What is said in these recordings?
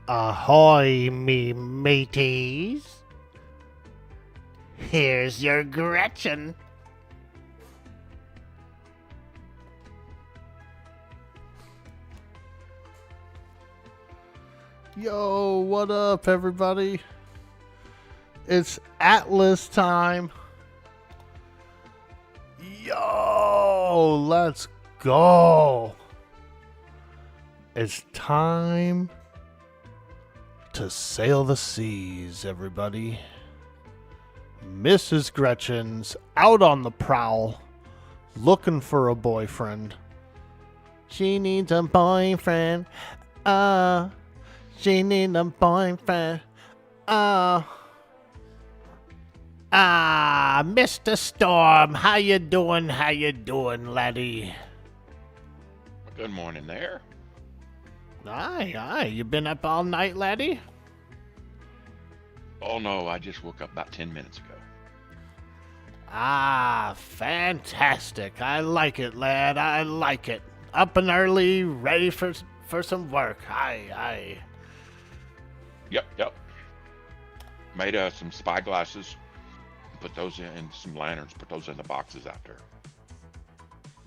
Ahoy, me mateys. Here's your Gretchen. Yo, what up, everybody? It's Atlas time. Yo, let's go. It's time to sail the seas, everybody. Mrs. Gretchen's out on the prowl, looking for a boyfriend. She needs a boyfriend. She needs a boyfriend. Mr. Storm, how you doing? How you doing, laddie? Good morning there. Aye, you been up all night, laddie? Oh no, I just woke up about 10 minutes ago. Fantastic. I like it, lad. I like it. Up and early, ready for some work. Aye. Yep. Made some spyglasses. Put those in some lanterns. Put those in the boxes out there.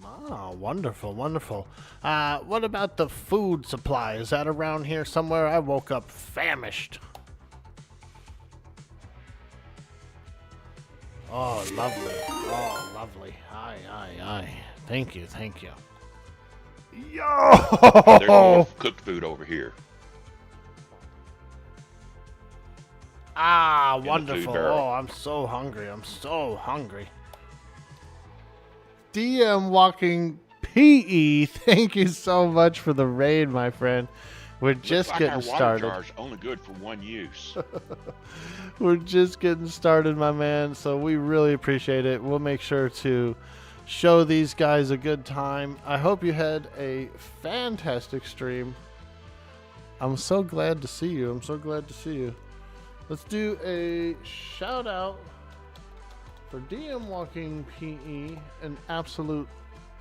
Oh, wonderful. What about the food supply? Is that around here somewhere? I woke up famished. Oh, lovely. Aye. Thank you. There's more Yo! cooked food over here. Wonderful. barrel. Oh, I'm so hungry. DM Walking PE, thank you so much for the raid, my friend. We're just Looks like getting our water started. jar's only good for one use. We're just getting started, my man, so we really appreciate it. We'll make sure to show these guys a good time. I hope you had a fantastic stream. I'm so glad to see you. Let's do a shout out for DM Walking PE, an absolute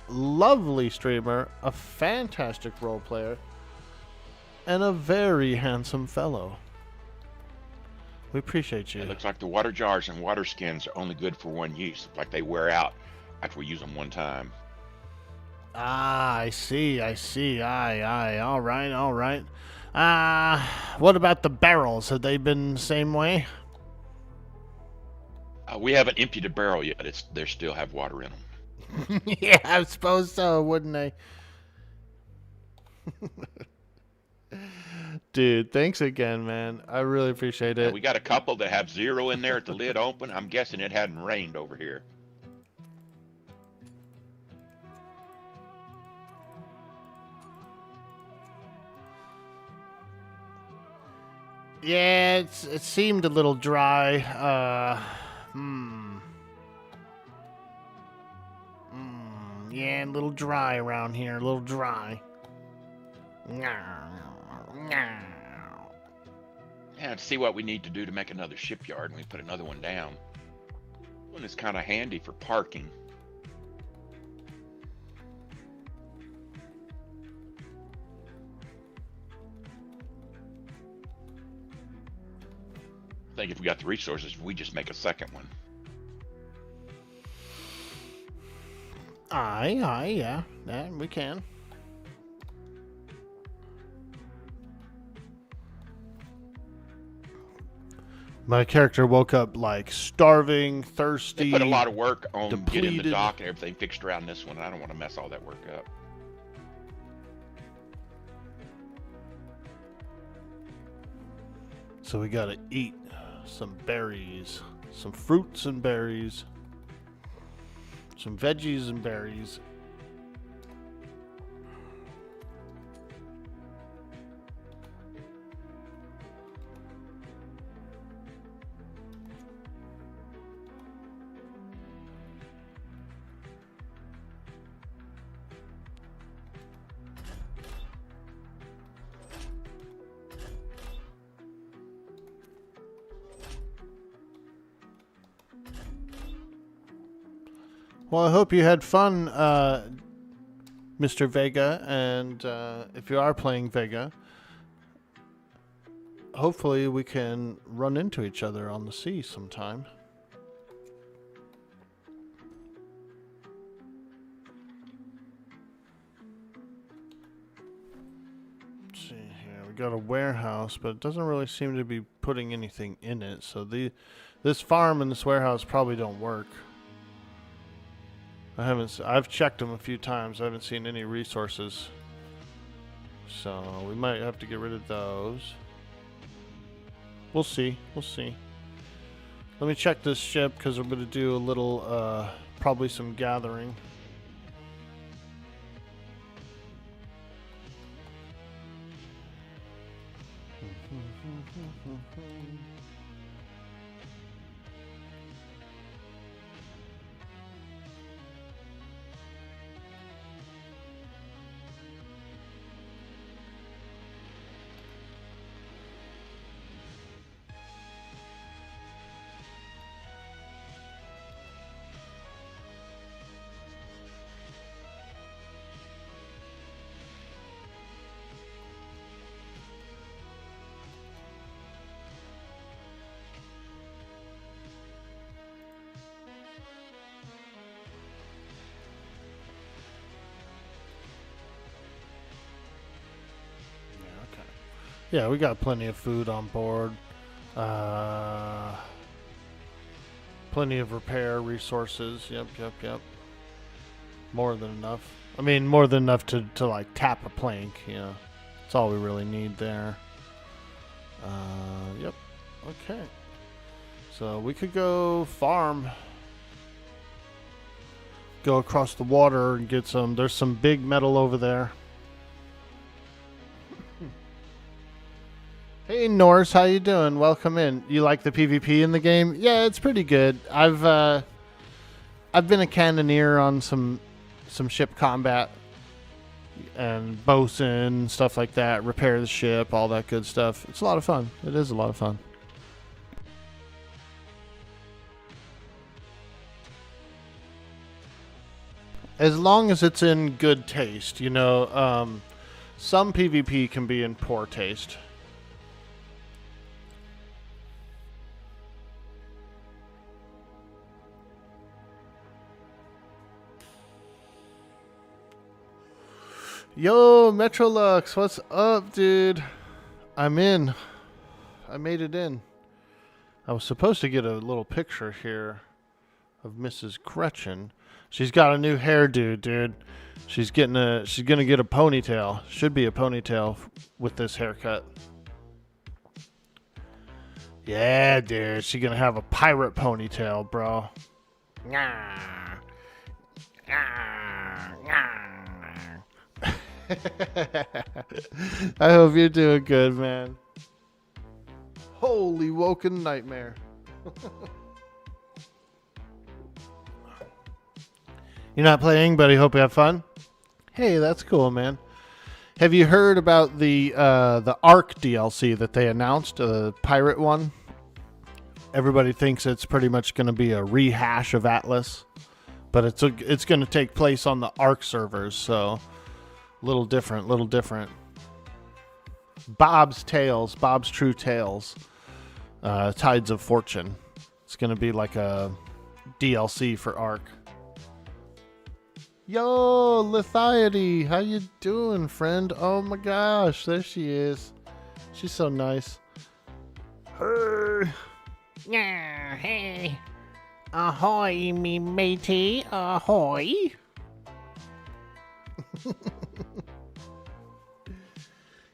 lovely streamer, a fantastic role player, and a very handsome fellow. We appreciate you. It looks like the water jars and water skins are only good for one use. Like they wear out after we use them one time. I see. Aye. All right. What about the barrels? Have they been the same way? We haven't emptied a barrel yet. They still have water in them. Yeah, I suppose so, wouldn't they? Dude, thanks again, man. I really appreciate it. We got a couple that have 0 in there at the lid open. I'm guessing it hadn't rained over here. Yeah, it seemed a little dry. Yeah, a little dry around here. A little dry. Yeah, to see what we need to do to make another shipyard, and we put another one down. One is kind of handy for parking. I think if we got the resources, we just make a second one. Aye, yeah, we can. My character woke up like starving, thirsty. They put a lot of work on getting the depleted. dock and everything fixed around this one, and I don't want to mess all that work up. So we gotta eat some berries, some fruits and berries, some veggies and berries. Well, I hope you had fun, Mr. Vega, and if you are playing Vega, hopefully we can run into each other on the sea sometime. Let's see here. We got a warehouse, but it doesn't really seem to be putting anything in it. So this farm and this warehouse probably don't work. I've checked them a few times. I haven't seen any resources. So we might have to get rid of those. We'll see. We'll see. Let me check this ship because we're going to do a little, probably some gathering. Yeah, we got plenty of food on board. Plenty of repair resources. Yep. More than enough. I mean, more than enough to like tap a plank, you know. That's all we really need there. Yep. Okay. So we could go farm. Go across the water and get some. There's some big metal over there. Hey Norse, how you doing? Welcome in. You like the PvP in the game? Yeah, it's pretty good. I've been a cannoneer on some ship combat and bosun, stuff like that, repair the ship, all that good stuff. It's a lot of fun. It is a lot of fun. As long as it's in good taste, you know, some PvP can be in poor taste. Yo, Metrolux, what's up, dude? I'm in. I made it in. I was supposed to get a little picture here of Mrs. Gretchen. She's got a new hairdo, dude. She's gonna get a ponytail. Should be a ponytail with this haircut. Yeah, dude. She's gonna have a pirate ponytail, bro. I hope you're doing good, man. Holy woken nightmare. You're not playing, but I hope you have fun. Hey, that's cool, man. Have you heard about the Ark DLC that they announced, the pirate one? Everybody thinks it's pretty much going to be a rehash of Atlas, but it's going to take place on the Ark servers, so little different. Bob's True Tales, Tides of Fortune. It's going to be like a DLC for Ark. Yo, Lithiade, how you doing, friend? Oh my gosh, there she is. She's so nice. Hey. Yeah, hey. Ahoy, me matey, ahoy.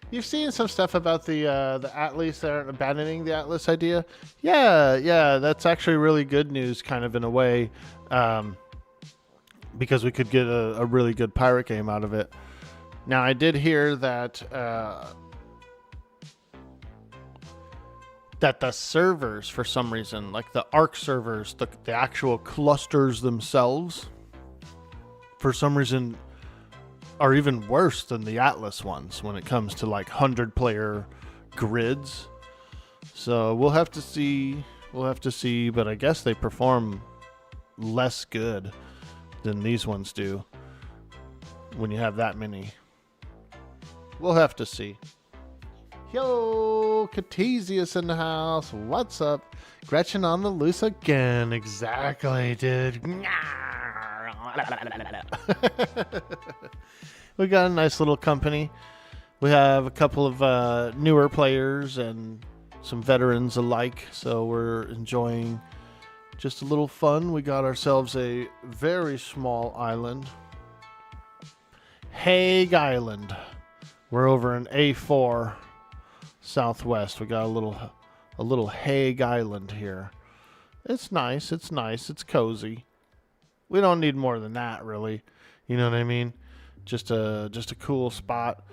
You've seen some stuff about the Atlas. They're abandoning the Atlas idea. Yeah, that's actually really good news, kind of in a way, because we could get a really good pirate game out of it. Now, I did hear that that the servers, for some reason, like the Ark servers, the actual clusters themselves, for some reason, are even worse than the Atlas ones when it comes to like 100-player grids. So we'll have to see. But I guess they perform less good than these ones do when you have that many. We'll have to see. Yo, Catesius in the house. What's up? Gretchen on the loose again. Exactly, dude. We got a nice little company. We have a couple of newer players and some veterans alike, so we're enjoying just a little fun. We got ourselves a very small island. Hags Island. We're over in A4 Southwest. We got a little Hags Island here. It's nice. It's nice. It's cozy. We don't need more than that, really. You know what I mean? Just a cool spot.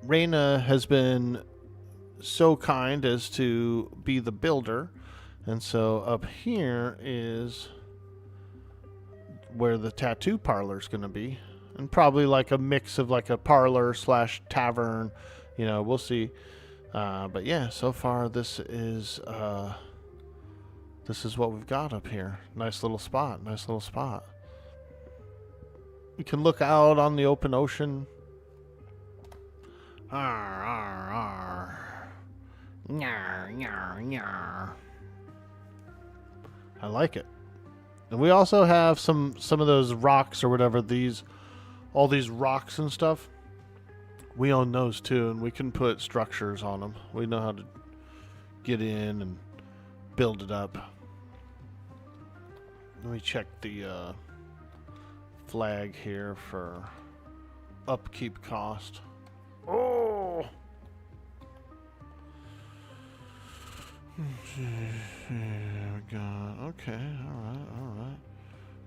Raina has been so kind as to be the builder, and so up here is where the tattoo parlor is going to be, and probably like a mix of like a parlor / tavern. You know, we'll see. But yeah, so far this is what we've got up here. Nice little spot. Nice little spot. You can look out on the open ocean. Arr, arr, arr. Nyar, nyar, nyar. I like it. And we also have some of those rocks or whatever, all these rocks and stuff. We own those too, and we can put structures on them. We know how to get in and build it up. Let me check the flag here for upkeep cost. Oh! Okay, all right.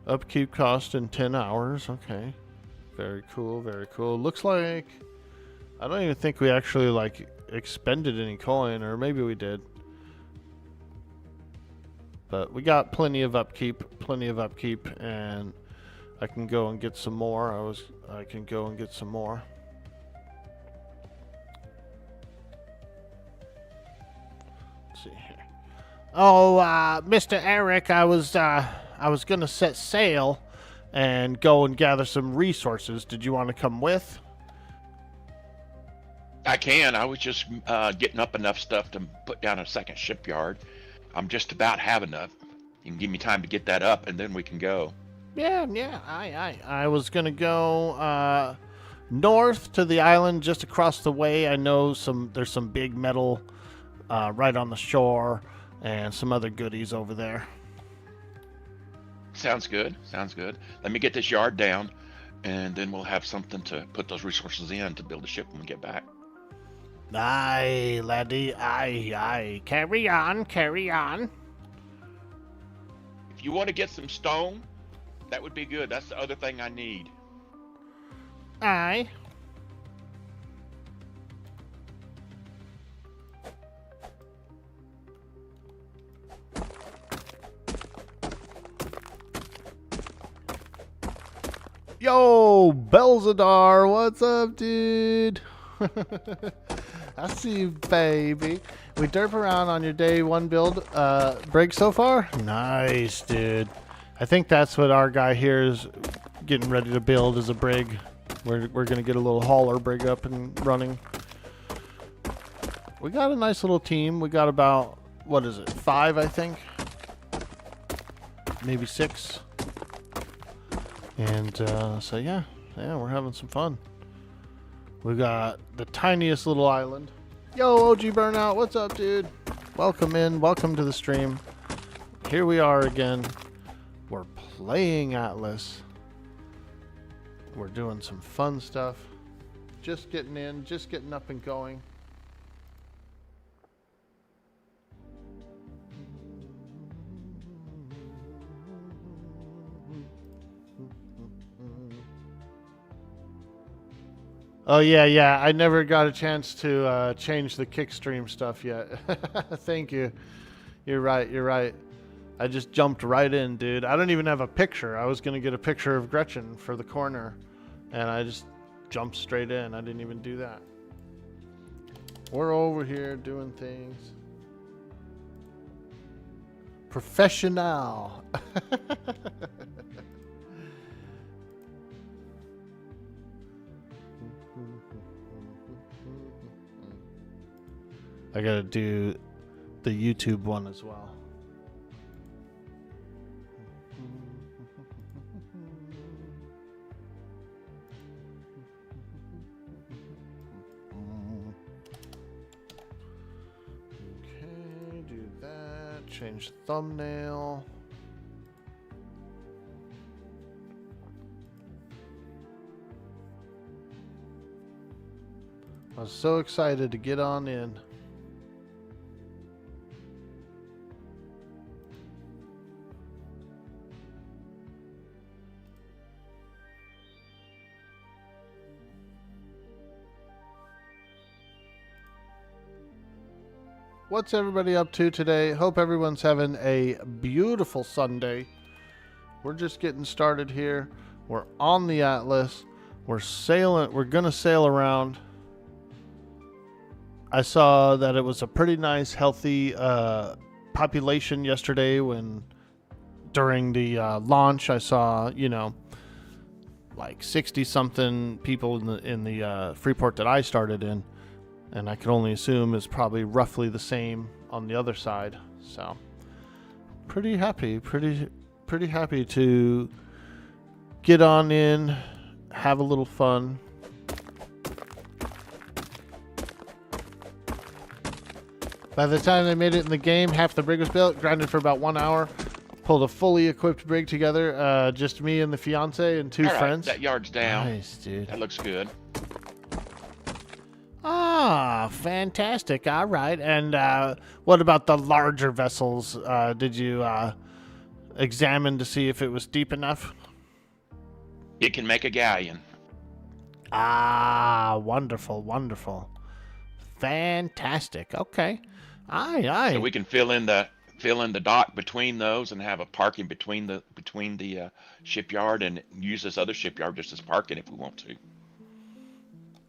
Upkeep cost in 10 hours. Okay. Very cool, very cool. Looks like I don't even think we actually like expended any coin, or maybe we did. But we got plenty of upkeep, and I can go and get some more. I can go and get some more. Let's see here. Oh, Mr. Eric, I was gonna set sail and go and gather some resources. Did you want to come with? I can. I was just getting up enough stuff to put down a second shipyard. I'm just about have enough. You can give me time to get that up, and then we can go. Yeah. I was gonna go north to the island just across the way. I know there's some big metal right on the shore, and some other goodies over there. Sounds good. Sounds good. Let me get this yard down, and then we'll have something to put those resources in to build a ship when we get back. Aye, laddie, aye. Carry on. If you want to get some stone, that would be good. That's the other thing I need. Aye. Yo, Belzadar, what's up, dude? I see you, baby. We derp around on your day one build brig so far? Nice, dude. I think that's what our guy here is getting ready to build, is a brig. We're going to get a little hauler brig up and running. We got a nice little team. We got about, 5, I think? Maybe 6. And so yeah, we're having some fun. We got the tiniest little island. Yo, OG Burnout, what's up, dude? Welcome in, welcome to the stream. Here we are again. We're playing Atlas. We're doing some fun stuff. Just getting in, just getting up and going. Oh, yeah. I never got a chance to change the Kickstream stuff yet. Thank you. You're right. I just jumped right in, dude. I don't even have a picture. I was going to get a picture of Gretchen for the corner, and I just jumped straight in. I didn't even do that. We're over here doing things. Professional. I gotta do the YouTube one as well. Okay, do that. Change the thumbnail. I was so excited to get on in. What's everybody up to today? Hope everyone's having a beautiful Sunday. We're just getting started here. We're on the Atlas. We're sailing. We're gonna sail around. I saw that it was a pretty nice, healthy population yesterday when during the launch. I saw, like 60-something people in the Freeport that I started in, and I can only assume is probably roughly the same on the other side. So, pretty happy to get on in, have a little fun. By the time they made it in the game, half the brig was built, grinded for about 1 hour, pulled a fully equipped brig together, just me and the fiance and two All right, friends. that yard's down. Nice, dude. That looks good. Ah, fantastic. All right. And what about the larger vessels? Did you examine to see if it was deep enough? It can make a galleon. Ah, wonderful, wonderful. Fantastic. Okay. Aye. So we can fill in the dock between those and have a parking between the shipyard and use this other shipyard just as parking if we want to.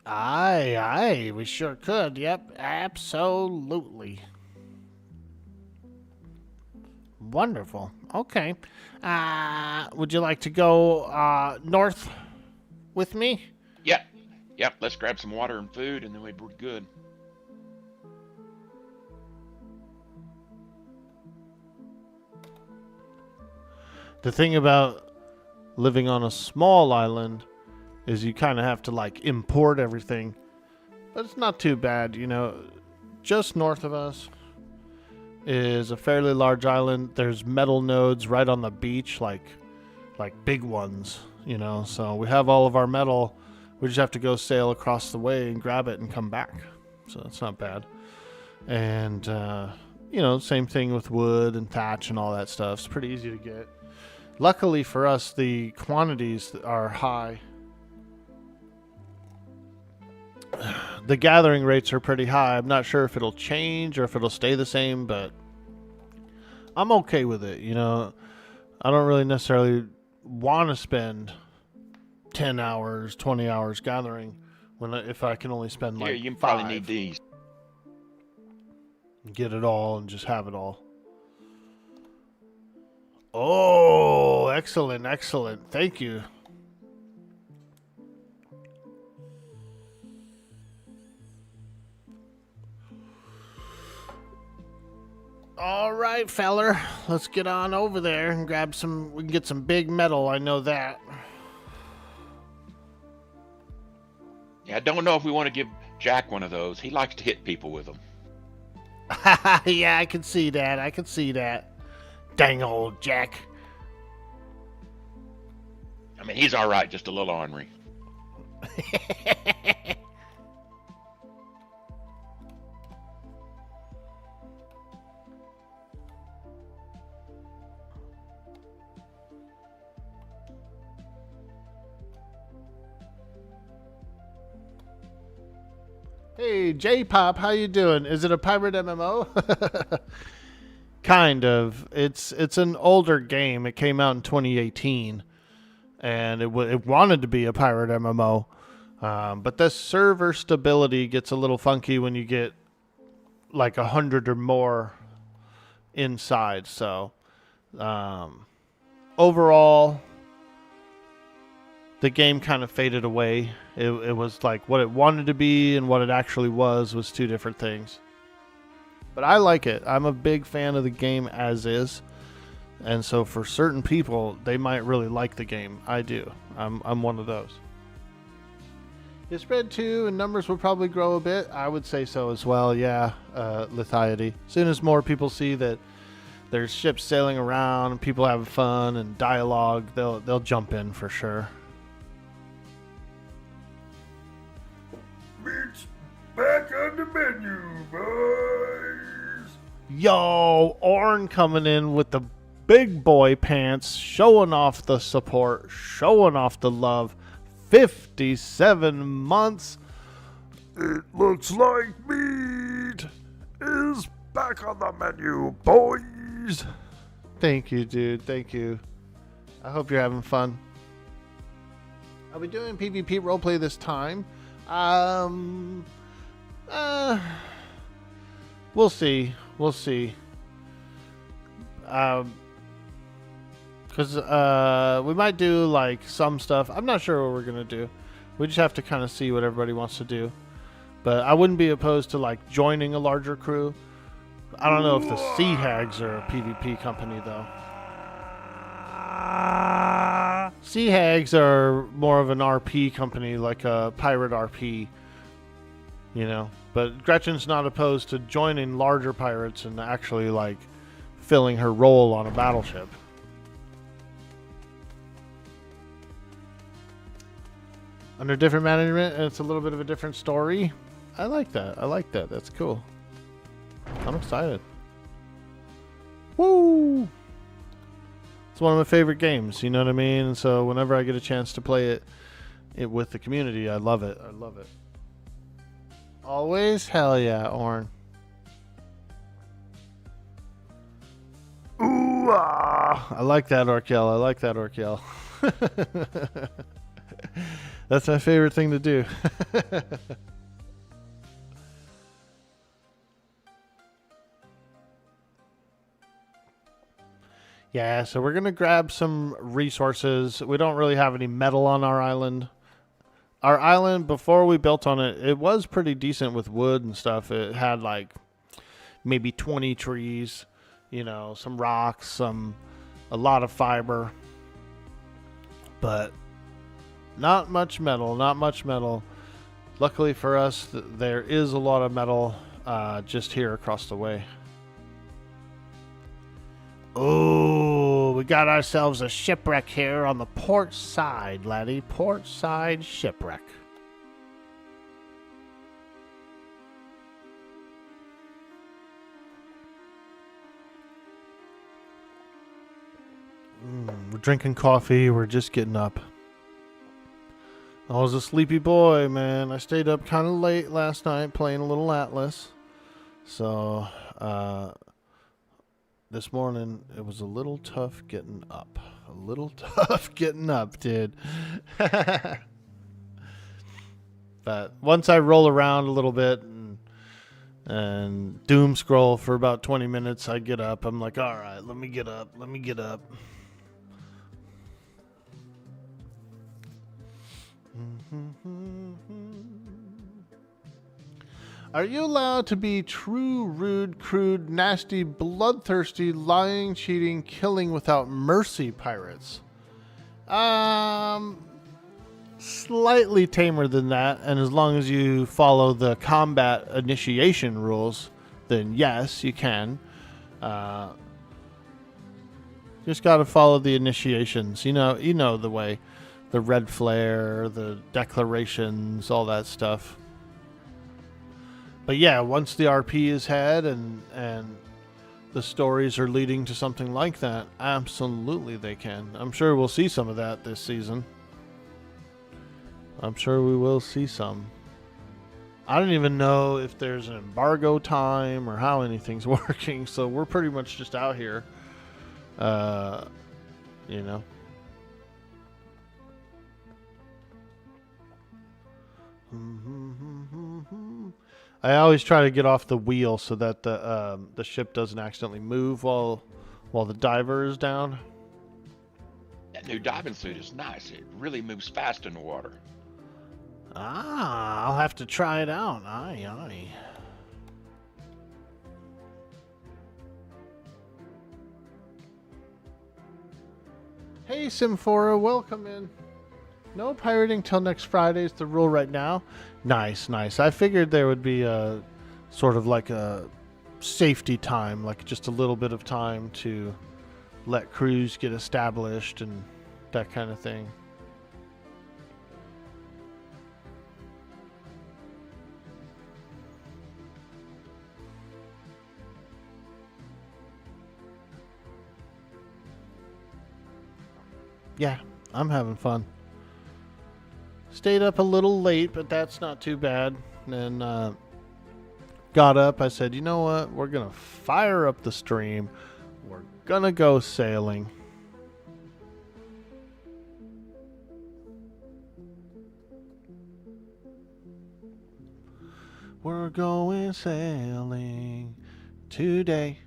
Aye, we sure could. Yep, absolutely. Wonderful. Okay. Would you like to go north with me? Yep. Let's grab some water and food, and then we're good. The thing about living on a small island is you kind of have to like import everything, but it's not too bad. Just north of us is a fairly large island. There's metal nodes right on the beach, like big ones, so we have all of our metal. We just have to go sail across the way and grab it and come back, so that's not bad. And same thing with wood and thatch and all that stuff. It's pretty easy to get. Luckily for us, the quantities are high. The gathering rates are pretty high. I'm not sure if it'll change or if it'll stay the same, but I'm okay with it. I don't really necessarily want to spend 10 hours, 20 hours gathering if I can only spend like you 5. probably need these. Get it all and just have it all. Oh, excellent. Thank you. All right, feller. Let's get on over there and grab some. We can get some big metal. I know that. Yeah, I don't know if we want to give Jack one of those. He likes to hit people with them. Yeah, I can see that. Dang old Jack. I mean, he's all right, just a little ornery. Hey, J-Pop, how you doing? Is it a pirate MMO? Kind of. It's an older game. It came out in 2018, and it wanted to be a pirate MMO. But the server stability gets a little funky when you get like 100 or more inside. So overall, the game kind of faded away. It was like what it wanted to be and what it actually was two different things. But I like it. I'm a big fan of the game as is. And so for certain people, they might really like the game. I do. I'm one of those. Is spread 2 and numbers will probably grow a bit. I would say so as well, yeah, Lithiety. As soon as more people see that there's ships sailing around and people having fun and dialogue, they'll jump in for sure. Meat's back on the menu, boys. Yo, Orn coming in with the big boy pants, showing off the support, showing off the love. 57 months. It looks like meat is back on the menu, boys. Thank you, dude. Thank you. I hope you're having fun. I'll be doing PvP roleplay this time. We'll see. We'll see. Because we might do like some stuff. I'm not sure what we're going to do. We just have to kind of see what everybody wants to do. But I wouldn't be opposed to like joining a larger crew. I don't know if the Sea Hags are a PvP company though. Sea Hags are more of an RP company, like a pirate RP, you know. But Gretchen's not opposed to joining larger pirates and actually like filling her role on a battleship. Under different management, and it's a little bit of a different story. I like that. I like that. That's cool. I'm excited. Woo! It's one of my favorite games, you know what I mean? And so whenever I get a chance to play it with the community, I love it. I love it. Always? Hell yeah, Orn. Ooh, ah. I like that, Orkel. I like that, Orkel. That's my favorite thing to do. Yeah, so we're going to grab some resources. We don't really have any metal on our island. Our island, before we built on it, it was pretty decent with wood and stuff. It had like maybe 20 trees, you know, some rocks, a lot of fiber. But not much metal, not much metal. Luckily for us, there is a lot of metal just here across the way. Oh, we got ourselves a shipwreck here on the port side, laddie. Port side shipwreck. We're drinking coffee. We're just getting up. I was a sleepy boy, man. I stayed up kind of late last night playing a little Atlas. So, this morning, it was a little tough getting up. A little tough getting up, dude. But once I roll around a little bit and doom scroll for about 20 minutes, I get up. I'm like, all right, let me get up. Let me get up. Are you allowed to be true, rude, crude, nasty, bloodthirsty, lying, cheating, killing without mercy pirates? Slightly tamer than that, and as long as you follow the combat initiation rules, then yes, you can. Just gotta follow the initiations. You know the way. The red flare, the declarations, all that stuff. But yeah, once the RP is had and the stories are leading to something like that, absolutely they can. I'm sure we'll see some of that this season. I'm sure we will see some. I don't even know if there's an embargo time or how anything's working, so we're pretty much just out here. You know. I always try to get off the wheel so that the ship doesn't accidentally move while the diver is down. That new diving suit is nice. It really moves fast in the water. Ah, I'll have to try it out. Aye, aye. Hey, Simfora, welcome in. No pirating till next Friday is the rule right now. Nice, nice. I figured there would be a sort of like a safety time, like just a little bit of time to let crews get established and that kind of thing. Yeah, I'm having fun. Stayed up a little late, but that's not too bad. And got up. I said, you know what? We're going to fire up the stream. We're going to go sailing. We're going sailing today.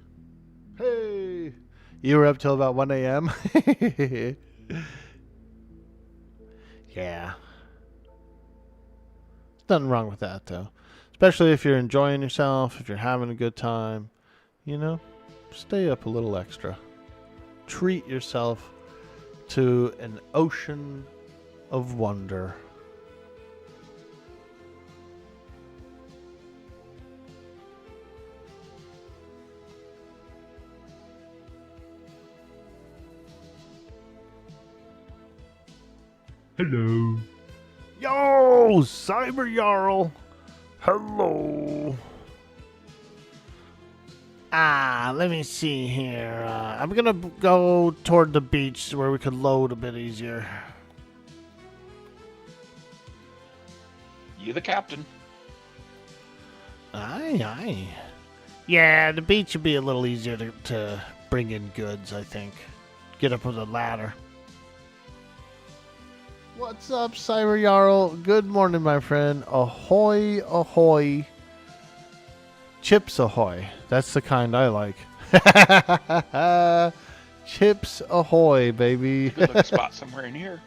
Hey! You were up till about 1 a.m.? Yeah. There's nothing wrong with that, though. Especially if you're enjoying yourself, if you're having a good time. You know, stay up a little extra. Treat yourself to an ocean of wonder. Hello. Yo, Cyber Jarl. Hello. Let me see here. I'm gonna go toward the beach where we could load a bit easier. You the captain. Aye, aye. Yeah, the beach would be a little easier to bring in goods, I think. Get up with a ladder. What's up, Cyber Jarl? Good morning, my friend. Ahoy, ahoy. Chips ahoy. That's the kind I like. Chips ahoy, baby. Good looking spot somewhere in here.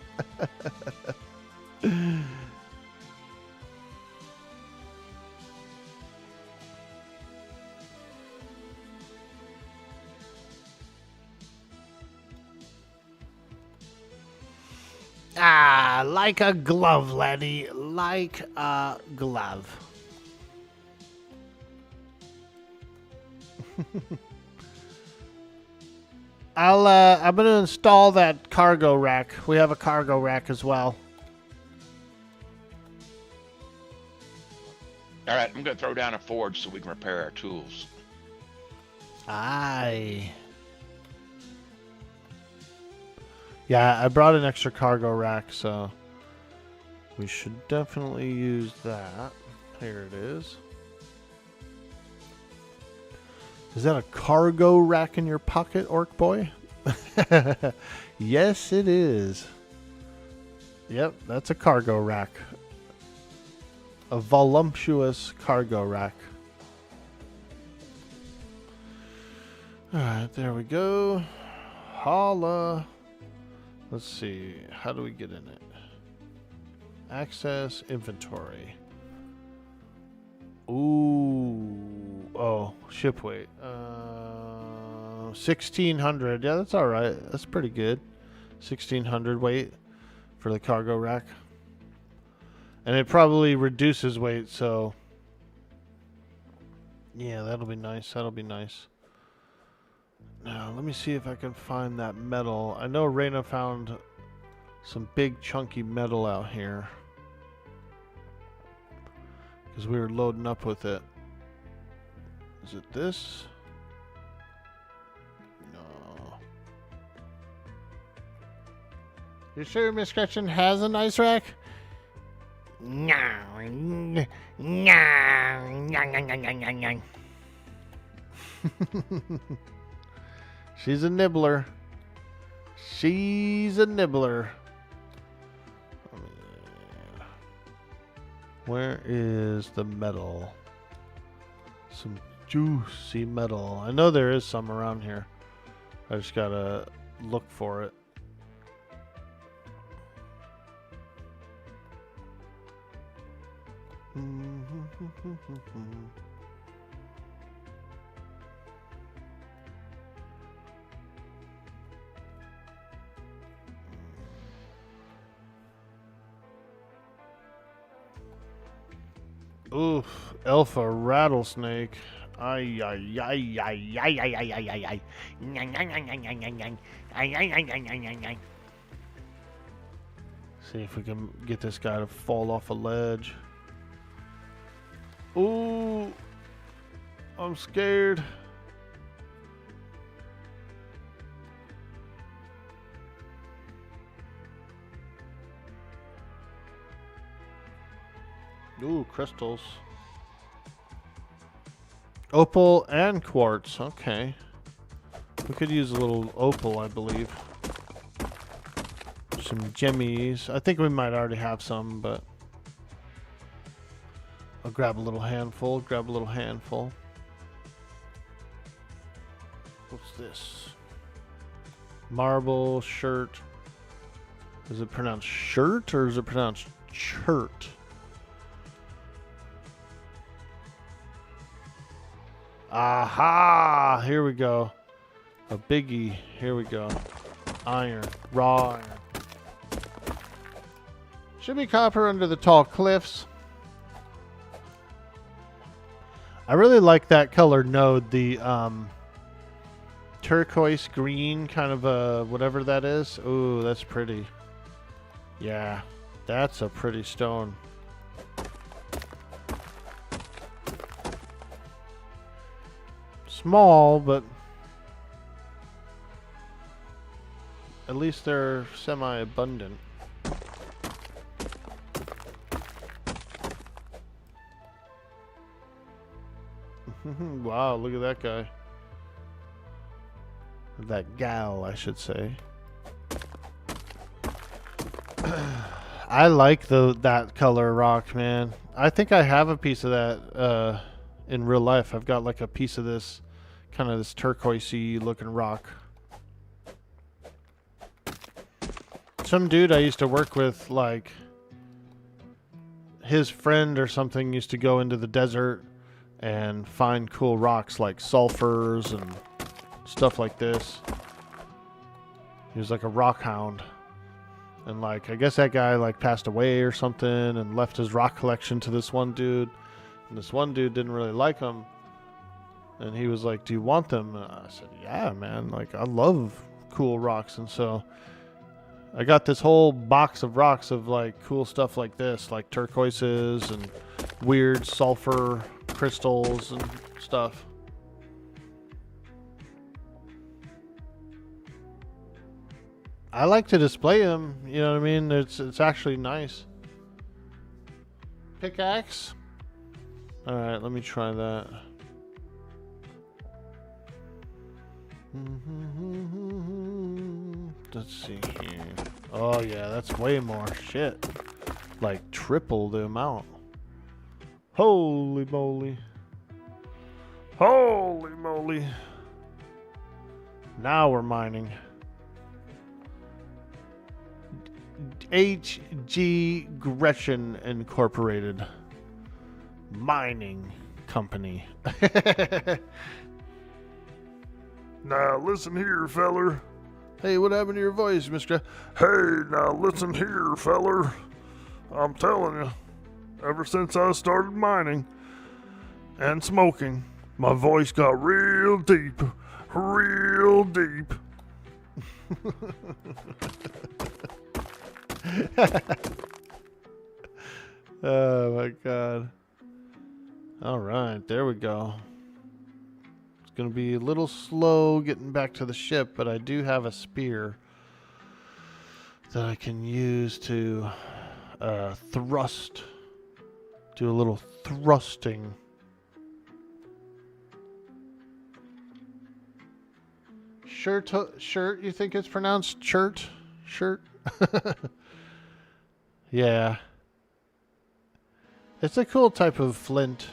Like a glove, laddie. Like a glove. I'm gonna install that cargo rack. We have a cargo rack as well. All right, I'm going to throw down a forge so we can repair our tools. Aye. Yeah, I brought an extra cargo rack, so we should definitely use that. Here it is. Is that a cargo rack in your pocket, Orc Boy? Yes, it is. Yep, that's a cargo rack. A voluptuous cargo rack. Alright, there we go. Holla. Let's see. How do we get in it? Access inventory. Ooh. Oh, ship weight. 1,600. Yeah, that's all right. That's pretty good. 1,600 weight for the cargo rack. And it probably reduces weight, so yeah, that'll be nice. That'll be nice. Now, let me see if I can find that metal. I know Reyna found some big chunky metal out here because we were loading up with it. Is it this? No. You sure Miss Gretchen has an ice rack? No. She's a nibbler. She's a nibbler. Where is the metal? Some juicy metal. I know there is some around here. I just gotta look for it. Oof, alpha rattlesnake. Ay, ay, ay, ay, ay, ay, ay, ay, ay, ay. Nyang, nyang, nyang, nyang, nyang, nyang, nyang. Ay, ay, ay, ay, ay, ay, ay. See if we can get this guy to fall off a ledge. Ooh, I'm scared. Ooh, crystals. Opal and quartz. Okay. We could use a little opal, I believe. Some gemmies. I think we might already have some, but I'll grab a little handful. Grab a little handful. What's this? Marble shirt. Is it pronounced shirt or is it pronounced chert? Aha! Here we go. A biggie. Here we go. Iron. Raw iron. Should be copper under the tall cliffs. I really like that color node. The turquoise green kind of whatever that is. Ooh, that's pretty. Yeah, that's a pretty stone. Small, but at least they're semi-abundant. Wow, look at that guy. That gal, I should say. I like that color rock, man. I think I have a piece of that in real life. I've got like a piece of this kind of this turquoisey looking rock. Some dude I used to work with, like his friend or something, used to go into the desert and find cool rocks like sulfurs and stuff like this. He was like a rock hound. And like, I guess that guy like passed away or something and left his rock collection to this one dude. And this one dude didn't really like him. And he was like, do you want them? And I said, yeah, man. Like, I love cool rocks. And so I got this whole box of rocks of like cool stuff like this, like turquoises and weird sulfur crystals and stuff. I like to display them, you know what I mean? It's actually nice. Pickaxe? Alright, let me try that. Let's see here. Oh yeah, that's way more shit. Like triple the amount. Holy moly. Holy moly. Now we're mining. HG Gretchen Incorporated Mining Company. Now listen here, feller. Hey, what happened to your voice, Mr. Hey, now listen here, feller. I'm telling you, ever since I started mining and smoking, my voice got real deep. Real deep. Oh my god. Alright, there we go. It's gonna be a little slow getting back to the ship, but I do have a spear that I can use to thrust. Do a little thrusting. Shirt, you think it's pronounced shirt? Shirt? Yeah. It's a cool type of flint.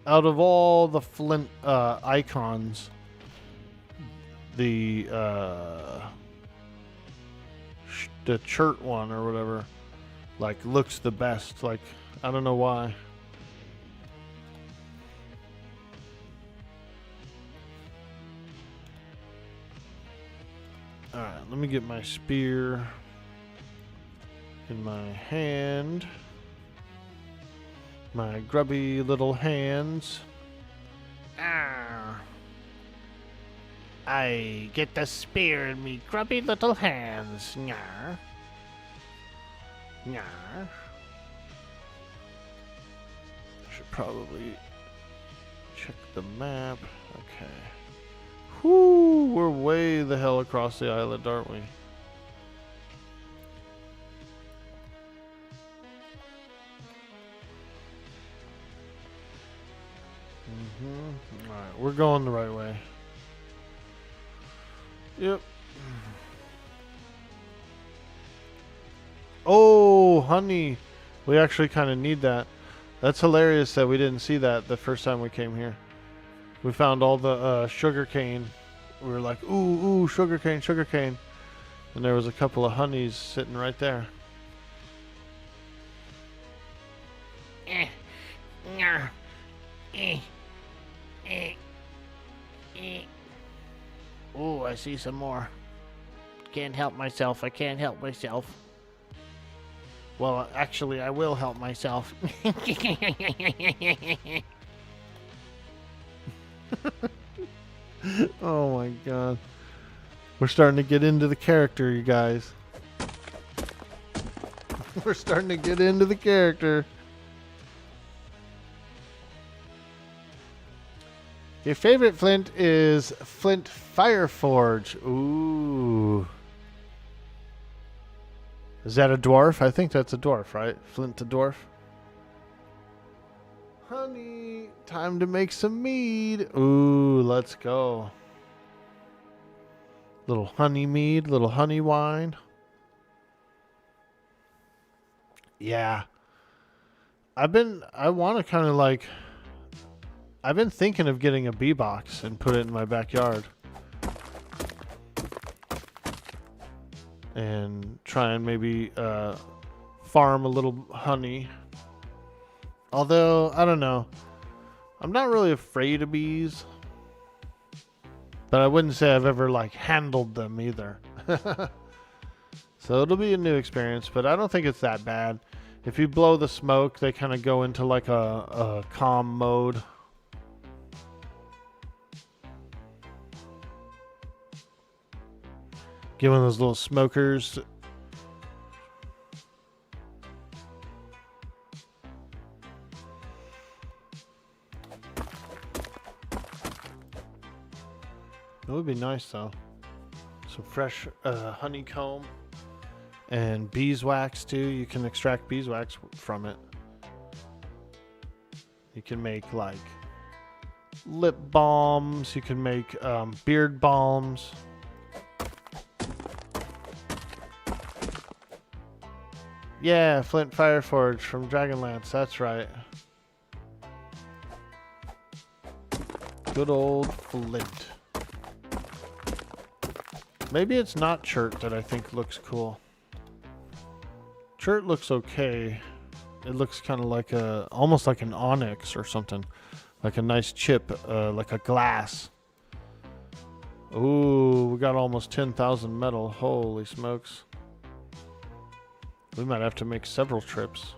Out of all the flint icons, the chert one or whatever, like, looks the best. Like, I don't know why. Alright, let me get my spear. in my hand. My grubby little hands. Ah. I get the spear in me grubby little hands. Nyar. Nyar. Should probably check the map. Okay. Whoo, we're way the hell across the island, aren't we? Alright, we're going the right way. Yep. Oh, honey. We actually kind of need that. That's hilarious that we didn't see that the first time we came here. We found all the sugar cane. We were like, ooh, sugar cane, sugar cane. And there was a couple of honeys sitting right there. Nyar. Ooh, I see some more. Can't help myself. I can't help myself. Well, actually, I will help myself. Oh my god. We're starting to get into the character, you guys. We're starting to get into the character. Your favorite flint is Flint Fireforge. Ooh. Is that a dwarf? I think that's a dwarf, right? Flint the dwarf. Honey, time to make some mead. Ooh, let's go. Little honey mead, little honey wine. Yeah. I've been thinking of getting a bee box and put it in my backyard. And try and maybe farm a little honey. Although, I don't know. I'm not really afraid of bees. But I wouldn't say I've ever, like, handled them either. So it'll be a new experience, but I don't think it's that bad. If you blow the smoke, they kind of go into, like, a calm mode. Get one of those little smokers. It would be nice though. Some fresh honeycomb and beeswax too. You can extract beeswax from it. You can make like lip balms. You can make beard balms. Yeah, Flint Fireforge from Dragonlance. That's right. Good old Flint. Maybe it's not Chert that I think looks cool. Chert looks okay. It looks kind of like almost like an onyx or something. Like a nice chip, like a glass. Ooh, we got almost 10,000 metal. Holy smokes. We might have to make several trips.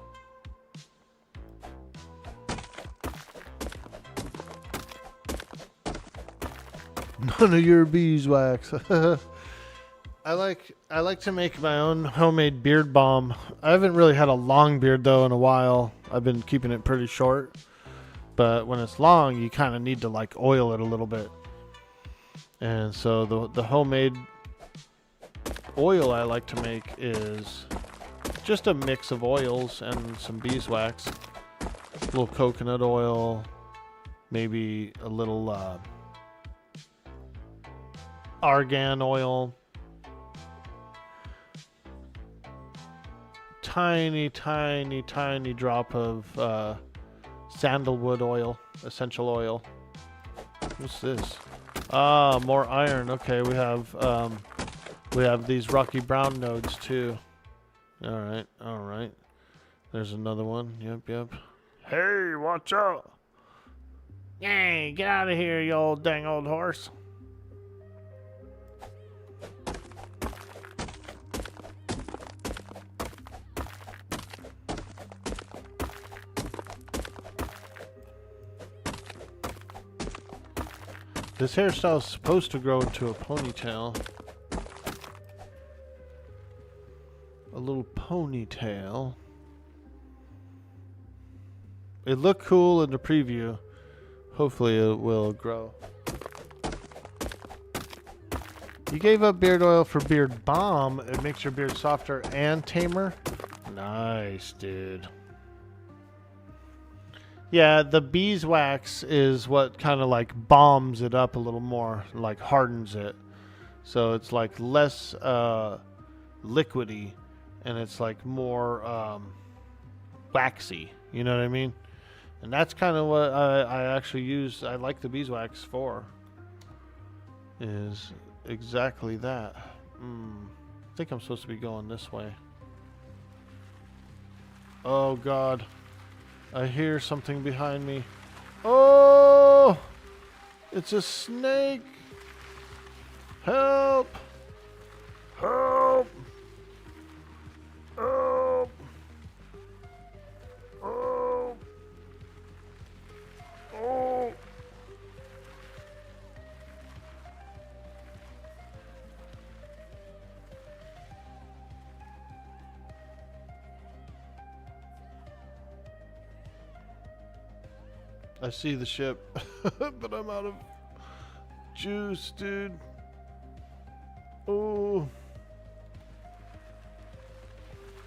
None of your beeswax. I like to make my own homemade beard balm. I haven't really had a long beard though in a while. I've been keeping it pretty short. But when it's long, you kind of need to like oil it a little bit. And so the homemade oil I like to make is just a mix of oils and some beeswax. A little coconut oil, maybe a little argan oil. Tiny drop of sandalwood oil, essential oil. What's this? Ah, more iron. Okay, we have these rocky brown nodes too. All right. There's another one. Yep. Hey, watch out. Hey, get out of here, you old dang old horse. This hairstyle is supposed to grow into a ponytail. A little ponytail. It looked cool in the preview. Hopefully it will grow. You gave up beard oil for beard balm. It makes your beard softer and tamer. Nice, dude. Yeah, the beeswax is what kind of like balms it up a little more, like hardens it. So it's like less liquidy and it's like more waxy. You know what I mean? And that's kind of what I actually use. I like the beeswax for. Is exactly that. I think I'm supposed to be going this way. Oh God. I hear something behind me. Oh! It's a snake! Help! Help! Help! Help! Oh! I see the ship, but I'm out of juice, dude. Oh.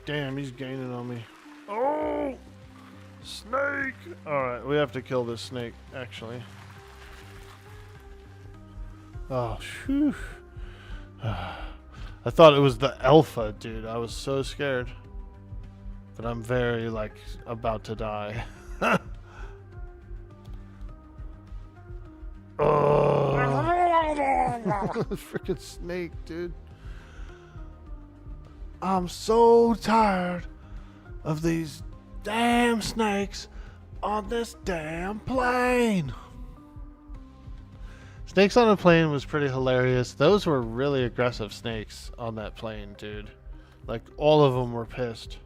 Damn, he's gaining on me. Oh! Snake! Alright, we have to kill this snake, actually. Oh, phew. I thought it was the alpha, dude. I was so scared. But I'm very, like, about to die. Oh, freaking snake, dude. I'm so tired of these damn snakes on this damn plane. Snakes on a plane was pretty hilarious. Those were really aggressive snakes on that plane, dude. Like, all of them were pissed.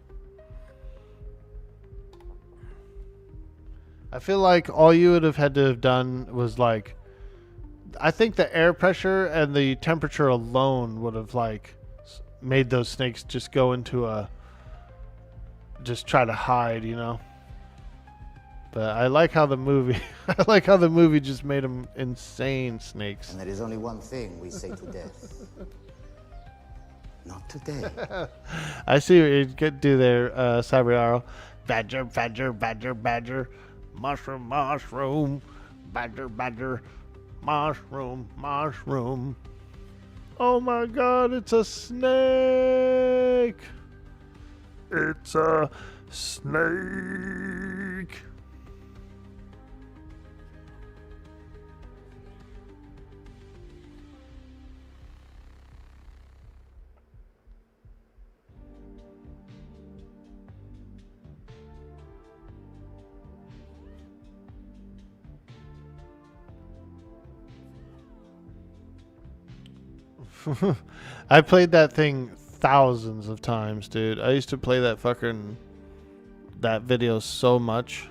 I feel like all you would have had to have done was, like, I think the air pressure and the temperature alone would have, like, made those snakes just go into a, just try to hide, you know? But I like how the movie, I like how the movie just made them insane snakes. And there is only one thing we say to death. Not today. I see what you could do there, Cyber Arrow. Badger, badger, badger, badger. Mushroom, mushroom. Badger, badger. Mushroom, mushroom. Oh my God, it's a snake. It's a snake. I played that thing thousands of times, dude. I used to play that video so much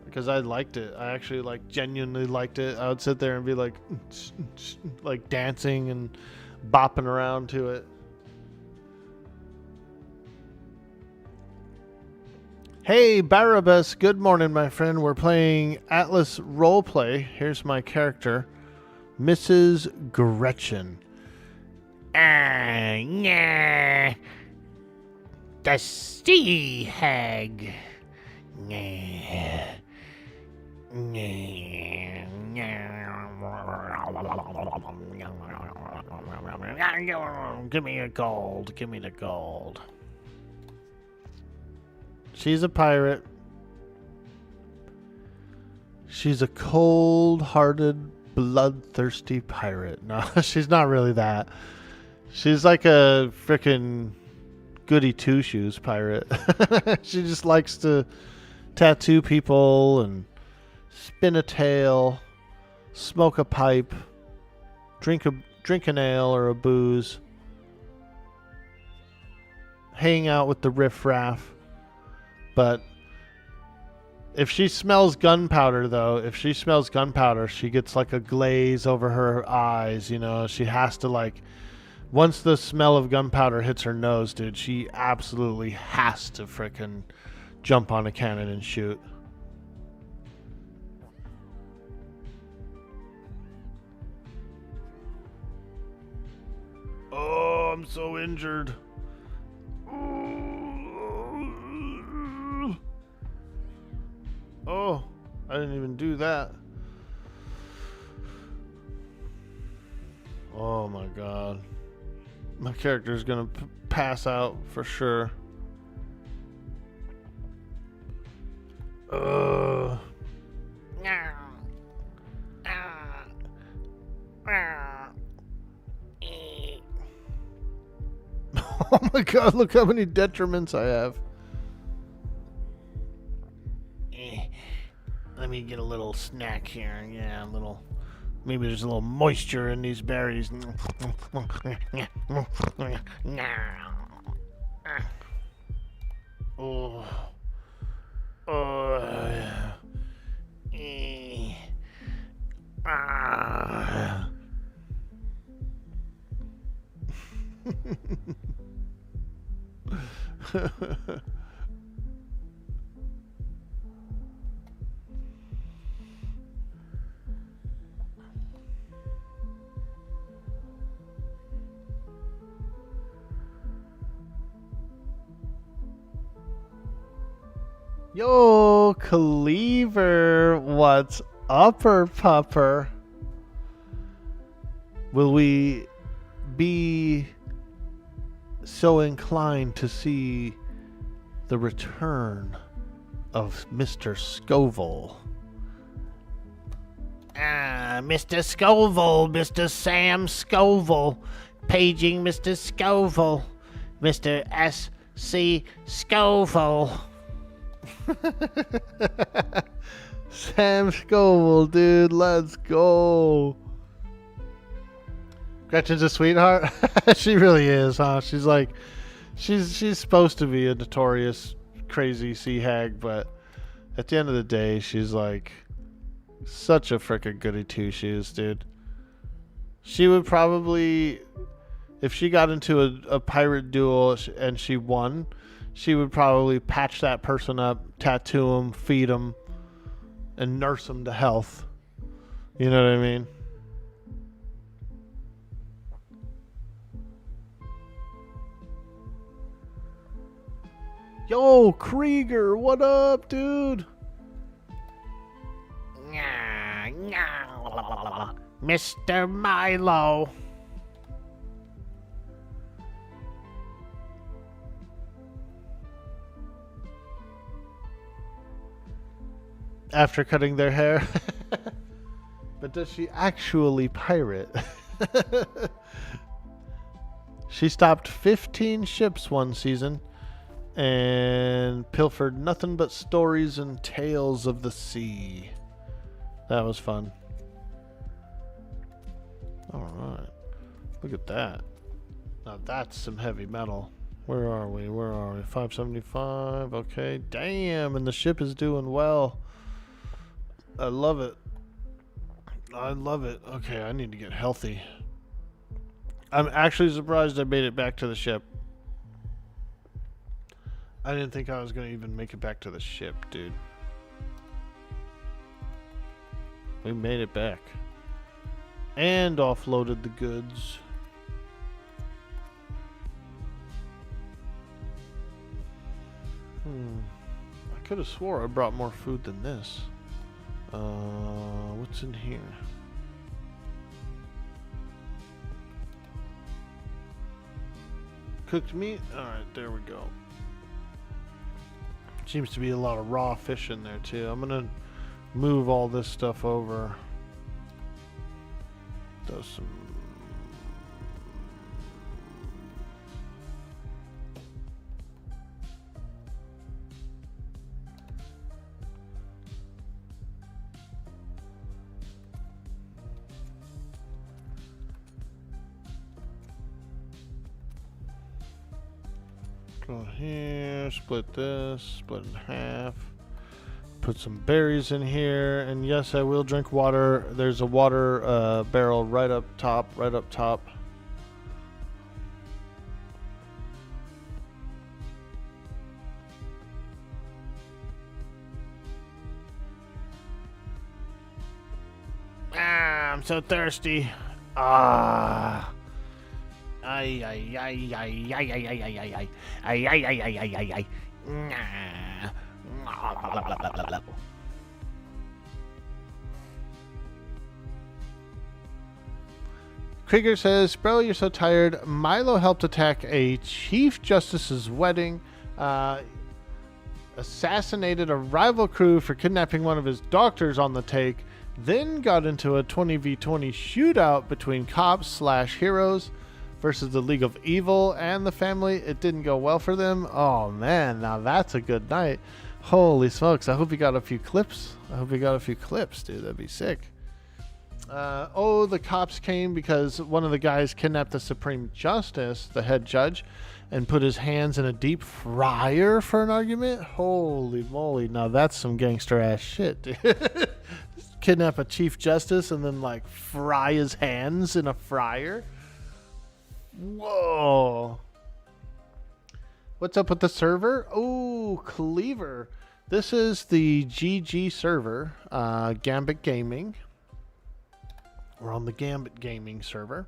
because I liked it. I actually like genuinely liked it. I would sit there and be like like dancing and bopping around to it. Hey Barabbas, good morning my friend. We're playing Atlas Roleplay. Here's my character, Mrs. Gretchen. Yeah. The sea hag. Yeah. Give me a gold. Give me the gold. She's a pirate. She's a cold-hearted, bloodthirsty pirate. No, she's not really that. She's like a frickin' goody two-shoes pirate. She just likes to tattoo people and spin a tail, smoke a pipe, drink an ale or a booze, hang out with the riffraff. But If she smells gunpowder, though, she gets like a glaze over her eyes, you know. She has to, like, once the smell of gunpowder hits her nose, dude, she absolutely has to frickin' jump on a cannon and shoot. Oh, I'm so injured. Oh, I didn't even do that. Oh my god. My character's gonna pass out for sure. Oh my god, look how many detriments I have. Let me get a little snack here. Yeah, a little. Maybe there's a little moisture in these berries. Oh. Oh, yeah. Yo, Cleaver, what's upper pupper? Will we be so inclined to see the return of Mr. Scoville? Mr. Scoville, Mr. Sam Scoville, paging Mr. Scoville, Mr. S.C. Scoville. Sam Scoville, dude, let's go. Gretchen's a sweetheart. She really is, huh? She's like, she's supposed to be a notorious crazy sea hag, but at the end of the day, she's like such a frickin' goody two shoes, dude. She would probably, if she got into a pirate duel and she won, she would probably patch that person up, tattoo him, feed him, and nurse him to health. You know what I mean? Yo, Krieger, what up, dude? Mr. Milo. After cutting their hair. But does she actually pirate? She stopped 15 ships one season and pilfered nothing but stories and tales of the sea. That was fun. Alright. Look at that. Now that's some heavy metal. Where are we? 575. Okay. Damn, and the ship is doing well. I love it. I love it. Okay, I need to get healthy. I'm actually surprised I made it back to the ship. I didn't think I was going to even make it back to the ship, dude. We made it back. And offloaded the goods. I could have swore I brought more food than this. What's in here? Cooked meat? Alright, there we go. Seems to be a lot of raw fish in there too. I'm gonna move all this stuff over. Does some. Go here, split this, split in half. Put some berries in here, and yes, I will drink water. There's a water barrel right up top, right up top. Ah, I'm so thirsty. Ah. Ay, ay, ay, ay, ay, ay, ay, ay, ay, ay, ay, ay, ay, ay, ay, ay, ay. Nah. Krieger says, bro, you're so tired. Milo helped attack a Chief Justice's wedding, assassinated a rival crew for kidnapping one of his doctors on the take, then got into a 20v20 shootout between cops/heroes versus the League of Evil and the family. It didn't go well for them. Oh, man, now that's a good night. Holy smokes, I hope you got a few clips. Dude. That'd be sick. The cops came because one of the guys kidnapped the Supreme Justice, the head judge, and put his hands in a deep fryer for an argument. Holy moly, now that's some gangster ass shit, dude. Kidnap a Chief Justice and then like fry his hands in a fryer. Whoa. What's up with the server? Oh, Cleaver. This is the GG server, Gambit Gaming. We're on the Gambit Gaming server.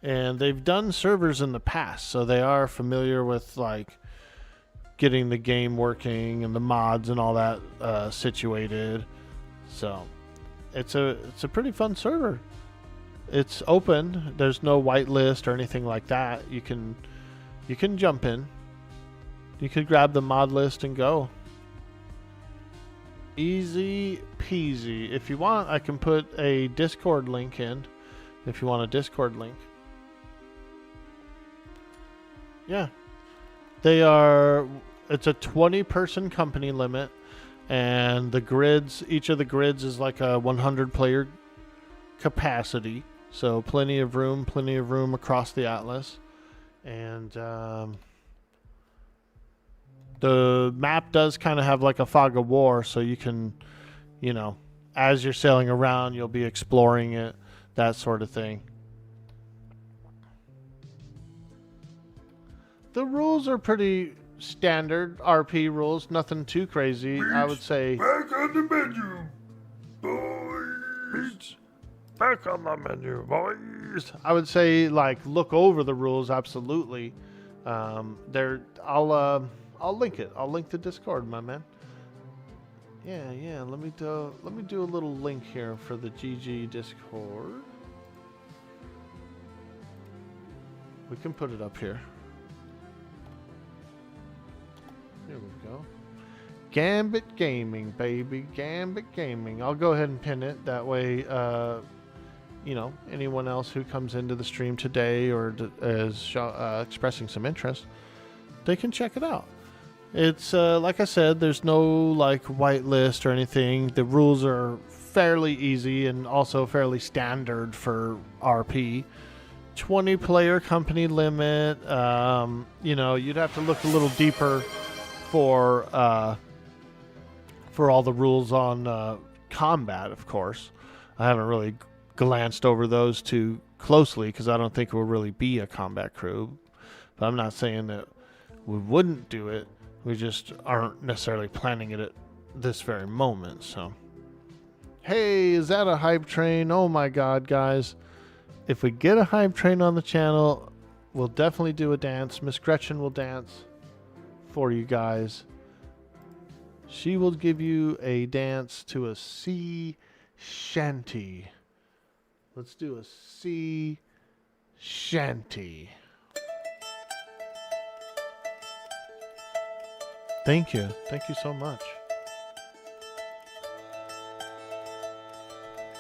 And they've done servers in the past, so they are familiar with like getting the game working and the mods and all that situated. So it's a pretty fun server. It's open. There's no whitelist or anything like that. You can jump in. You could grab the mod list and go. Easy peasy. If you want, I can put a Discord link in. If you want a Discord link. Yeah. It's a 20-person company limit. And the grids, each of the grids is like a 100 player capacity. So plenty of room across the Atlas. And the map does kind of have like a fog of war, so you can, as you're sailing around, you'll be exploring it, that sort of thing. The rules are pretty standard RP rules, nothing too crazy. I would say Back on the menu, boys. Back on the menu, boys. I would say like look over the rules absolutely. I'll link it. I'll link the Discord, my man. Yeah. Let me do a little link here for the GG Discord. We can put it up here. Here we go. Gambit Gaming, baby. Gambit Gaming. I'll go ahead and pin it. That way, anyone else who comes into the stream today or is expressing some interest, they can check it out. It's, like I said, there's no, like, whitelist or anything. The rules are fairly easy and also fairly standard for RP. 20-player company limit. You'd have to look a little deeper for all the rules on combat, of course. I haven't really glanced over those too closely because I don't think it will really be a combat crew. But I'm not saying that we wouldn't do it. We just aren't necessarily planning it at this very moment, so. Hey, is that a hype train? Oh my god, guys. If we get a hype train on the channel, we'll definitely do a dance. Miss Gretchen will dance for you guys. She will give you a dance to a sea shanty. Let's do a sea shanty. Thank you. Thank you so much.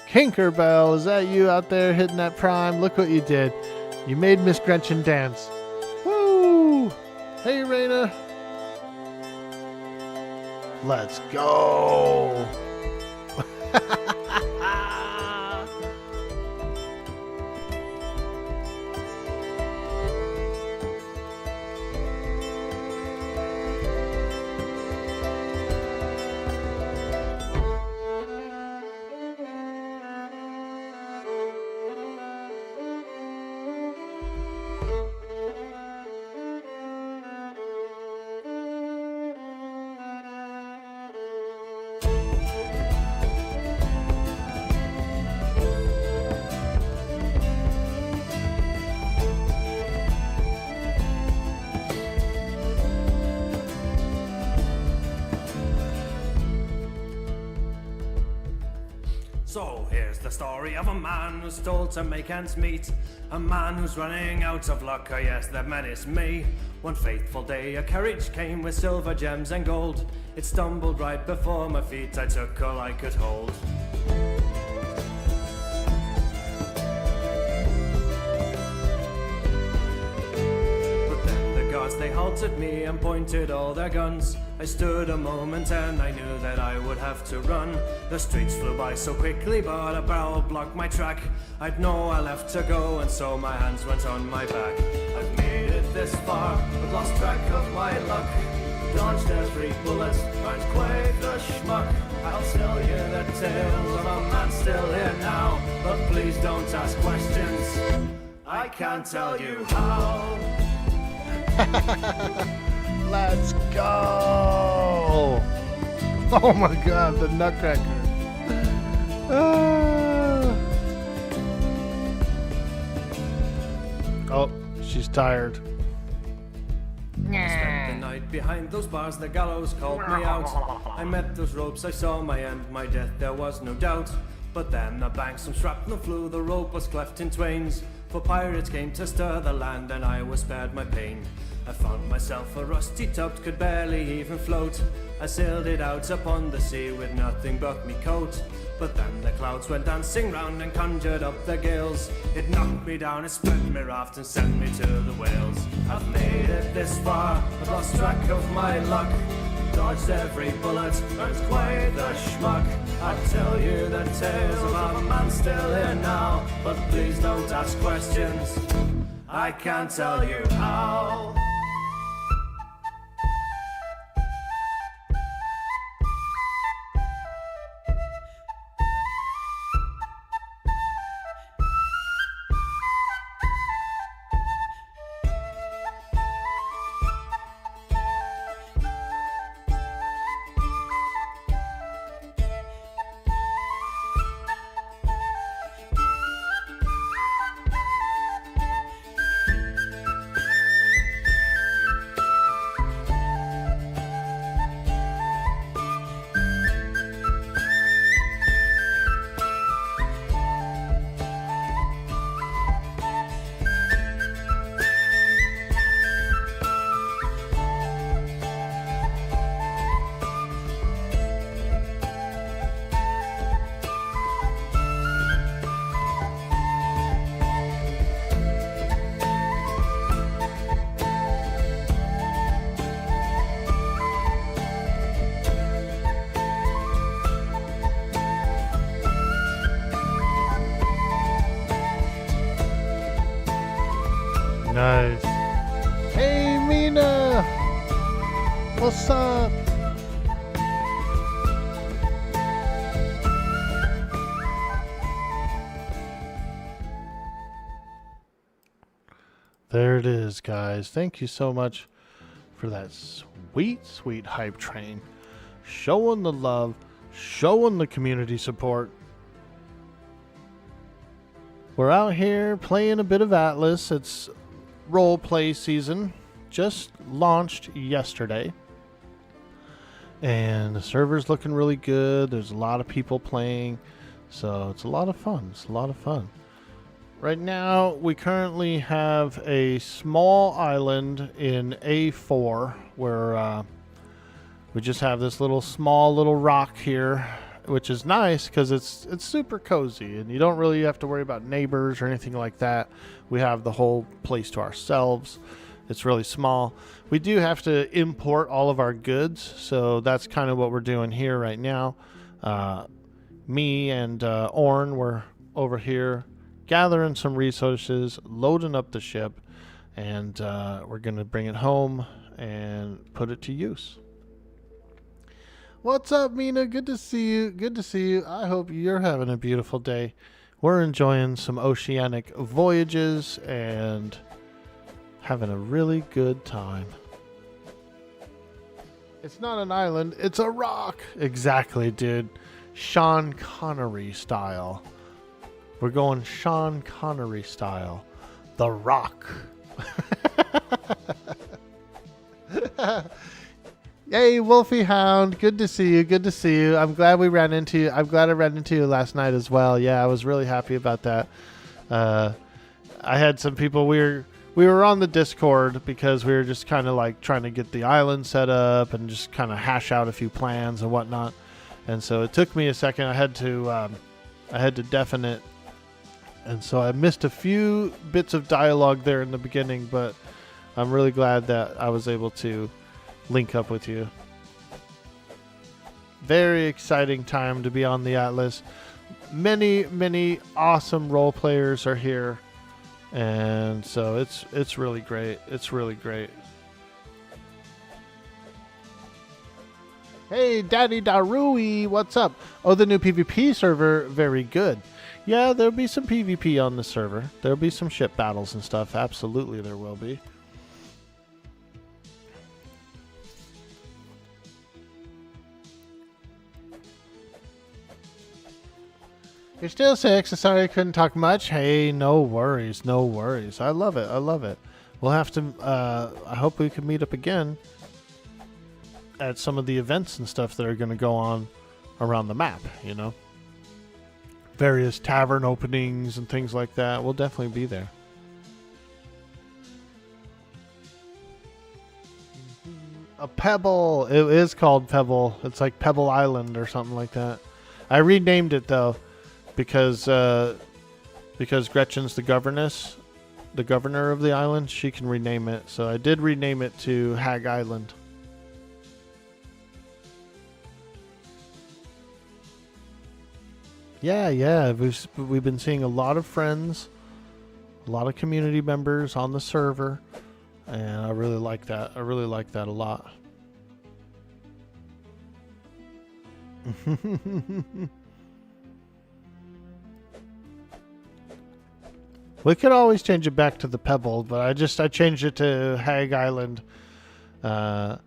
Kinkerbell, is that you out there hitting that prime? Look what you did. You made Miss Gretchen dance. Woo! Hey, Raina. Let's go. story of a man who's told to make ends meet. A man who's running out of luck, oh yes, that man is me. One faithful day a carriage came with silver, gems and gold. It stumbled right before my feet, I took all I could hold. They halted me and pointed all their guns. I stood a moment and I knew that I would have to run. The streets flew by so quickly, but a barrel blocked my track. I'd nowhere left to go, and so my hands went on my back. I've made it this far, but lost track of my luck. Dodged every bullet, earned quite the schmuck. I'll tell you the tale of a man still here now, but please don't ask questions. I can't tell you how. Let's go! Oh my god, the Nutcracker. Oh, she's tired. Spent the night behind those bars, the gallows called me out. I met those ropes, I saw my end, my death, there was no doubt. But then the bang, some shrapnel flew, the rope was cleft in twains. For pirates came to stir the land, and I was spared my pain. I found myself a rusty tub, could barely even float. I sailed it out upon the sea with nothing but me coat. But then the clouds went dancing round and conjured up the gales. It knocked me down, it spread me raft and sent me to the whales. I've made it this far, I've lost track of my luck. Dodged every bullet, earned quite the schmuck. I'd tell you the tales of a man still here now, but please don't ask questions. I can't tell you how. Nice. Hey, Mina! What's up? There it is, guys. Thank you so much for that sweet, sweet hype train. Showing the love, showing the community support. We're out here playing a bit of Atlas. It's role play season. Just launched yesterday. And the server's looking really good. There's a lot of people playing. So it's a lot of fun. It's a lot of fun. Right now, we currently have a small island in A4 where we just have this small little rock here, which is nice because it's super cozy and you don't really have to worry about neighbors or anything like that. We have the whole place to ourselves. It's really small. We do have to import all of our goods, so that's kind of what we're doing here right now. Me and Alorynn were over here gathering some resources, loading up the ship, and we're going to bring it home and put it to use. What's up, Mina? Good to see you. Good to see you. I hope you're having a beautiful day. We're enjoying some oceanic voyages and having a really good time. It's not an island, it's a rock. Exactly, dude. Sean Connery style. We're going Sean Connery style. The Rock. Hey, Wolfie Hound. Good to see you. Good to see you. I'm glad we ran into you. I'm glad I ran into you last night as well. Yeah, I was really happy about that. I had some people. We were on the Discord because we were just kind of like trying to get the island set up and just kind of hash out a few plans and whatnot. And so it took me a second. I had to deafen it, and so I missed a few bits of dialogue there in the beginning. But I'm really glad that I was able to link up with you. Very exciting time to be on the Atlas. Many awesome role players are here, and so it's really great. It's really great. Hey, Daddy Darui, what's up? Oh, the new PvP server, very good. Yeah, there'll be some PvP on the server. There'll be some ship battles and stuff. Absolutely, there will be. You're still 6. Sorry I couldn't talk much. Hey, no worries, no worries. I love it. I love it. We'll have to, I hope we can meet up again at some of the events and stuff that are going to go on around the map, you know. Various tavern openings and things like that. We'll definitely be there. A Pebble. It is called Pebble. It's like Pebble Island or something like that. I renamed it though because Gretchen's the governor of the island. She can rename it. So I did rename it to Hag Island. Yeah. We've been seeing a lot of friends, a lot of community members on the server, and I really like that. I really like that a lot. We could always change it back to the Pebble, but I changed it to Hag Island. Let's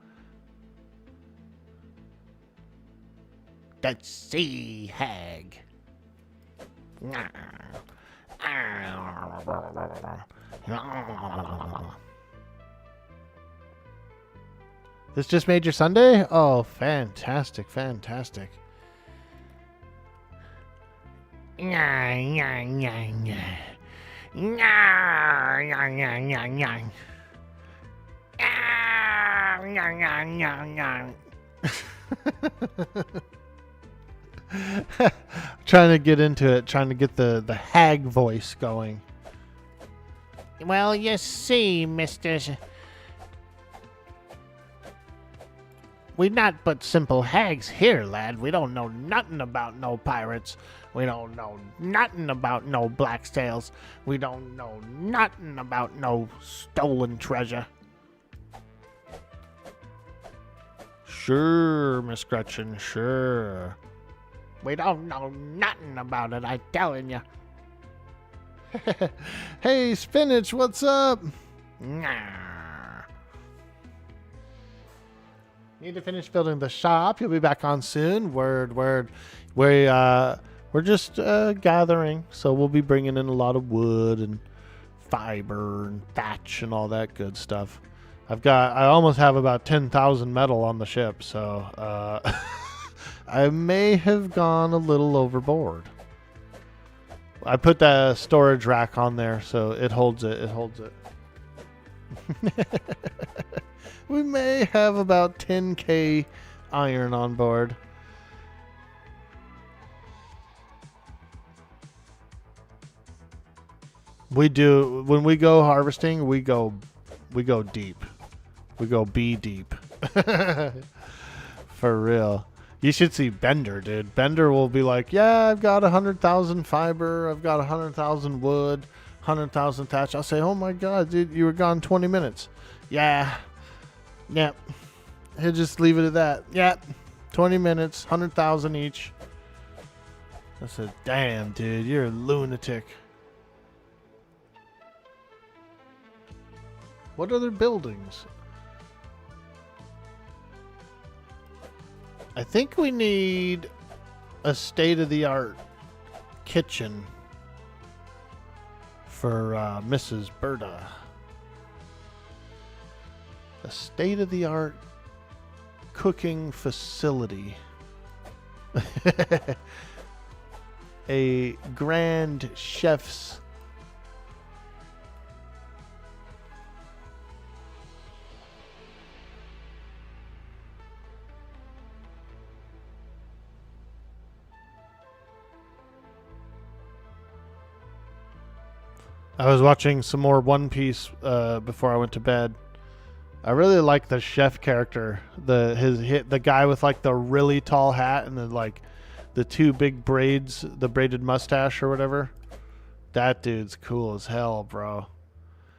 see, Hag. This just made your Sunday? Oh, fantastic, fantastic. Trying to get into it, trying to get the hag voice going. Well, you see, mister, we not but simple hags here, lad. We don't know nothing about no pirates. We don't know nothing about no black sails. We don't know nothing about no stolen treasure. Sure, Miss Gretchen, sure. We don't know nothing about it, I telling you. Hey, Spinach, what's up? Need to finish building the shop. You'll be back on soon. Word. We're just gathering, so we'll be bringing in a lot of wood and fiber and thatch and all that good stuff. I almost have about 10,000 metal on the ship, so I may have gone a little overboard. I put the storage rack on there, so it holds it. It holds it. We may have about 10k iron on board. We do, when we go harvesting, we go deep. We go be deep. For real. You should see Bender, dude. Bender will be like, yeah, I've got 100,000 fiber. I've got 100,000 wood, 100,000 thatch. I'll say, oh my God, dude, you were gone 20 minutes. Yeah. Yep. He'll just leave it at that. Yep. 20 minutes, 100,000 each. I said, damn, dude, you're a lunatic. What other buildings? I think we need a state-of-the-art kitchen for Mrs. Berta. A state-of-the-art cooking facility. A grand chef's. I was watching some more One Piece before I went to bed. I really like the chef character, the guy with like the really tall hat and the two big braids, the braided mustache or whatever. That dude's cool as hell, bro.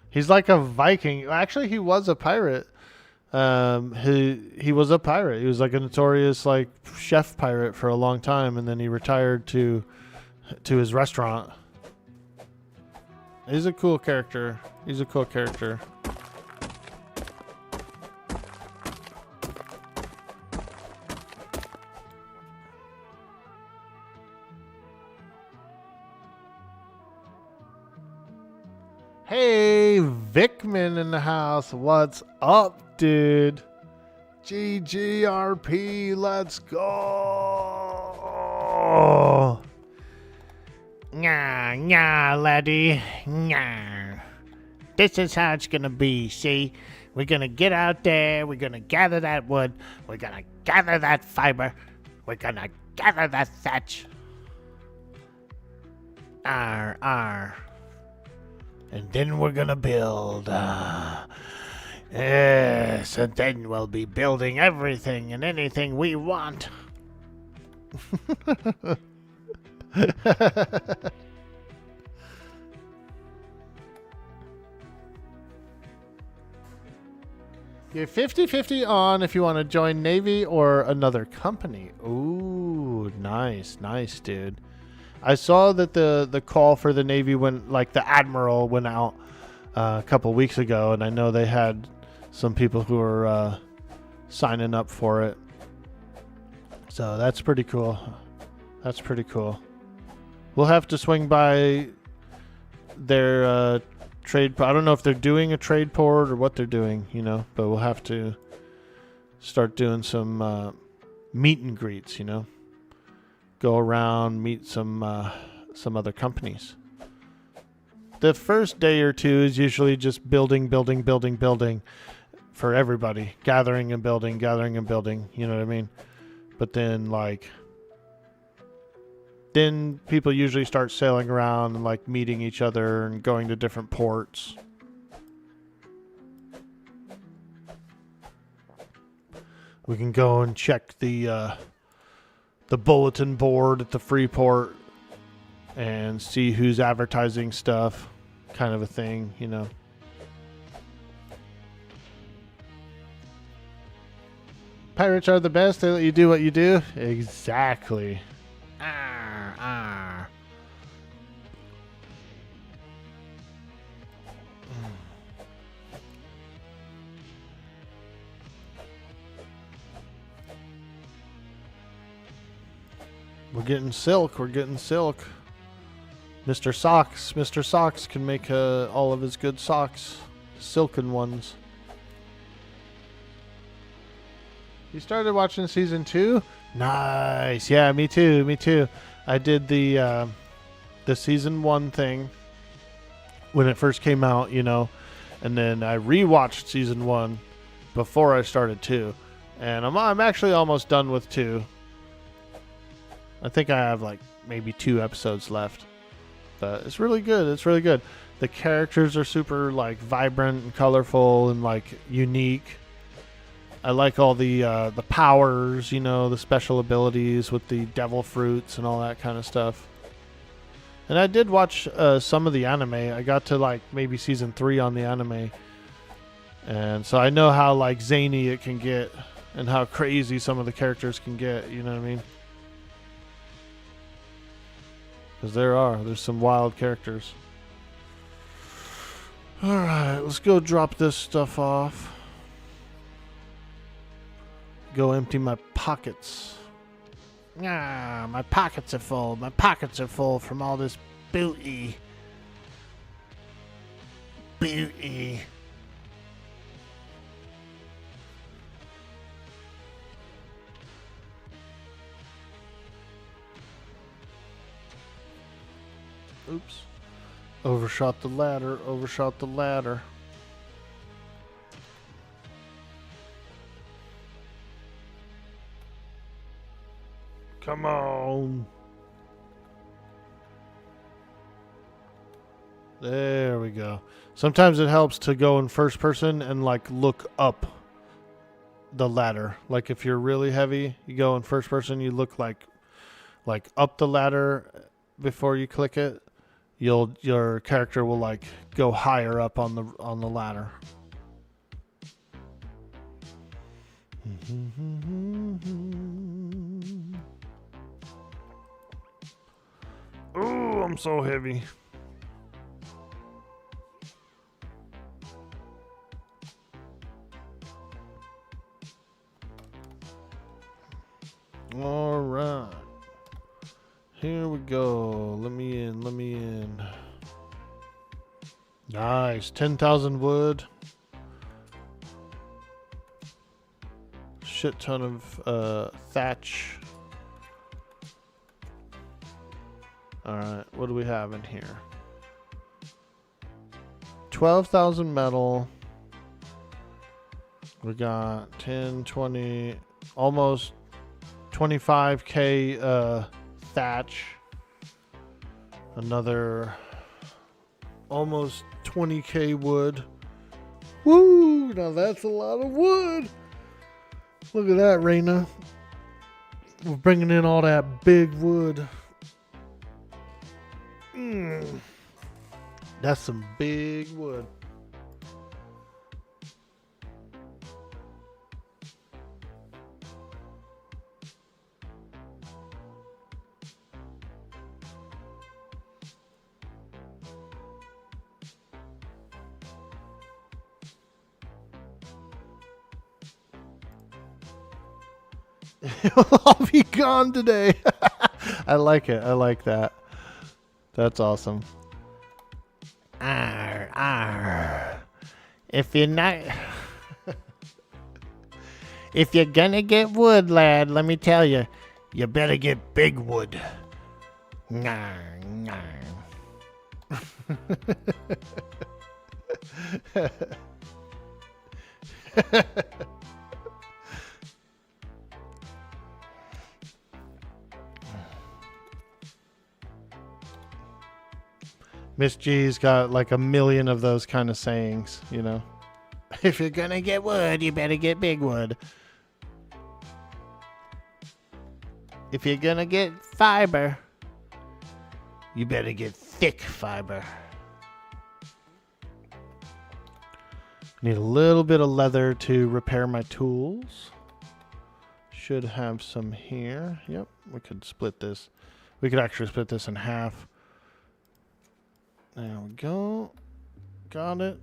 He's like a Viking. Actually, he was a pirate. He was a pirate. He was like a notorious like chef pirate for a long time, and then he retired to his restaurant. He's a cool character. He's a cool character. Hey, Vickman in the house. What's up, dude? GGRP, let's go. Nah, laddie. Nah. This is how it's gonna be, see? We're gonna get out there, we're gonna gather that wood, we're gonna gather that fiber, we're gonna gather that thatch. Arr. And then we're gonna build. Yes, and then we'll be building everything and anything we want. You're 50-50 on if you want to join Navy or another company. Ooh, nice, dude. I saw that the call for the Navy went, like the Admiral went out a couple weeks ago, and I know they had some people who are signing up for it. So that's pretty cool. That's pretty cool. We'll have to swing by their trade. I don't know if they're doing a trade port or what they're doing, but we'll have to start doing some meet and greets, Go around, meet some other companies. The first day or two is usually just building for everybody. Gathering and building, you know what I mean? But then, then people usually start sailing around and, meeting each other and going to different ports. We can go and check the bulletin board at the free port and see who's advertising stuff, kind of a thing, Pirates are the best. They let you do what you do. Exactly. Arr. We're getting silk. Mr. Socks can make all of his good socks. Silken ones. You started watching season 2? Nice. Yeah, me too. I did the season 1 thing when it first came out, and then I rewatched season 1 before I started 2. And I'm actually almost done with 2. I think I have maybe 2 episodes left. But it's really good. The characters are super vibrant and colorful and unique. I like all the powers, the special abilities with the devil fruits and all that kind of stuff. And I did watch some of the anime. I got to maybe season 3 on the anime. And so I know how zany it can get and how crazy some of the characters can get, you know what I mean? Because there's some wild characters. Alright, let's go drop this stuff off. Go empty my pockets. My pockets are full. My pockets are full from all this booty. Oops. Overshot the ladder. Overshot the ladder. Come on. There we go. Sometimes it helps to go in first person and like look up the ladder. Like if you're really heavy, you go in first person, you look like up the ladder before you click it. Your character will like go higher up on the ladder. Ooh, I'm so heavy. All right. Here we go. Let me in. Nice. 10,000 wood. Shit ton of thatch. Alright, what do we have in here? 12,000 metal. We got 10, 20, almost 25k thatch. Another almost 20k wood. Woo! Now that's a lot of wood. Look at that, Raina. We're bringing in all that big wood. That's some big wood. I'll be gone today. I like it. I like that. That's awesome. Arr, arr. If you're not... If you're gonna get wood, lad, let me tell you, you better get big wood. Ngar, ngar. Miss G's got like a million of those kind of sayings, you know. If you're gonna get wood, you better get big wood. If you're gonna get fiber, you better get thick fiber. Need a little bit of leather to repair my tools. Should have some here. Yep, we could split this. We could actually split this in half. There we go. Got it.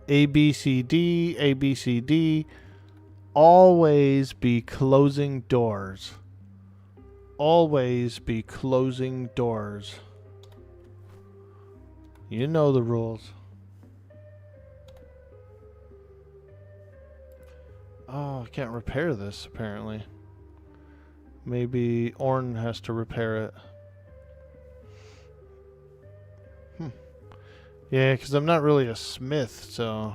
A, B, C, D, A, B, C, D. Always be closing doors. Always be closing doors. You know the rules. Oh, I can't repair this apparently. Maybe Orn has to repair it. Yeah, because I'm not really a smith, so...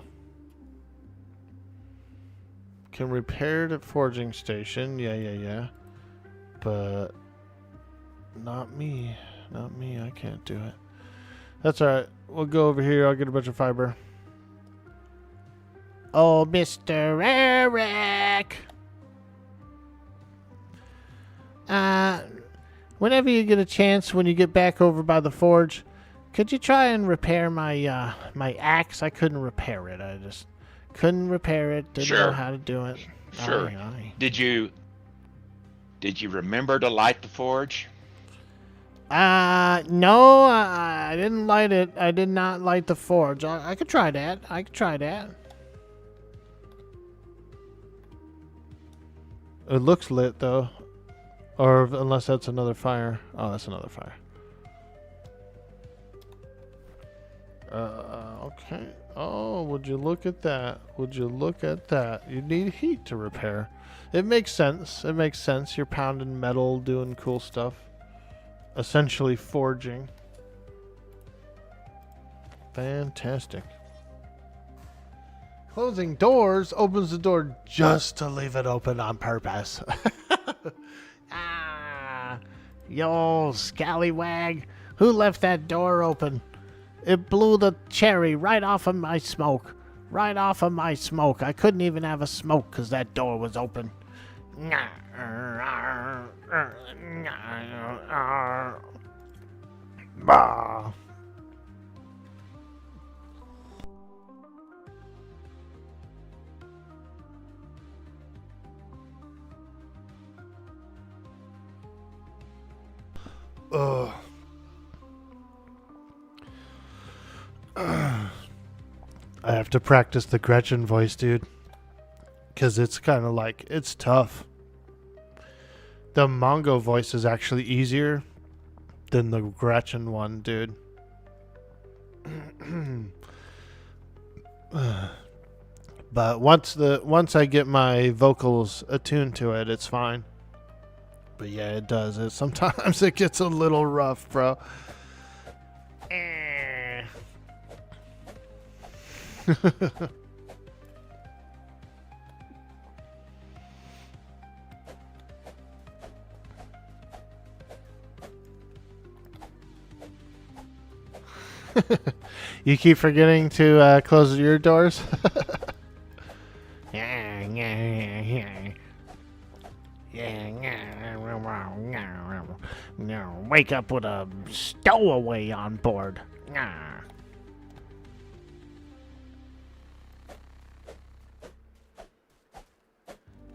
Can repair the forging station. Yeah. But... Not me. Not me. I can't do it. That's alright. We'll go over here. I'll get a bunch of fiber. Oh, Mr. Eric! Whenever you get a chance, when you get back over by the forge, could you try and repair my my axe? I couldn't repair it. I just couldn't repair it. Didn't know how to do it. Sure. Aye. Did you remember to light the forge? No, I didn't light it. I did not light the forge. I could try that. I could try that. It looks lit, though. Or unless that's another fire. Oh, that's another fire. Okay. Oh, would you look at that? Would you look at that? You need heat to repair. It makes sense. It makes sense. You're pounding metal, doing cool stuff. essentially forging. Fantastic. Closing doors opens the door just to leave it open on purpose. Ah, you old scallywag. Who left that door open? It blew the cherry right off of my smoke. Right off of my smoke. I couldn't even have a smoke because that door was open. Bah. Ugh. I have to practice the Gretchen voice, dude. Because it's kind of like, it's tough. The Mongo voice is actually easier than the Gretchen one, dude. But once I get my vocals attuned to it, it's fine. But yeah, it does. Sometimes it gets a little rough, bro. You keep forgetting to close your doors? Wake up with a stowaway on board.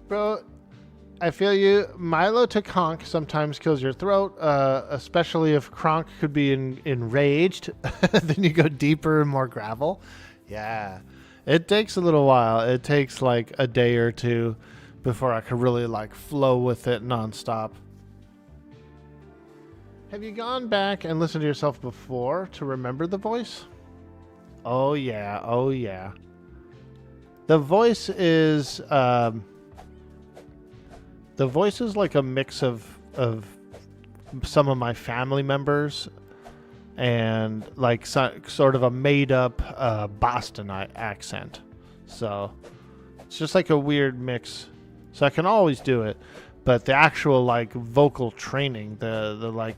Bro, I feel you. Milo to conk sometimes kills your throat, especially if Kronk could be enraged. Then you go deeper and more gravel. Yeah. It takes a little while. It takes like a day or two before I could really like flow with it nonstop. Have you gone back and listened to yourself before to remember the voice? Oh yeah, oh yeah. The voice is like a mix of some of my family members and like sort of a made up Boston accent. So it's just like a weird mix. So I can always do it, but the actual like vocal training, the like,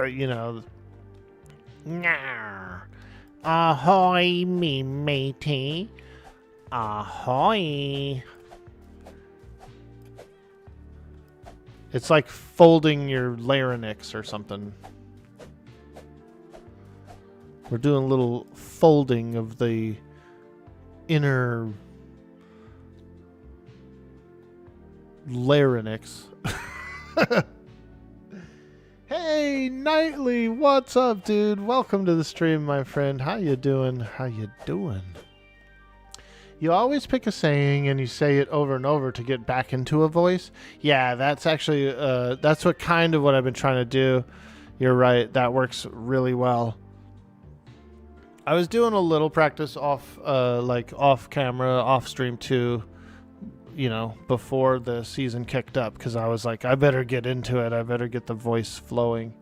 you know. Ahoy, me matey. Ahoy. It's like folding your larynx or something. We're doing a little folding of the inner larynx. Hey, Nightly, what's up, dude? Welcome to the stream, my friend. How you doing? How you doing? You always pick a saying and you say it over and over to get back into a voice. Yeah, that's actually, that's what I've been trying to do. You're right. That works really well. I was doing a little practice off camera, off stream too, you know, before the season kicked up, because I was like, I better get into it. I better get the voice flowing.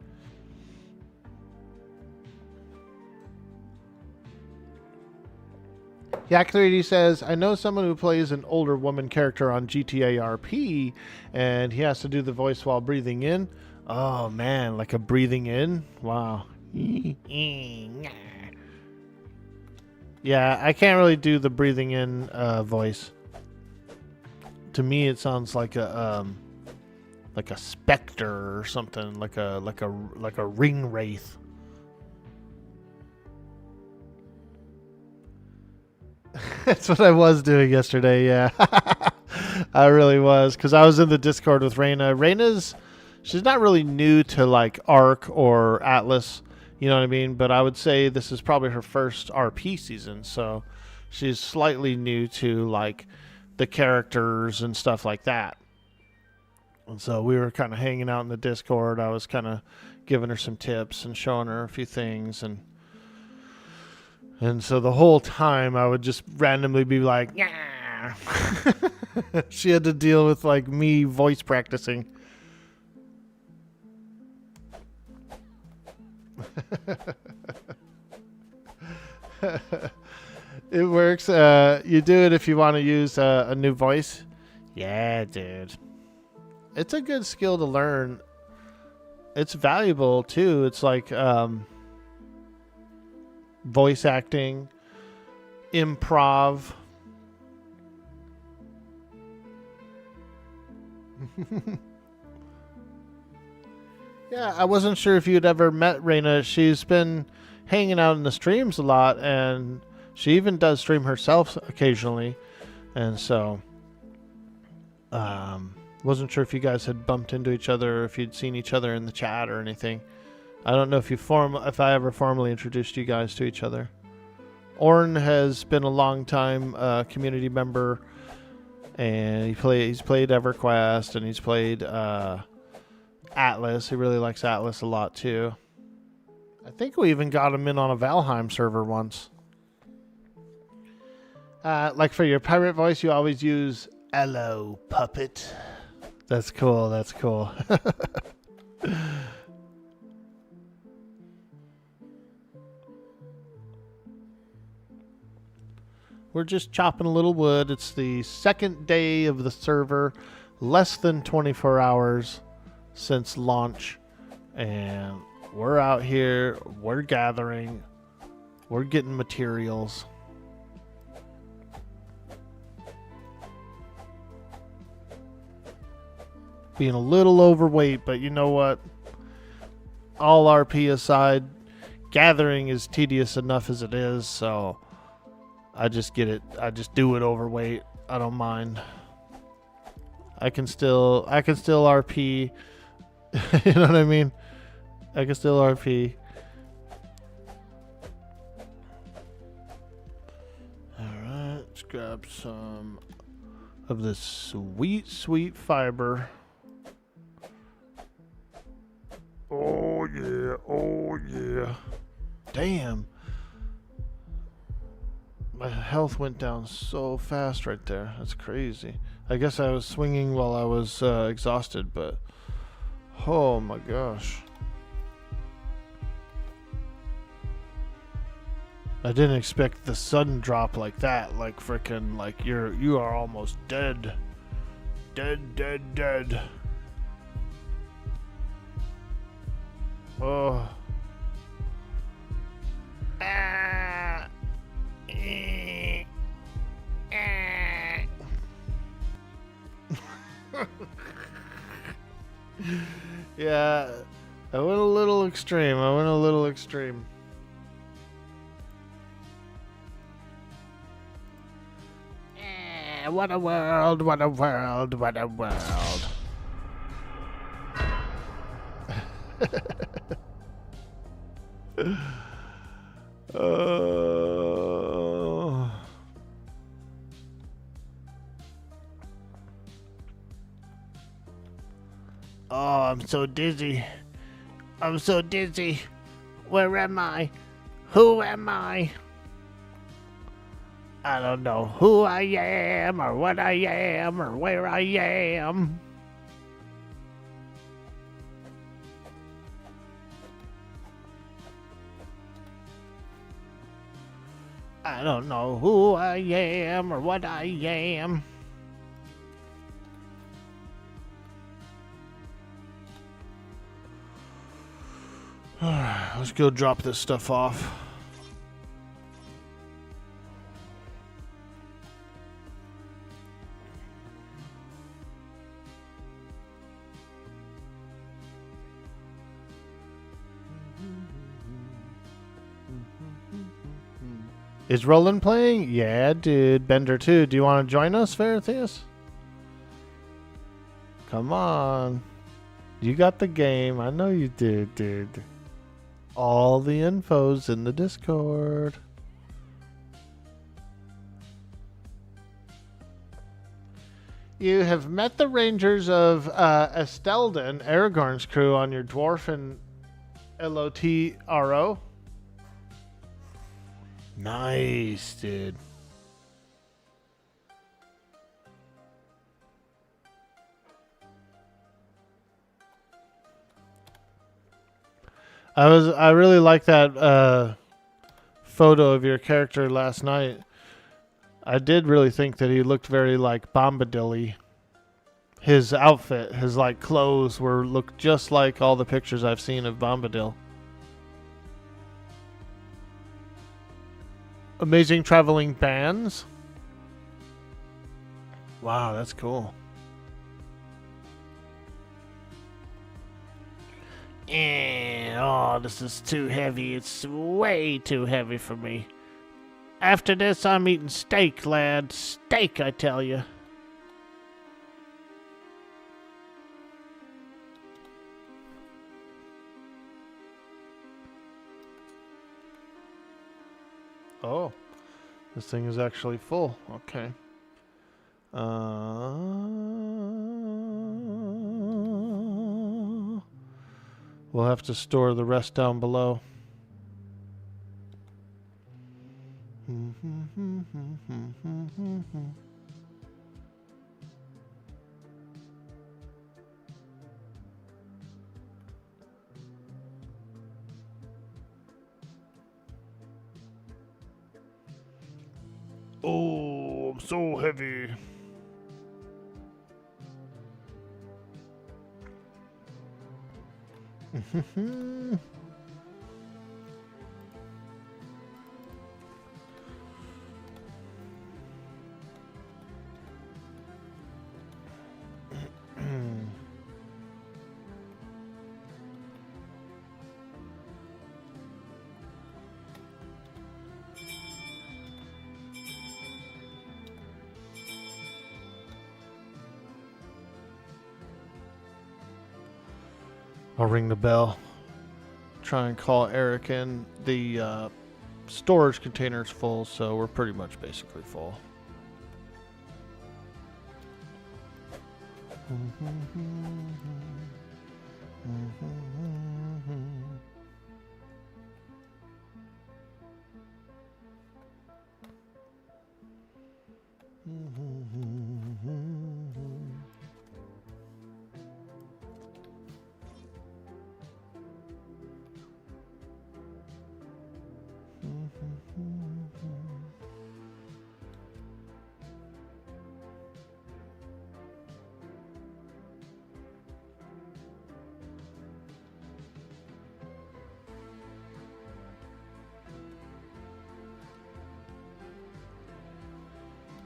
Yak3D says, I know someone who plays an older woman character on GGRP, and he has to do the voice while breathing in. Oh, man, like a breathing in? Wow. Yeah, I can't really do the breathing in voice. To me, it sounds like a specter or something, like a ring wraith. That's what I was doing yesterday, yeah. I really was, because I was in the Discord with Raina. She's not really new to, like, Arc or Atlas, you know what I mean? But I would say this is probably her first RP season, so she's slightly new to, like, the characters and stuff like that. And so we were kind of hanging out in the Discord. I was kind of giving her some tips and showing her a few things, and so the whole time I would just randomly be like, yeah. She had to deal with like me voice practicing. It works. You do it if you want to use a new voice. Yeah, dude. It's a good skill to learn. It's valuable too. It's like voice acting, improv. Yeah, I wasn't sure if you'd ever met Raina. She's been hanging out in the streams a lot, and she even does stream herself occasionally. And so, wasn't sure if you guys had bumped into each other, or if you'd seen each other in the chat or anything. I don't know if I ever formally introduced you guys to each other. Alorynn has been a long time community member, and he's played EverQuest, and he's played Atlas. He really likes Atlas a lot too. I think we even got him in on a Valheim server once. Like for your pirate voice, you always use "Hello, puppet." That's cool. That's cool. We're just chopping a little wood. It's the second day of the server, less than 24 hours since launch, and we're out here, we're gathering, we're getting materials. Being a little overweight, but you know what? All RP aside, gathering is tedious enough as it is, so I just get it. I just do it overweight. I don't mind. I can still RP. You know what I mean? I can still RP. Alright, let's grab some of this sweet, sweet fiber. Oh yeah, oh yeah. Damn. My health went down so fast right there. That's crazy. I guess I was swinging while I was exhausted, but oh my gosh. I didn't expect the sudden drop like that. Like frickin' like you are almost dead. Dead. Oh. Yeah, I went a little extreme. What a world, what a world, what a world. Oh, I'm so dizzy. Where am I? Who am I? I don't know who I am, or what I am, or where I am. I don't know who I am, or what I am. Let's go drop this stuff off. Is Roland playing? Yeah, dude. Bender too. Do you want to join us, Veritheus? Come on. You got the game. I know you do, dude. All the info's in the Discord. You have met the Rangers of Estelden, Aragorn's crew, on your Dwarfen LOTRO. Nice, dude. I really like that photo of your character last night. I did really think that he looked very like Bombadil-y. His outfit, his like clothes looked just like all the pictures I've seen of Bombadil. Amazing traveling bands. Wow, that's cool. Oh, this is too heavy. It's way too heavy for me. After this, I'm eating steak, lad. Steak, I tell you. Oh, this thing is actually full. Okay. We'll have to store the rest down below. Oh, I'm so heavy. I'll ring the bell. Try and call Eric in. The storage container's full, so we're pretty much basically full.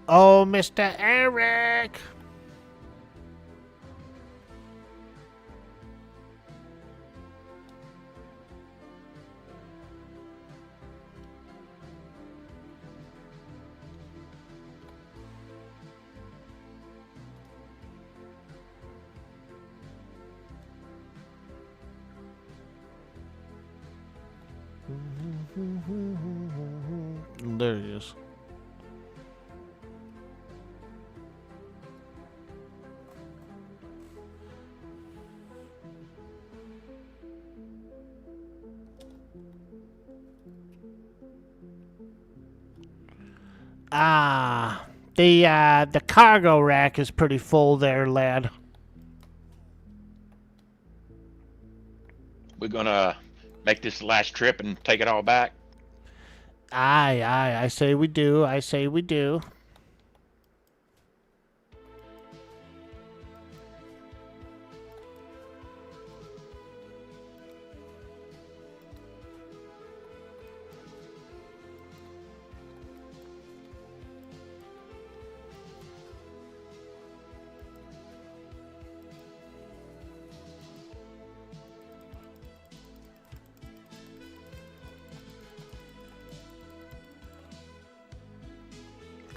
Oh, Mr. Eric! There he is. Ah, the cargo rack is pretty full there, lad. We're gonna make this the last trip and take it all back. Aye, I say we do. I say we do.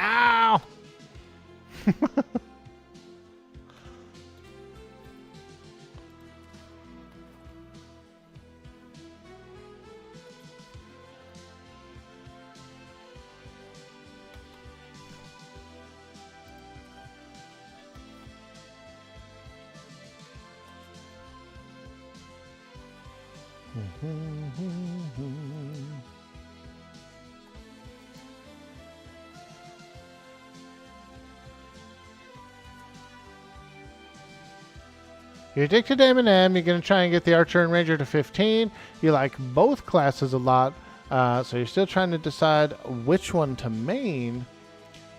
Ow! You're addicted to M&M. You're going to try and get the Archer and Ranger to 15. You like both classes a lot, so you're still trying to decide which one to main.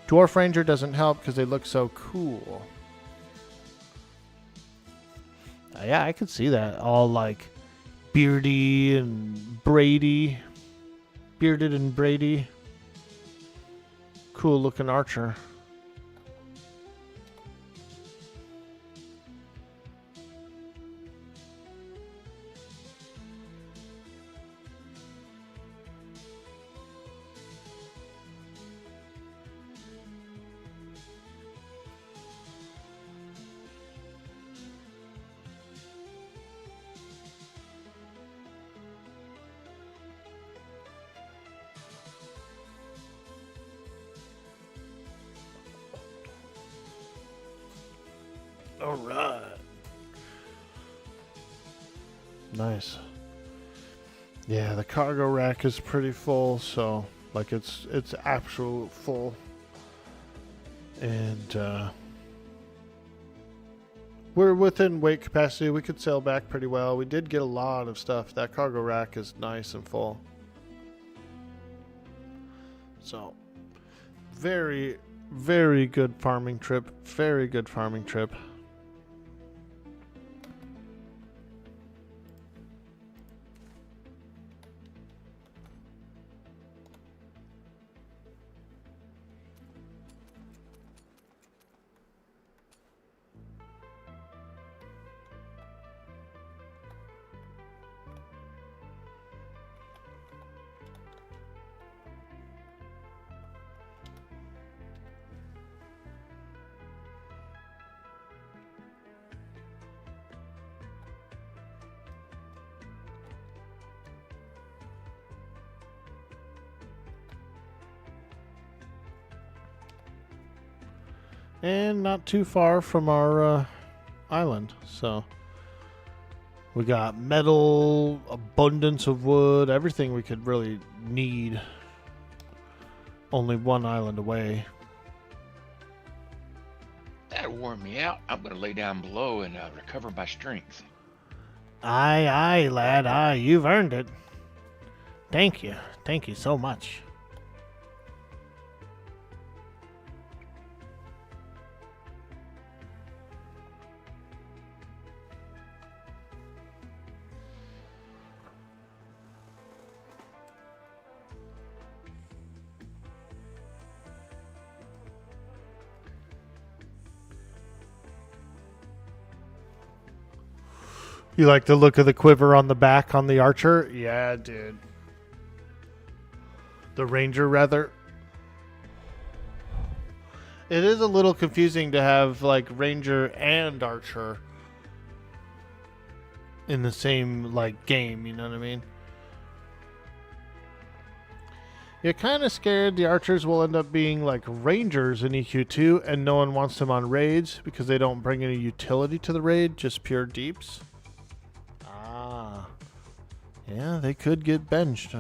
Dwarf Ranger doesn't help because they look so cool. Yeah, I could see that. All like beardy and Brady. Bearded and Brady. Cool looking Archer. All right. Nice. Yeah, the cargo rack is pretty full, so like it's absolute full. And we're within weight capacity. We could sail back pretty well. We did get a lot of stuff. That cargo rack is nice and full. So very, very good farming trip. Very good farming trip. And not too far from our island, so we got metal, abundance of wood, everything we could really need. Only one island away. That'll wear me out. I'm going to lay down below and recover my strength. Aye, aye, lad, aye, you've earned it. Thank you so much. You like the look of the quiver on the back on the Archer? Yeah, dude. The Ranger, rather. It is a little confusing to have, like, Ranger and Archer in the same, like, game, you know what I mean? You're kind of scared the Archers will end up being, like, Rangers in EQ2, and no one wants them on raids because they don't bring any utility to the raid, just pure deeps. Yeah, they could get benched.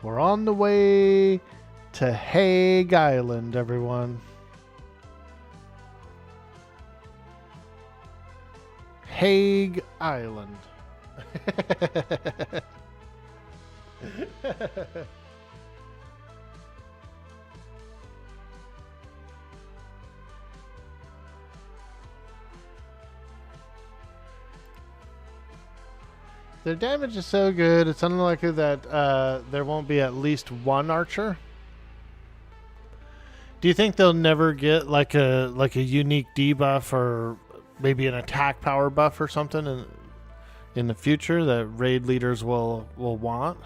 We're on the way to Hags Island, everyone. Hags Island. Their damage is so good, it's unlikely that there won't be at least one Archer. Do you think they'll never get like a unique debuff or maybe an attack power buff or something in the future that raid leaders will want?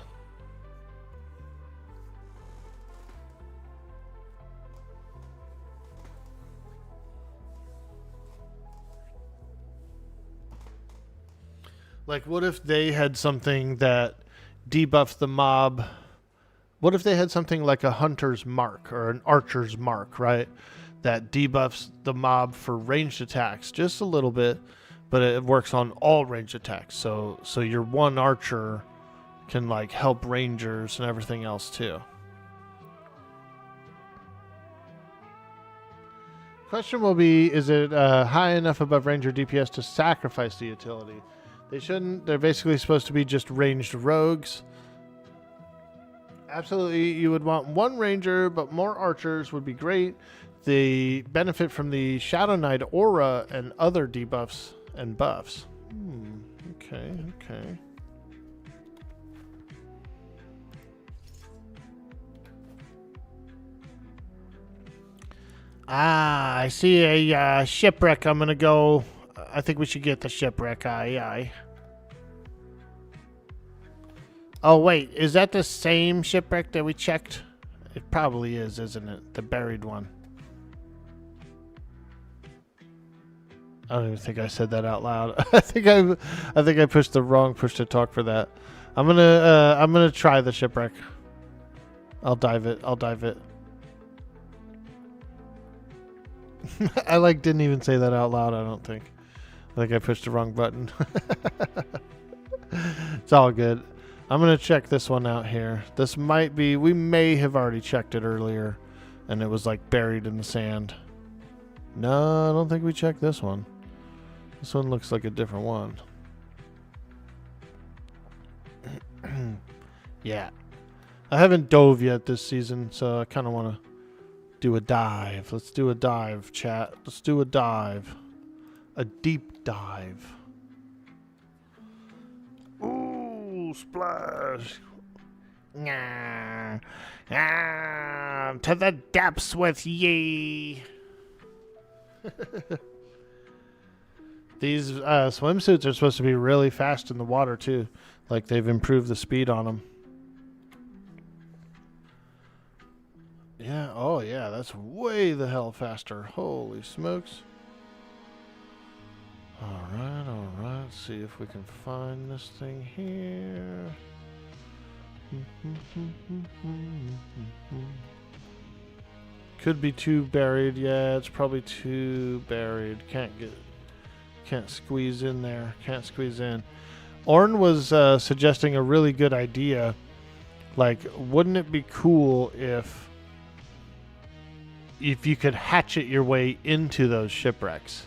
Like, what if they had something that debuff the mob. What if they had something like a hunter's mark or an archer's mark, right? That debuffs the mob for ranged attacks just a little bit, but it works on all ranged attacks. So your one archer can like help rangers and everything else too. Question will be, is it high enough above ranger DPS to sacrifice the utility? They shouldn't. They're basically supposed to be just ranged rogues. Absolutely, you would want one ranger, but more archers would be great. The benefit from the Shadow Knight aura and other debuffs and buffs. Okay. I see a shipwreck. I'm gonna go. I think we should get the shipwreck. Aye. Oh, wait. Is that the same shipwreck that we checked? It probably is, isn't it? The buried one. I don't even think I said that out loud. I think I pushed the wrong push to talk for that. I'm gonna try the shipwreck. I'll dive it. I didn't even say that out loud, I don't think. I think I pushed the wrong button. It's all good. I'm going to check this one out here. This might be, we may have already checked it earlier, and it was buried in the sand. No, I don't think we checked this one. This one looks like a different one. Yeah. I haven't dove yet this season, so I kind of want to do a dive. Let's do a dive, chat. Let's do a dive. A deep dive. Ooh, splash. To the depths with ye. These swimsuits are supposed to be really fast in the water, too. They've improved the speed on them. Yeah, oh yeah, that's way the hell faster. Holy smokes. Alright. Let's see if we can find this thing here. Could be too buried. Yeah, it's probably too buried. Can't squeeze in there. Can't squeeze in. Alorynn was suggesting a really good idea. Wouldn't it be cool if you could hatchet your way into those shipwrecks?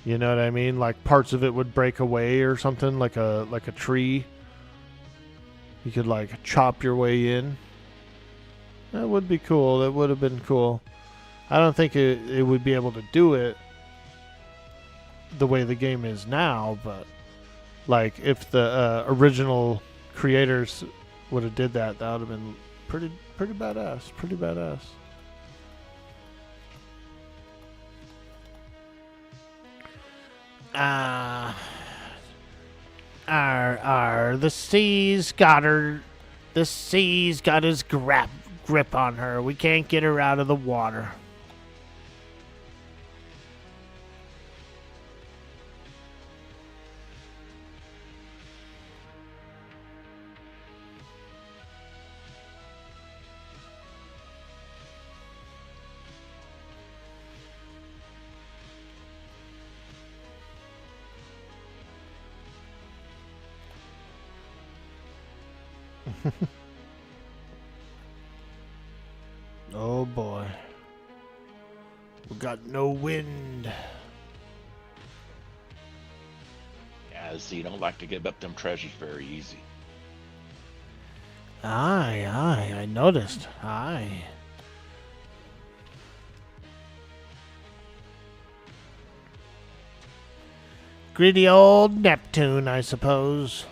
You know what I mean? Parts of it would break away or something, like a tree. You could chop your way in. That would be cool. That would have been cool. I don't think it would be able to do it the way the game is now, but if the original creators would have did that, that would have been pretty badass. Pretty badass. The sea's got her. The sea's got his grip on her. We can't get her out of the water. Oh boy. We got no wind. Yeah, see, you don't like to give up them treasures very easy. Aye, I noticed. Aye. Greedy old Neptune, I suppose.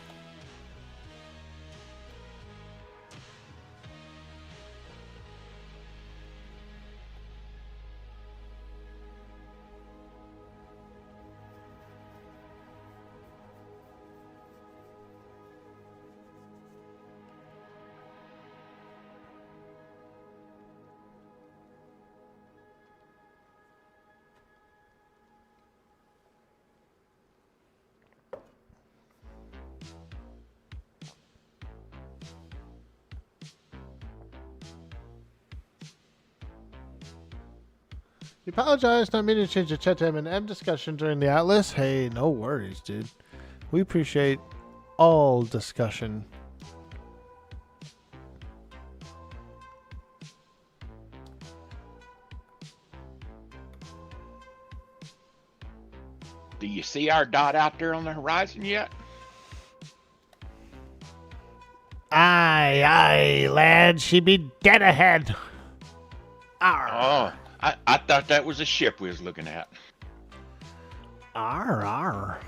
You apologize, not meaning to change the chat to M&M discussion during the Atlas. Hey, no worries, dude. We appreciate all discussion. Do you see our dot out there on the horizon yet? Aye, aye, lad, she be dead ahead. Arr, Oh, I thought that was a ship we was looking at. arr, arr.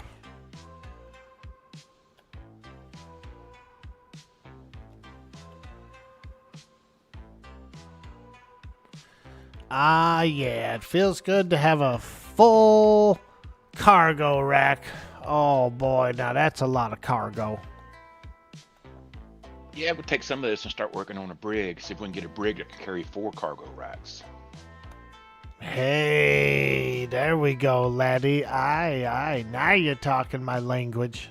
Ah, yeah, it feels good to have a full cargo rack. Oh boy, now that's a lot of cargo. Yeah, we'll take some of this and start working on a brig. See if we can get a brig that can carry 4 cargo racks. Hey, there we go, laddie. Aye, aye, now you're talking my language.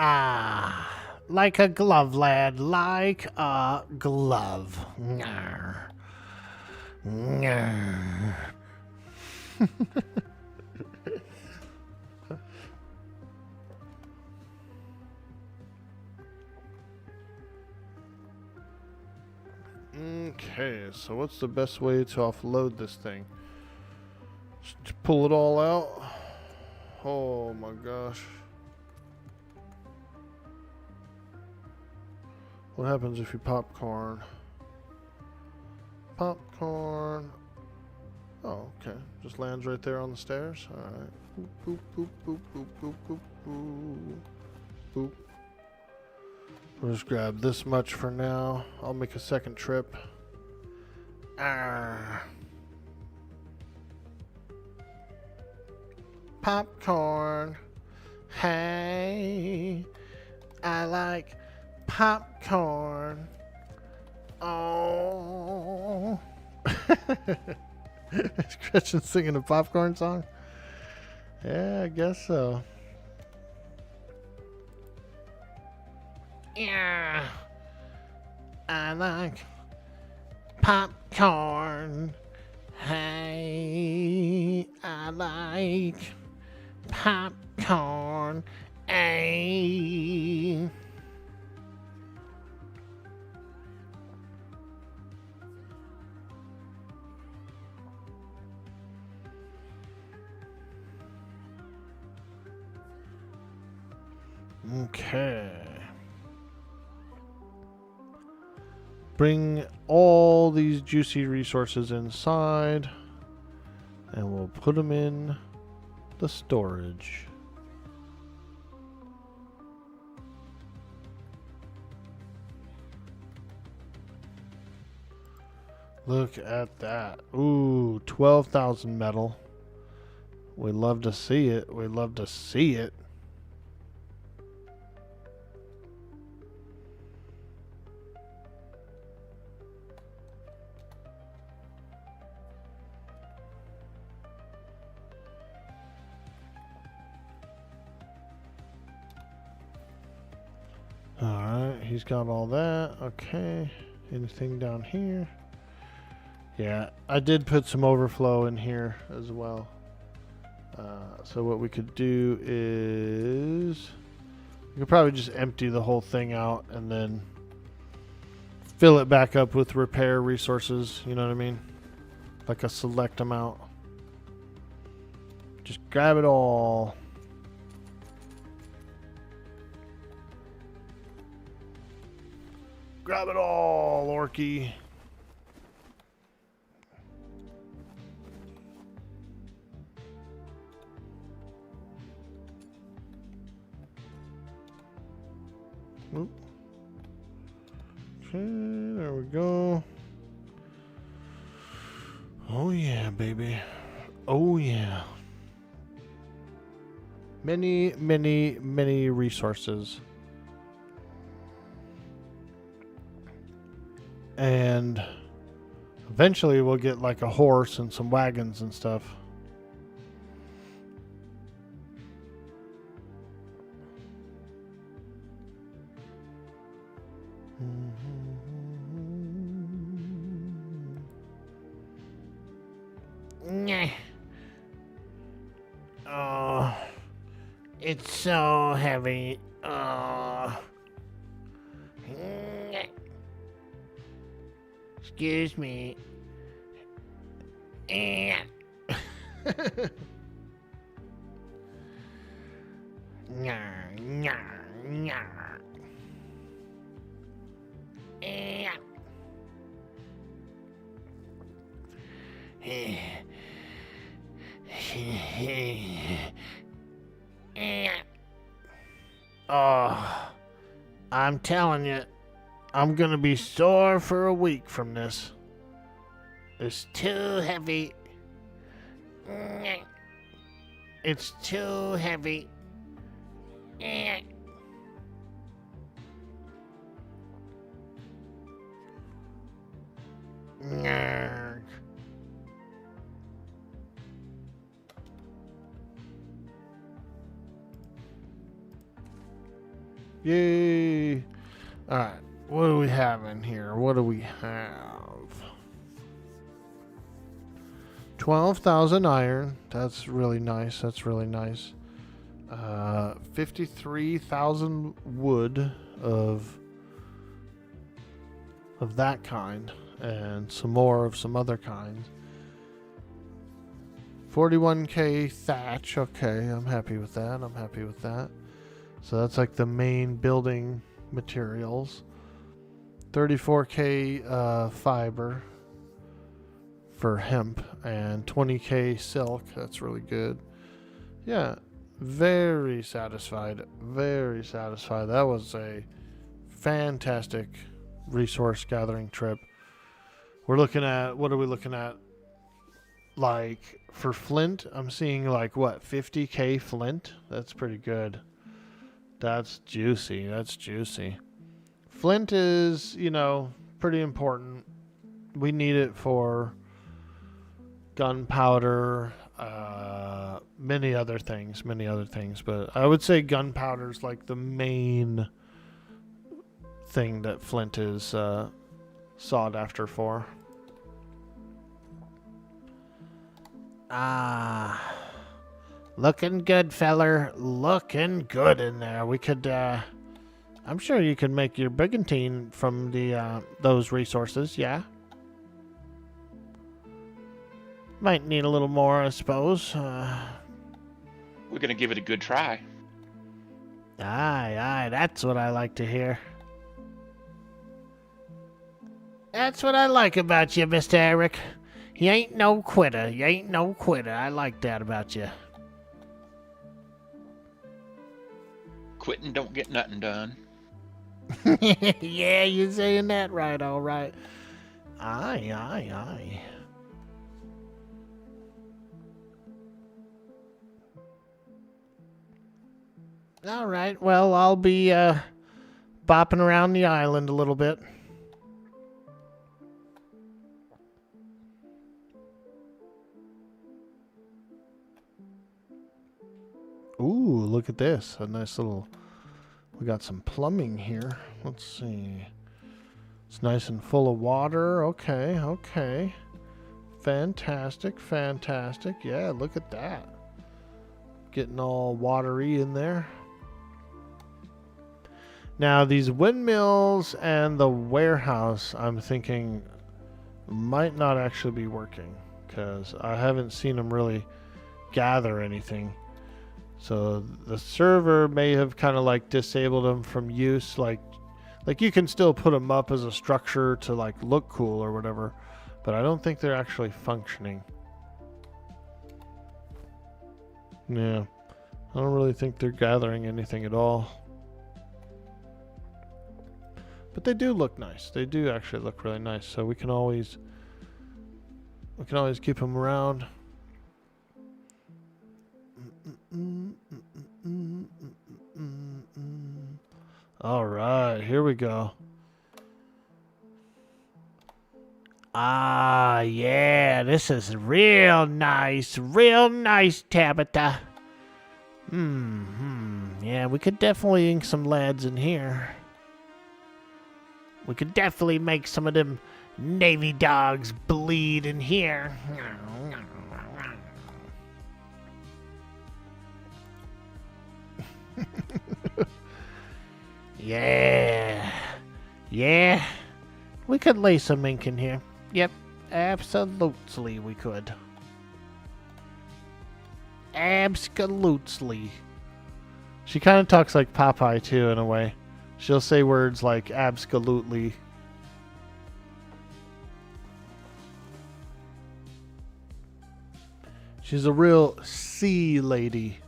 Ah, like a glove, lad, like a glove. Ngar. Ngar. Okay, so what's the best way to offload this thing? Just pull it all out? Oh my gosh. What happens if you popcorn? Popcorn. Oh, okay. Just lands right there on the stairs. Alright. Boop, boop, boop, boop, boop, boop, boop. Boop. We'll just grab this much for now. I'll make a second trip. Ah. Popcorn. Hey, I like popcorn. Oh. Is Gretchen singing a popcorn song? Yeah, I guess so. Yeah, I like popcorn. Hey, I like popcorn. Hey. Okay. Bring all all these juicy resources inside, and we'll put them in the storage. Look at that. Ooh, 12,000 metal. We love to see it. We love to see it. Alright, he's got all that. Okay. Anything down here? Yeah, I did put some overflow in here as well. So what we could do is we could probably just empty the whole thing out and then fill it back up with repair resources, you know what I mean? Like a select amount. Just grab it all. Grab it all, Orky. Oop. Okay, there we go. Oh yeah, baby. Oh yeah. Many, many, many resources. And eventually we'll get like a horse and some wagons and stuff. Nyeh. Oh, it's so heavy. Oh. Nyeh. Excuse me. Nyeh. Nyah, nyah, nyah. Nyah. Oh, I'm telling you, I'm gonna be sore for a week from this. It's too heavy. It's too heavy. Yay! Alright, what do we have in here? What do we have? 12,000 iron. That's really nice. That's really nice. 53,000 wood of that kind, and some more of some other kinds. 41k thatch. Okay, I'm happy with that. I'm happy with that. So that's like the main building materials. 34k fiber for hemp and 20k silk. That's really good. Yeah, very satisfied. Very satisfied. That was a fantastic resource gathering trip. We're looking at, what are we looking at? Like for flint, I'm seeing like what, 50k flint? That's pretty good. That's juicy. That's juicy. Flint is, you know, pretty important. We need it for gunpowder, many other things. But I would say gunpowder is like the main thing that flint is sought after for. Ah, looking good, feller. Looking good in there. We could, I'm sure you can make your brigantine from the, those resources, yeah? Might need a little more, I suppose. We're gonna give it a good try. Aye, that's what I like to hear. That's what I like about you, Mr. Eric. You ain't no quitter. You ain't no quitter. I like that about you. Quitting don't get nothing done. Yeah, you're saying that right, all right. Aye. All right, well, I'll be bopping around the island a little bit. Ooh, look at this. A nice little... We got some plumbing here. Let's see. It's nice and full of water. Okay. Fantastic. Yeah, look at that. Getting all watery in there. Now, these windmills and the warehouse, I'm thinking, might not actually be working. Because I haven't seen them really gather anything. So the server may have kind of like disabled them from use. Like you can still put them up as a structure to like look cool or whatever. But I don't think they're actually functioning. Yeah. I don't really think they're gathering anything at all. But they do look nice. They do actually look really nice. So we can always keep them around. All right, here we go. Ah, yeah, this is real nice, Tabitha. Yeah, we could definitely ink some lads in here. We could definitely make some of them Navy dogs bleed in here. Yeah. We could lay some ink in here. Yep, absolutely we could. Absolutely. She kind of talks like Popeye too, in a way. She'll say words like absolutely. She's a real sea lady.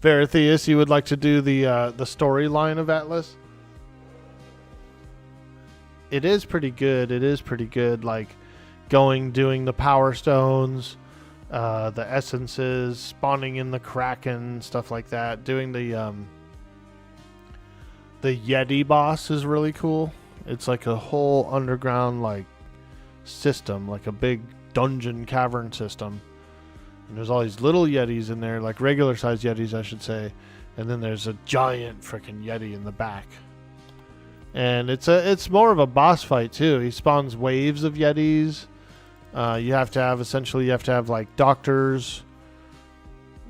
Veritheus, you would like to do the storyline of Atlas? It is pretty good. Like doing the power stones, the essences, spawning in the Kraken, stuff like that. Doing the Yeti boss is really cool. It's like a whole underground like system, like a big dungeon cavern system. And there's all these little Yetis in there, like regular sized Yetis, I should say. And then there's a giant freaking Yeti in the back. And it's more of a boss fight too. He spawns waves of Yetis. You have to have like doctors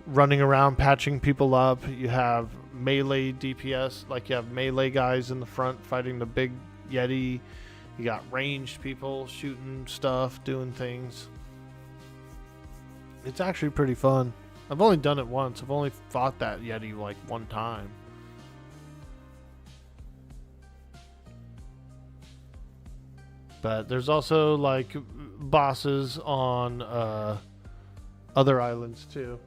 running around patching people up. You have melee DPS, like you have melee guys in the front fighting the big Yeti. You got ranged people shooting stuff, doing things. It's actually pretty fun. I've only done it once. I've only fought that Yeti like one time. But there's also like bosses on other islands too.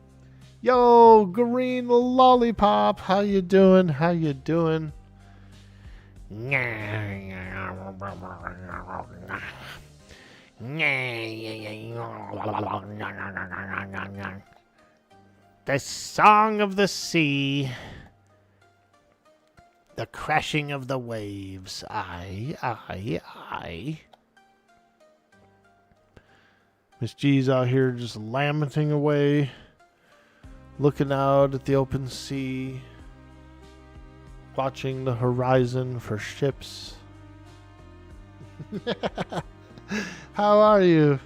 Yo, Green Lollipop, how you doing? The song of the sea, the crashing of the waves. Aye. Miss G's out here just lamenting away, looking out at the open sea, watching the horizon for ships. How are you?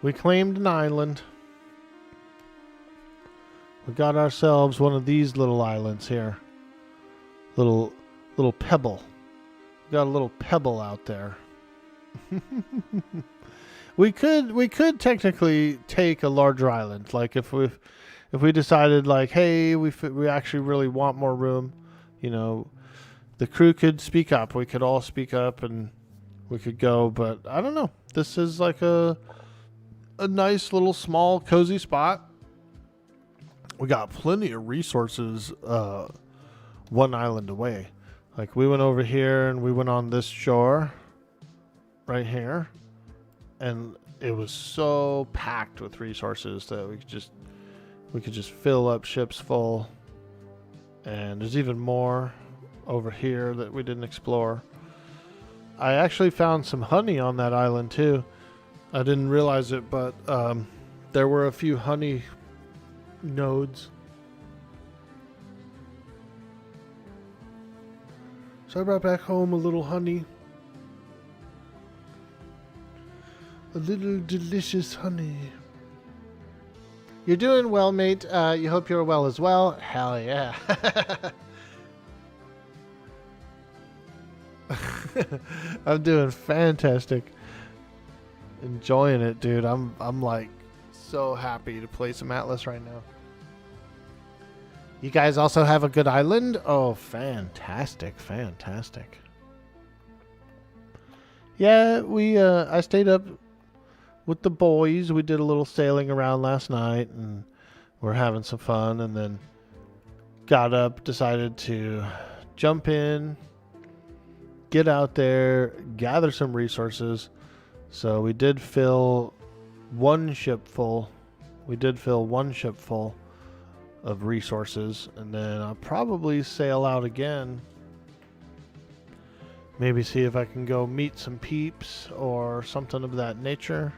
We claimed an island. We got ourselves one of these little islands here. Little pebble. We got a little pebble out there. We could technically take a larger island. Like if we decided like, hey, we actually really want more room, you know, the crew could speak up. We could all speak up and we could go. But I don't know. This is like a nice little small cozy spot. We got plenty of resources one island away. Like we went over here and we went on this shore right here, and it was so packed with resources that we could just fill up ships full. And there's even more over here that we didn't explore. I actually found some honey on that island too. I didn't realize it, but there were a few honey nodes. So I brought back home a little honey. A little delicious honey. You're doing well, mate. You hope you're well as well. Hell yeah. I'm doing fantastic. Enjoying it, dude. I'm like so happy to play some Atlas right now. You guys also have a good island? Oh, fantastic, fantastic. Yeah, I stayed up with the boys. We did a little sailing around last night and we're having some fun, and then got up, decided to jump in, get out there, gather some resources. So we did fill one ship full. We did fill one ship full of resources, and then I'll probably sail out again. Maybe see if I can go meet some peeps or something of that nature.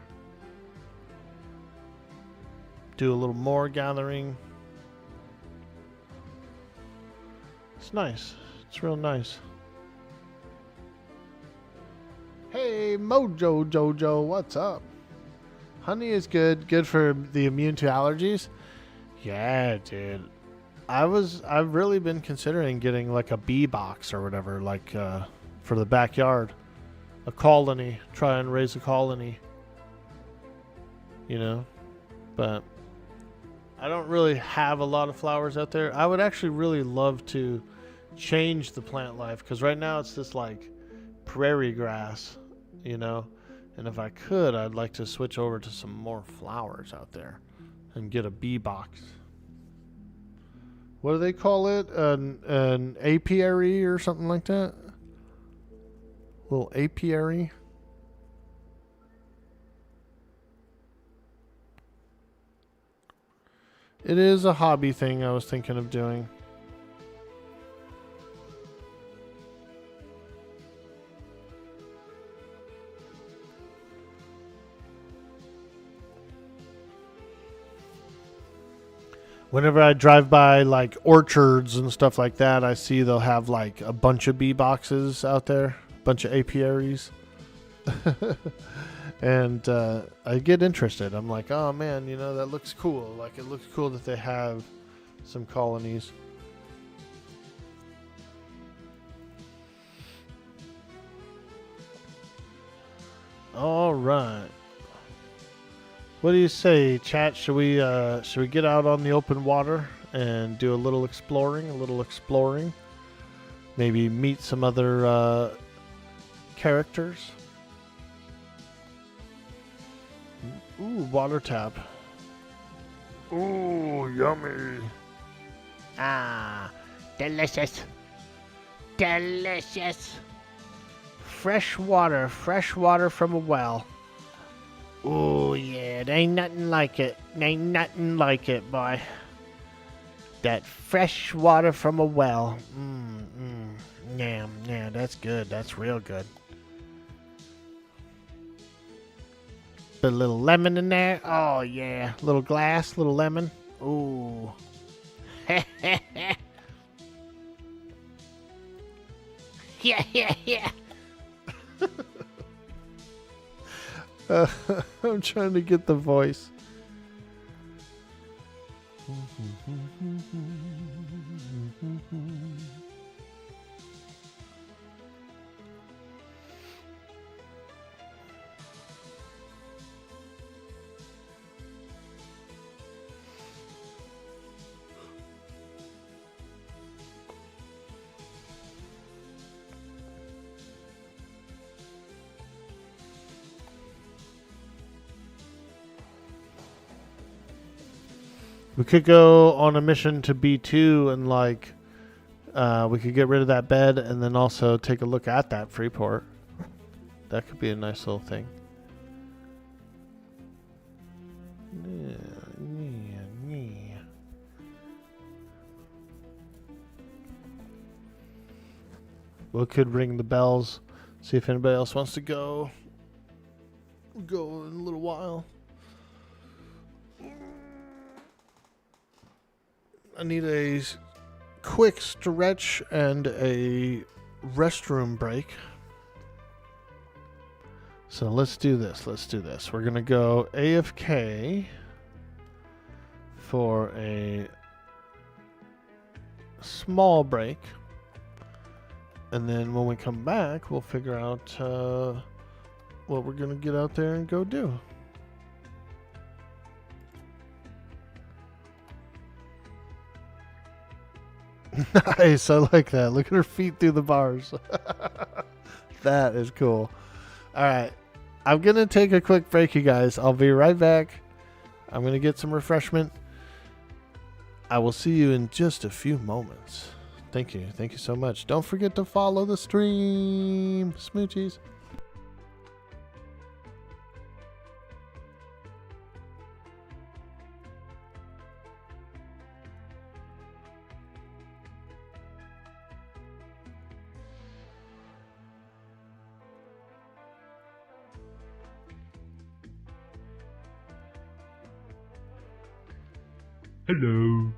Do a little more gathering. It's nice. It's real nice. Hey, Mojo Jojo, what's up? Honey is good. Good for the immune to allergies. Yeah, dude. I've really been considering getting like a bee box or whatever, like for the backyard. A colony. Try and raise a colony. You know? But I don't really have a lot of flowers out there. I would actually really love to change the plant life, because right now it's this like prairie grass, you know? And if I could, I'd like to switch over to some more flowers out there and get a bee box. What do they call it? An apiary or something like that? Little apiary? It is a hobby thing I was thinking of doing. Whenever I drive by like orchards and stuff like that, I see they'll have like a bunch of bee boxes out there, a bunch of apiaries. And I get interested. I'm like, oh man, you know, that looks cool. Like, it looks cool that they have some colonies. All right. What do you say, chat? Should we get out on the open water and do a little exploring? Maybe meet some other characters. Ooh, water tap. Ooh, yummy. Ah, delicious. Delicious. Fresh water from a well. Oh yeah, there ain't nothing like it. Ain't nothing like it, boy. That fresh water from a well. Yeah, that's good. That's real good. Put a little lemon in there. Oh yeah, little glass, little lemon. Ooh. Yeah. I'm trying to get the voice. We could go on a mission to B2 and like we could get rid of that bed and then also take a look at that free port. That could be a nice little thing. We could ring the bells, see if anybody else wants to go. Go in a little while. I need a quick stretch and a restroom break. So let's do this. We're going to go AFK for a small break. And then when we come back, we'll figure out what we're going to get out there and go do. Nice, I like that. Look at her feet through the bars. That is cool. All right, I'm going to take a quick break, you guys. I'll be right back. I'm going to get some refreshment. I will see you in just a few moments. Thank you. Thank you so much. Don't forget to follow the stream. Smoochies. Hello.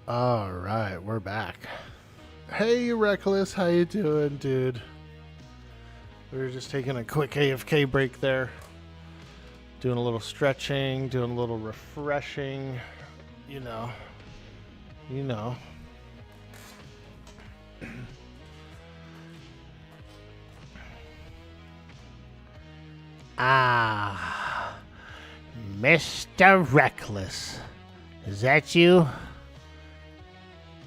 All right, we're back. Hey, Reckless, how you doing, dude? We were just taking a quick AFK break there. Doing a little stretching, doing a little refreshing, you know. Ah, Mr. Reckless. Is that you?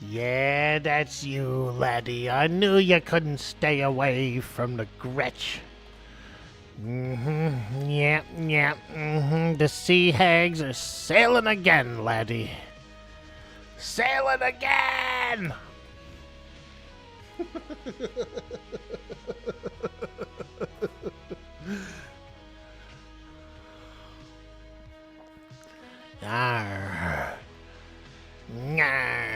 Yeah, that's you, laddie. I knew you couldn't stay away from the Gretch. Yeah. The sea hags are sailing again, laddie. Sailing again! Arr. Arr.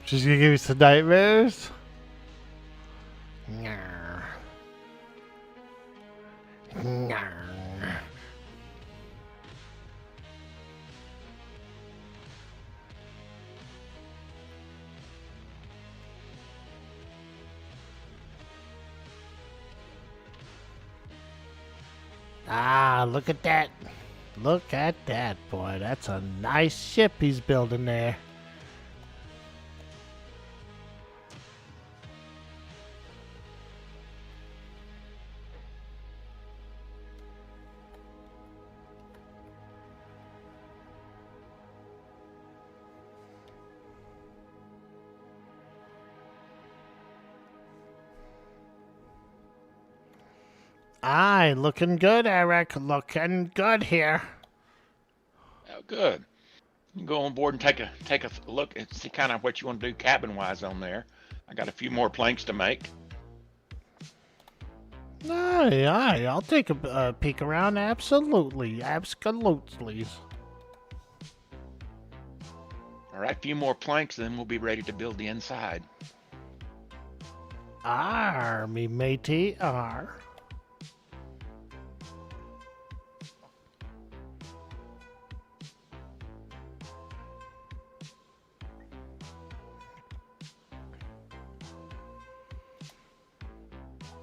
She's gonna give you some nightmares? Arr. Arr. Ah, look at that. Look at that, boy. That's a nice ship he's building there. Aye, looking good, Eric. Looking good here. Oh, good. You can go on board and take a look and see kind of what you want to do cabin wise on there. I got a few more planks to make. Aye, I'll take a peek around. Absolutely. All right, a few more planks, then we'll be ready to build the inside. Arr, me matey, arr.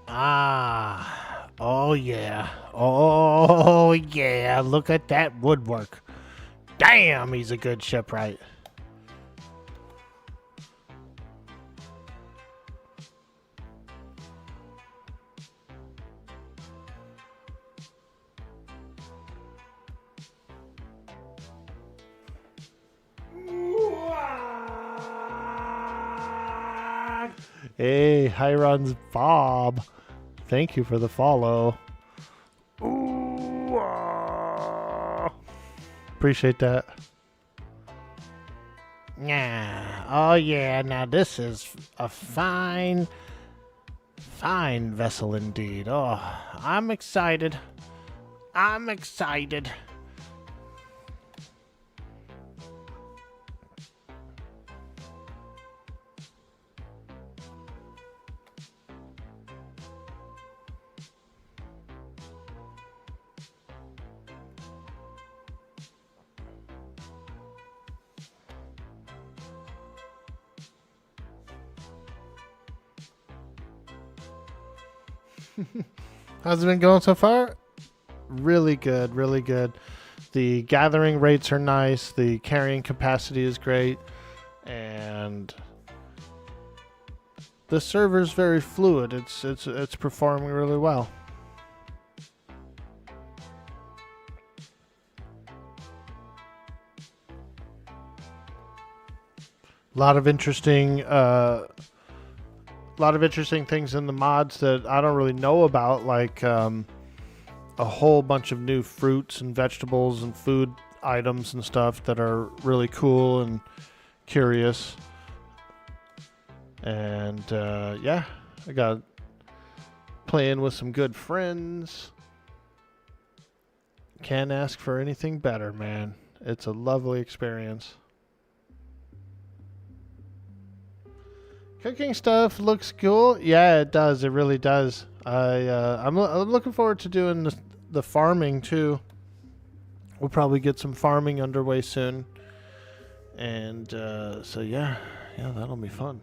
Ah, oh yeah, look at that woodwork. Damn, he's a good shipwright. Hey, Hiron's Bob. Thank you for the follow. Ooh, Appreciate that. Yeah, oh yeah, now this is a fine vessel indeed. Oh, I'm excited. How's it been going so far? Really good, really good. The gathering rates are nice. The carrying capacity is great. And the server's very fluid. It's performing really well. A lot of interesting things in the mods that I don't really know about, like a whole bunch of new fruits and vegetables and food items and stuff that are really cool and curious. And yeah, I got playing with some good friends. Can't ask for anything better, man. It's a lovely experience. Cooking stuff looks cool. Yeah, it does. It really does. I'm looking forward to doing the farming too. We'll probably get some farming underway soon. And so yeah, that'll be fun.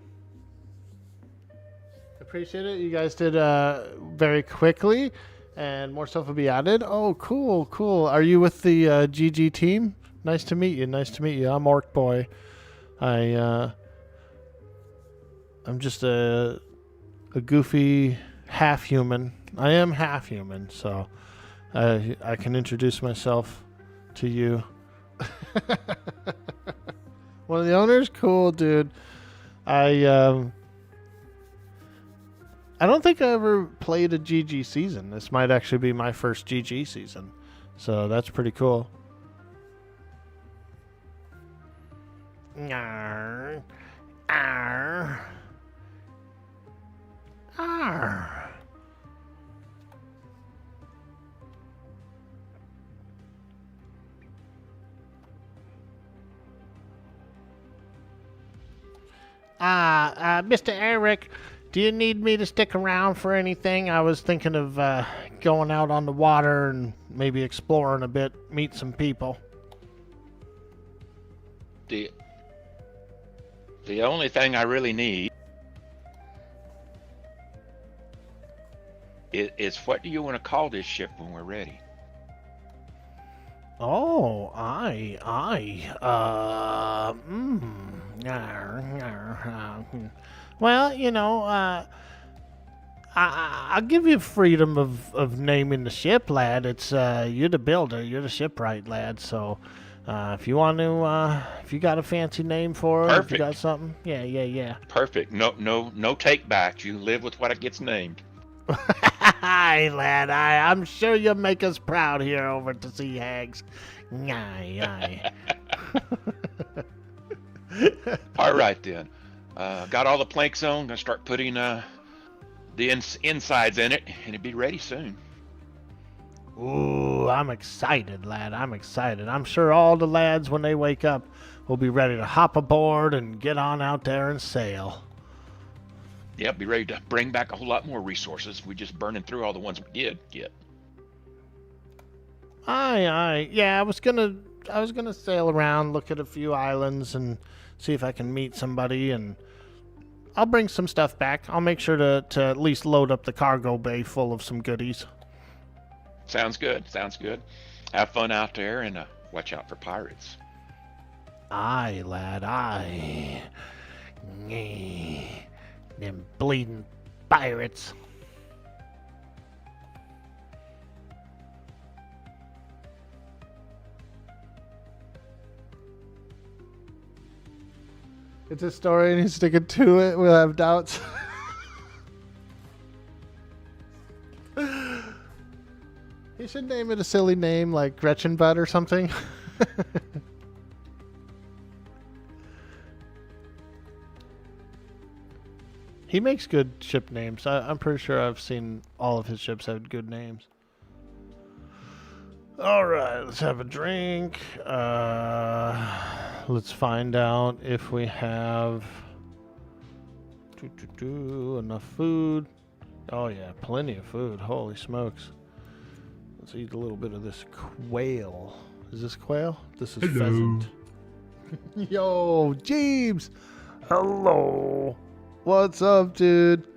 Appreciate it. You guys did very quickly, and more stuff will be added. Oh, cool. Are you with the GG team? Nice to meet you. I'm Orc Boy. I'm just a goofy half human. I am half human, so I can introduce myself to you. One of the owners? Cool, dude. I don't think I ever played a GG season. This might actually be my first GG season. So that's pretty cool. Arr. Arr. Arr. Mr. Eric, do you need me to stick around for anything? I was thinking of going out on the water and maybe exploring a bit, meet some people. The only thing I really need is what do you want to call this ship when we're ready? Oh, well, I'll give you freedom of naming the ship, lad. It's you're the builder, you're the shipwright, lad. So if you want to, if you got a fancy name for it, if you got something, yeah. Perfect. No take backs. You live with what it gets named. Aye, lad. I'm sure you'll make us proud here over at the Sea Hags. Aye. All right then. Got all the planks on. Gonna start putting the insides in it, and it'll be ready soon. Ooh, I'm excited, lad. I'm excited. I'm sure all the lads, when they wake up, will be ready to hop aboard and get on out there and sail. Yeah, be ready to bring back a whole lot more resources. We just burning through all the ones we did get. Aye. Yeah, I was gonna sail around, look at a few islands, and see if I can meet somebody, and I'll bring some stuff back. I'll make sure to at least load up the cargo bay full of some goodies. Sounds good. Have fun out there, and watch out for pirates. Aye, lad, aye. Them bleeding pirates. It's a story and he's sticking to it. We'll have doubts. He should name it a silly name like Gretchen Butt or something. He makes good ship names. I'm pretty sure I've seen all of his ships have good names. All right, let's have a drink. Let's find out if we have enough food. Oh yeah, plenty of food. Holy smokes. Let's eat a little bit of this quail. Is this quail? This is pheasant. Yo, Jeeves. Hello. What's up, dude?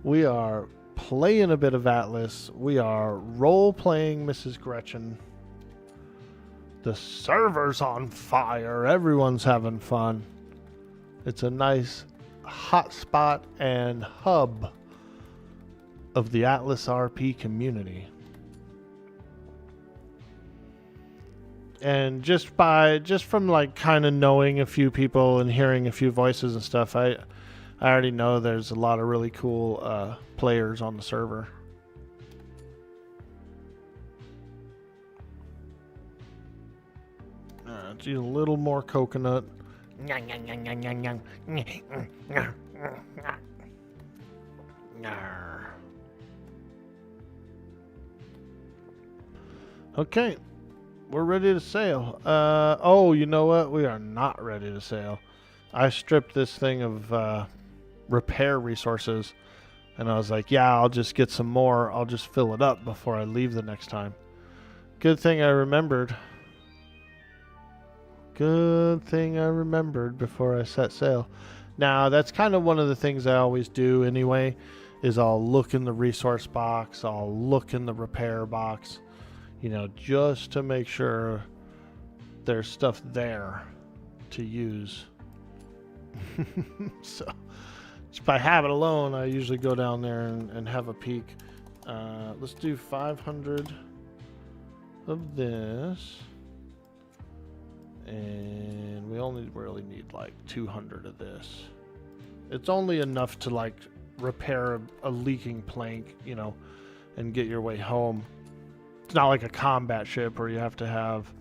We are playing a bit of Atlas. We are role-playing Mrs. Gretchen. The server's on fire. Everyone's having fun. It's a nice hotspot and hub of the Atlas RP community. And just from like kind of knowing a few people and hearing a few voices and stuff, I already know there's a lot of really cool players on the server. Let's use a little more coconut. Nyang, nyang, nyang, nyang, nyang, nyang. Nyar. Okay, we're ready to sail. Oh, you know what? We are not ready to sail. I stripped this thing of repair resources, and I was like, yeah, I'll just get some more. I'll just fill it up before I leave the next time. Good thing I remembered. Good thing I remembered before I set sail. Now, that's kind of one of the things I always do anyway, is I'll look in the resource box, I'll look in the repair box, you know, just to make sure there's stuff there to use. So, just by habit alone, I usually go down there and have a peek. Let's do 500 of this. And we only really need like 200 of this. It's only enough to like repair a leaking plank, you know, and get your way home. It's not like a combat ship where you have to have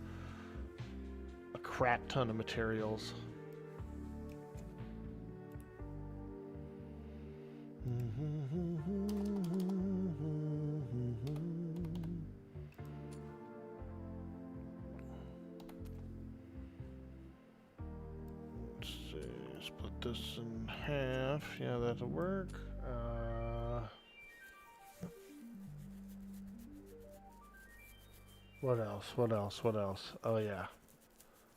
a crap ton of materials. Split this in half. Yeah, that'll work. What else? What else? What else? Oh, yeah. A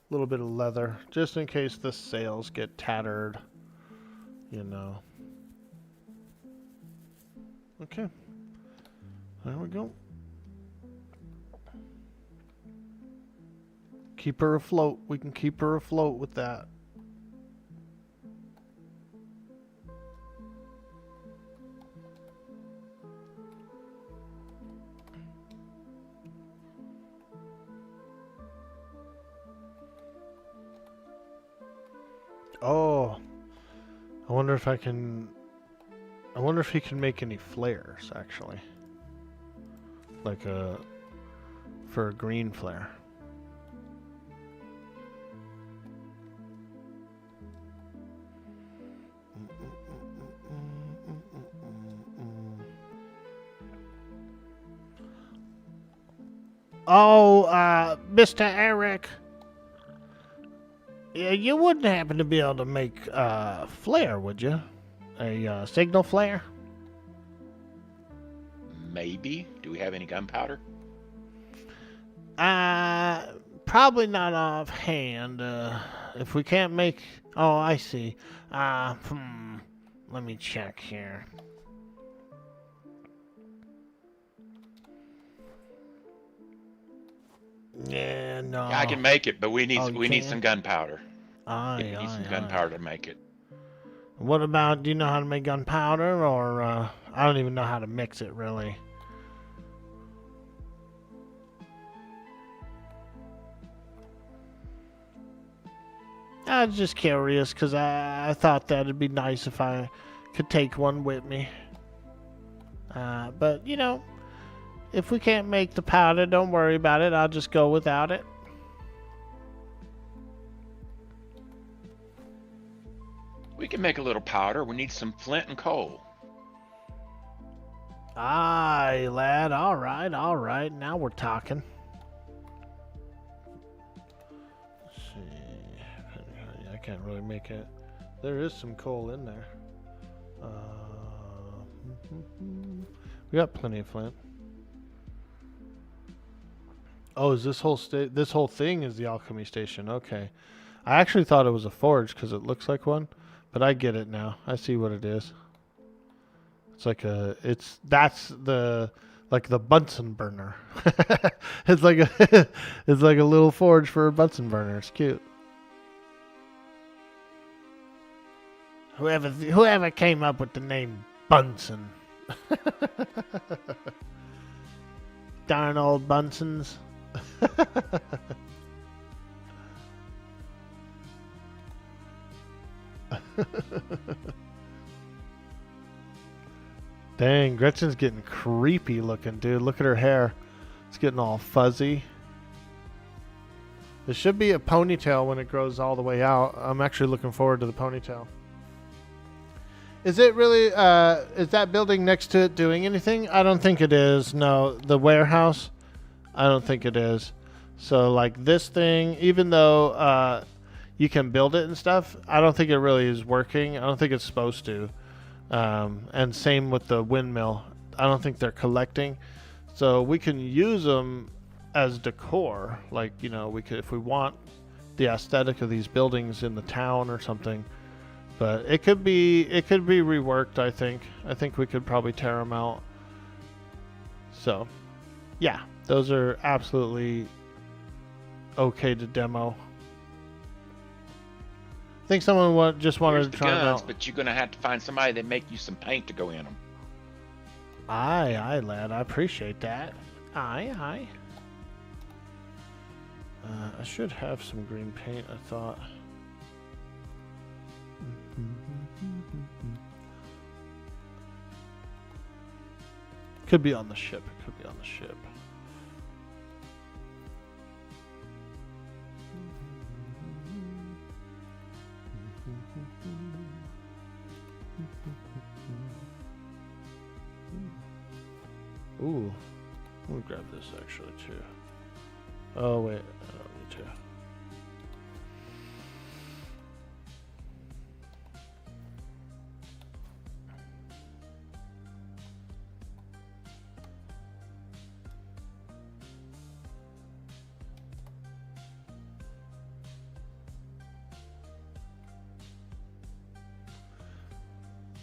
little bit of leather, just in case the sails get tattered, you know. Okay. There we go. Keep her afloat. We can keep her afloat with that. Oh, I wonder if he can make any flares, actually. Like for a green flare. Oh, Mr. Eric. Yeah, you wouldn't happen to be able to make a flare, would you? A signal flare? Maybe. Do we have any gunpowder? Probably not offhand. If we can't make... Oh, I see. Let me check here. Yeah, no. Yeah, I can make it, but we need Oh, you we need can? some gunpowder. Aye, Yeah, we need some aye, gunpowder to make it. What about, do you know how to make gunpowder, or, I don't even know how to mix it, really. I was just curious, because I thought that it'd be nice if I could take one with me. But, you know, if we can't make the powder, don't worry about it. I'll just go without it. We can make a little powder. We need some flint and coal. Aye, lad. All right, all right. Now we're talking. Let's see. I can't really make it. There is some coal in there. We got plenty of flint. Oh, is this whole thing is the alchemy station? Okay. I actually thought it was a forge because it looks like one, but I get it now. I see what it is. It's like that's the Bunsen burner. It's like a little forge for a Bunsen burner. It's cute. Whoever came up with the name Bunsen. Darn old Bunsens. Dang, Gretchen's getting creepy looking, dude. Look at her hair. It's getting all fuzzy. There should be a ponytail when it grows all the way out. I'm actually looking forward to the ponytail. Is it really, is that building next to it doing anything? I don't think it is. No, the warehouse, I don't think it is. So like this thing, even though you can build it and stuff, I don't think it really is working. I don't think it's supposed to. And same with the windmill. I don't think they're collecting. So we can use them as decor. Like, you know, we could, if we want the aesthetic of these buildings in the town or something. But it could be reworked, I think. I think we could probably tear them out. So, yeah, those are absolutely okay to demo. I think someone just wanted Here's to the try them guns, out. but you're gonna have to find somebody that make you some paint to go in them. Aye, aye, lad. I appreciate that. Aye, aye. I should have some green paint, I thought. Could be on the ship. It could be on the ship. Ooh. Let me grab this actually too. Oh wait, I don't need to.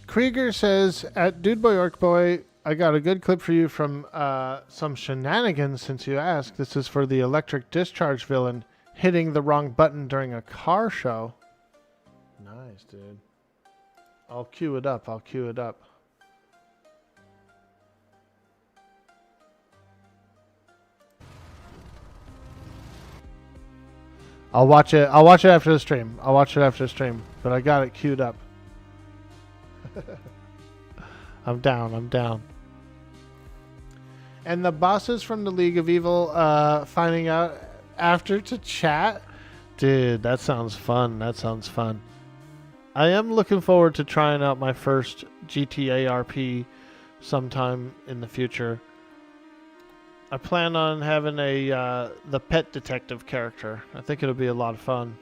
Krieger says, at Dude Boy Orc Boy, I got a good clip for you from some shenanigans since you asked. This is for the electric discharge villain hitting the wrong button during a car show. Nice, dude. I'll cue it up. I'll cue it up. I'll watch it. I'll watch it after the stream. I'll watch it after the stream. But I got it queued up. I'm down. I'm down. And the bosses from the League of Evil finding out after to chat. Dude, that sounds fun. That sounds fun. I am looking forward to trying out my first GGRP sometime in the future. I plan on having the pet detective character. I think it'll be a lot of fun.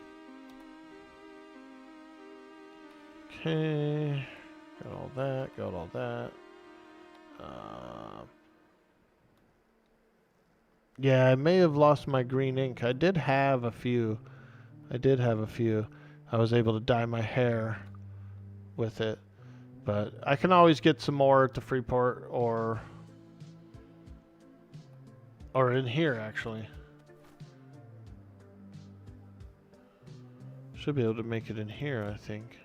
Okay. Got all that. Got all that. Yeah, I may have lost my green ink. I did have a few. I was able to dye my hair with it. But I can always get some more at the Freeport or in here, actually. Should be able to make it in here, I think.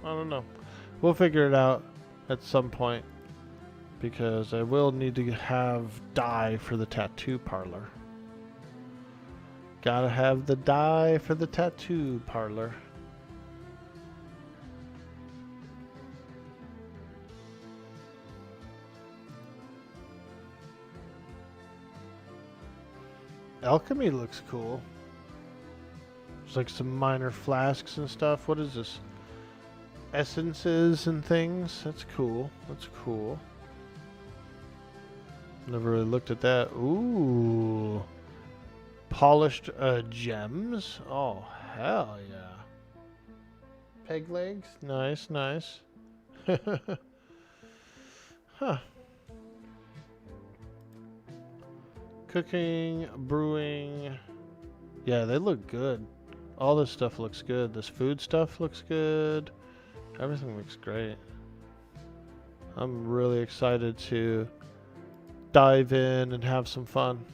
I don't know. We'll figure it out at some point because I will need to have dye for the tattoo parlor. Gotta have the dye for the tattoo parlor. Alchemy looks cool. There's like some minor flasks and stuff. What is this? Essences and things. That's cool. That's cool. Never really looked at that. Ooh. Polished gems. Oh, hell yeah. Peg legs. Nice, nice. Huh. Cooking, brewing. Yeah, they look good. All this stuff looks good. This food stuff looks good. Everything looks great. I'm really excited to dive in and have some fun.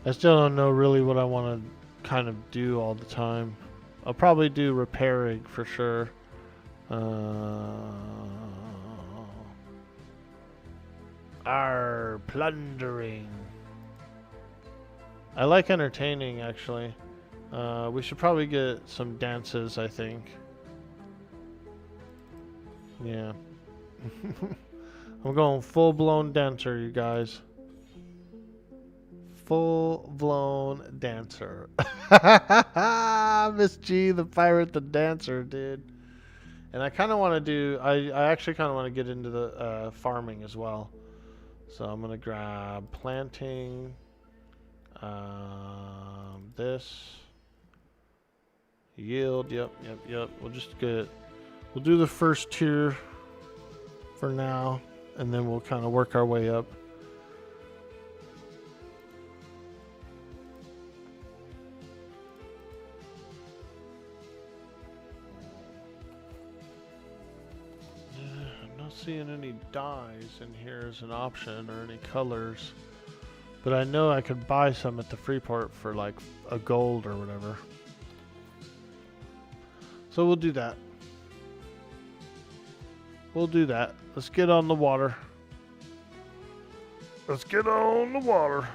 I still don't know really what I want to kind of do all the time. I'll probably do repairing for sure. Plundering. I like entertaining, actually. We should probably get some dances, I think. Yeah. I'm going full-blown dancer, you guys. Full-blown dancer. Miss G, the pirate, the dancer, dude. And I kind of want to do... I actually kind of want to get into the farming as well. So I'm going to grab planting... this yield, yep. We'll do the first tier for now, and then we'll kind of work our way up. I'm not seeing any dyes in here as an option or any colors. But I know I could buy some at the Freeport for like a gold or whatever. So we'll do that. Let's get on the water. Let's get on the water.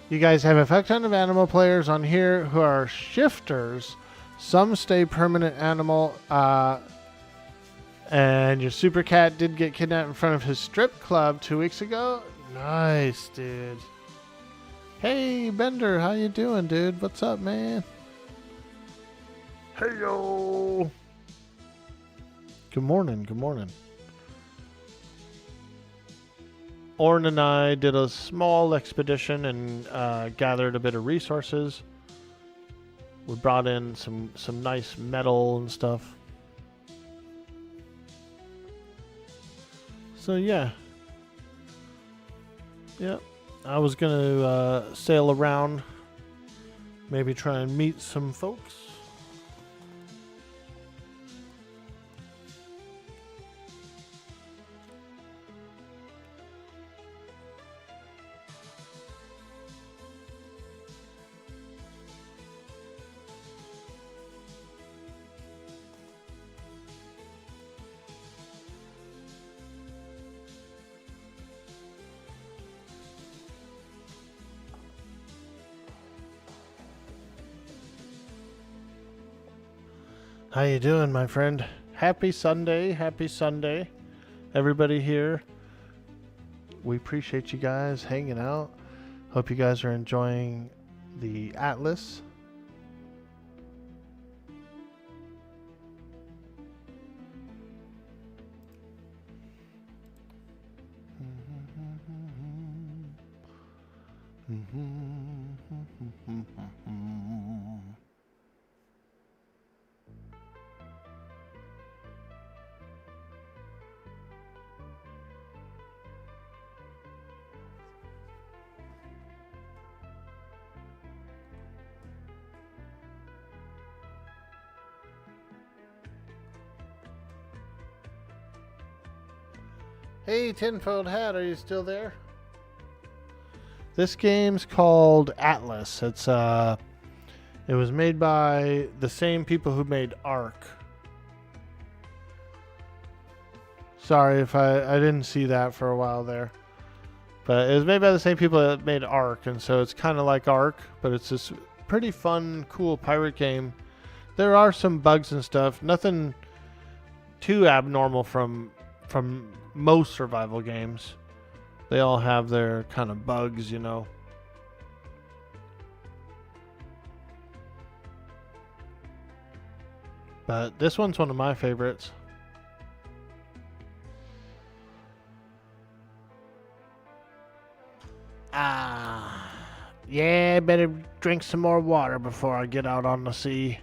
You guys have a fuck ton of animal players on here who are shifters. Some stay permanent animal. And your super cat did get kidnapped in front of his strip club 2 weeks ago. Nice, dude. Hey, Bender, how you doing, dude? What's up, man? Hey yo. Good morning. Orn and I did a small expedition and gathered a bit of resources. We brought in some nice metal and stuff. So yeah. Yep. I was gonna sail around, maybe try and meet some folks. How you doing, my friend? Happy Sunday. Everybody here. We appreciate you guys hanging out. Hope you guys are enjoying the Atlas. Hey, Tinfold Hat, are you still there? This game's called Atlas. It was made by the same people who made Ark. Sorry if I didn't see that for a while there. But it was made by the same people that made Ark, and so it's kind of like Ark, but it's this pretty fun, cool pirate game. There are some bugs and stuff. Nothing too abnormal from most survival games. They all have their kind of bugs, you know. But this one's one of my favorites. Yeah, better drink some more water before I get out on the sea.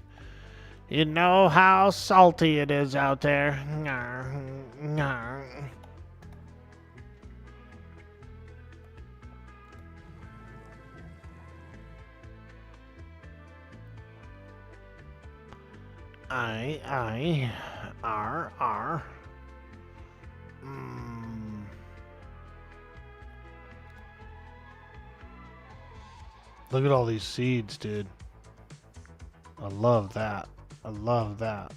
You know how salty it is out there. R. Look at all these seeds, dude. I love that. I love that.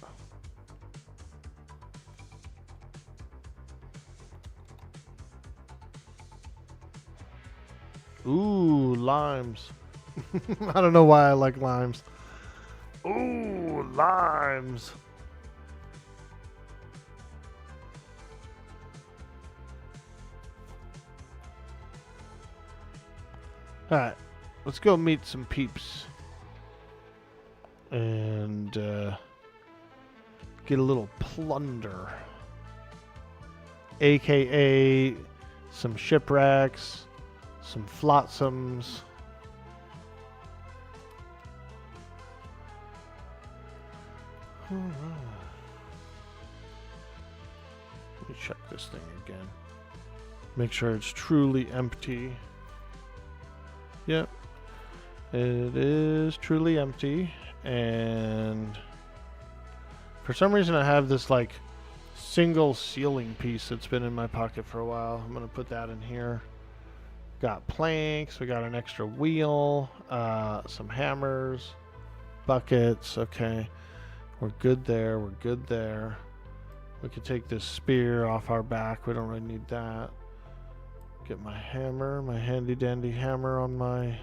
Ooh, limes. I don't know why I like limes. Ooh, limes. Alright, let's go meet some peeps. And get a little plunder. AKA some shipwrecks, some flotsams. Let me check this thing again. Make sure it's truly empty. Yep. It is truly empty. And for some reason I have this like single ceiling piece that's been in my pocket for a while. I'm gonna put that in here. Got planks, we got an extra wheel, some hammers, buckets. Okay, we're good there, we're good there. We could take this spear off our back, we don't really need that. Get my hammer, my handy dandy hammer on my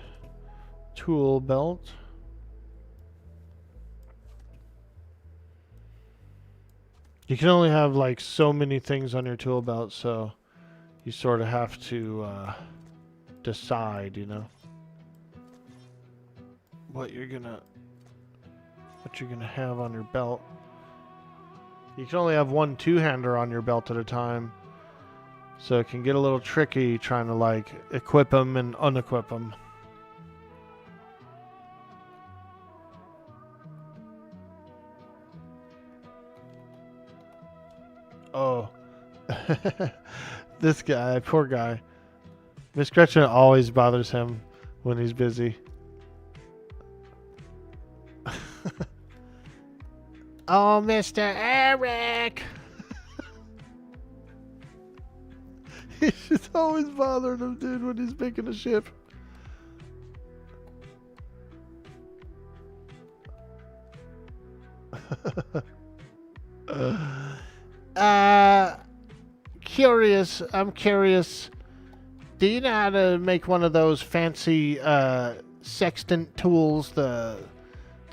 tool belt. You can only have like so many things on your tool belt, so you sort of have to decide, you know, what you're gonna have on your belt. You can only have one two-hander on your belt at a time, so it can get a little tricky trying to like equip them and unequip them. Oh, this guy, poor guy. Miss Gretchen always bothers him when he's busy. Oh, Mr. Eric! She's always bothering him, dude, when he's making a ship. I'm curious. Do you know how to make one of those fancy sextant tools to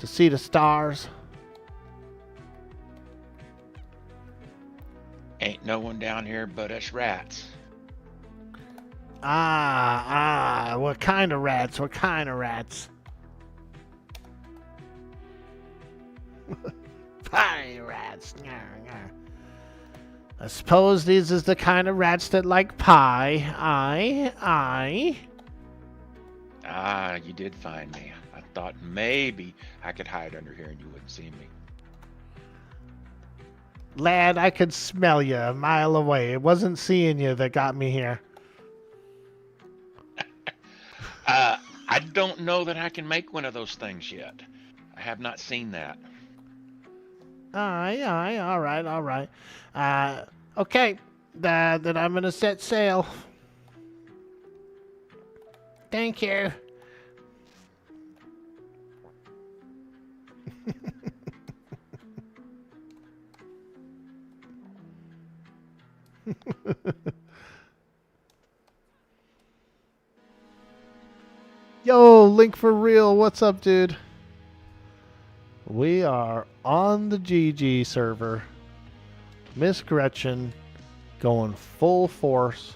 see the stars? Ain't no one down here but us rats. What kind of rats? What kind of rats? Pie rats. I suppose these is the kind of rats that like pie. Aye. Ah, you did find me. I thought maybe I could hide under here and you wouldn't see me. Lad, I could smell you a mile away. It wasn't seeing you that got me here. I don't know that I can make one of those things yet. I have not seen that. Aye, all right. Okay, then I'm gonna set sail. Thank you. Yo, Link for real. What's up, dude? We are on the GG server. Miss Gretchen going full force.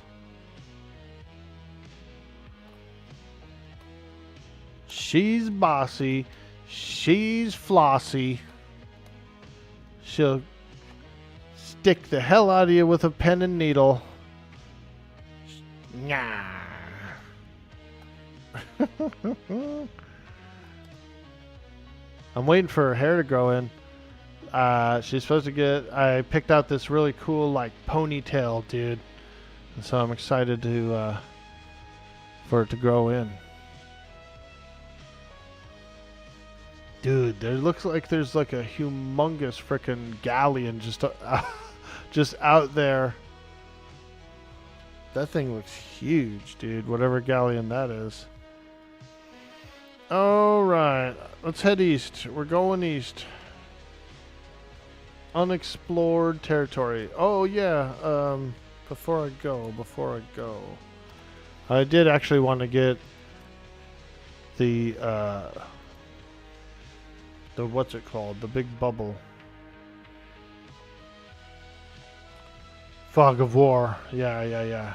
She's bossy. She's flossy. She'll stick the hell out of you with a pen and needle. Nah. I'm waiting for her hair to grow in. She's supposed to get... I picked out this really cool, like, ponytail, dude. And so I'm excited to for it to grow in. Dude, there looks like there's like a humongous frickin' galleon just just out there. That thing looks huge, dude. Whatever galleon that is. All right, let's head east. We're going east. Unexplored territory. Oh yeah. Before I go, I did actually want to get the what's it called? The big bubble. Fog of War. Yeah.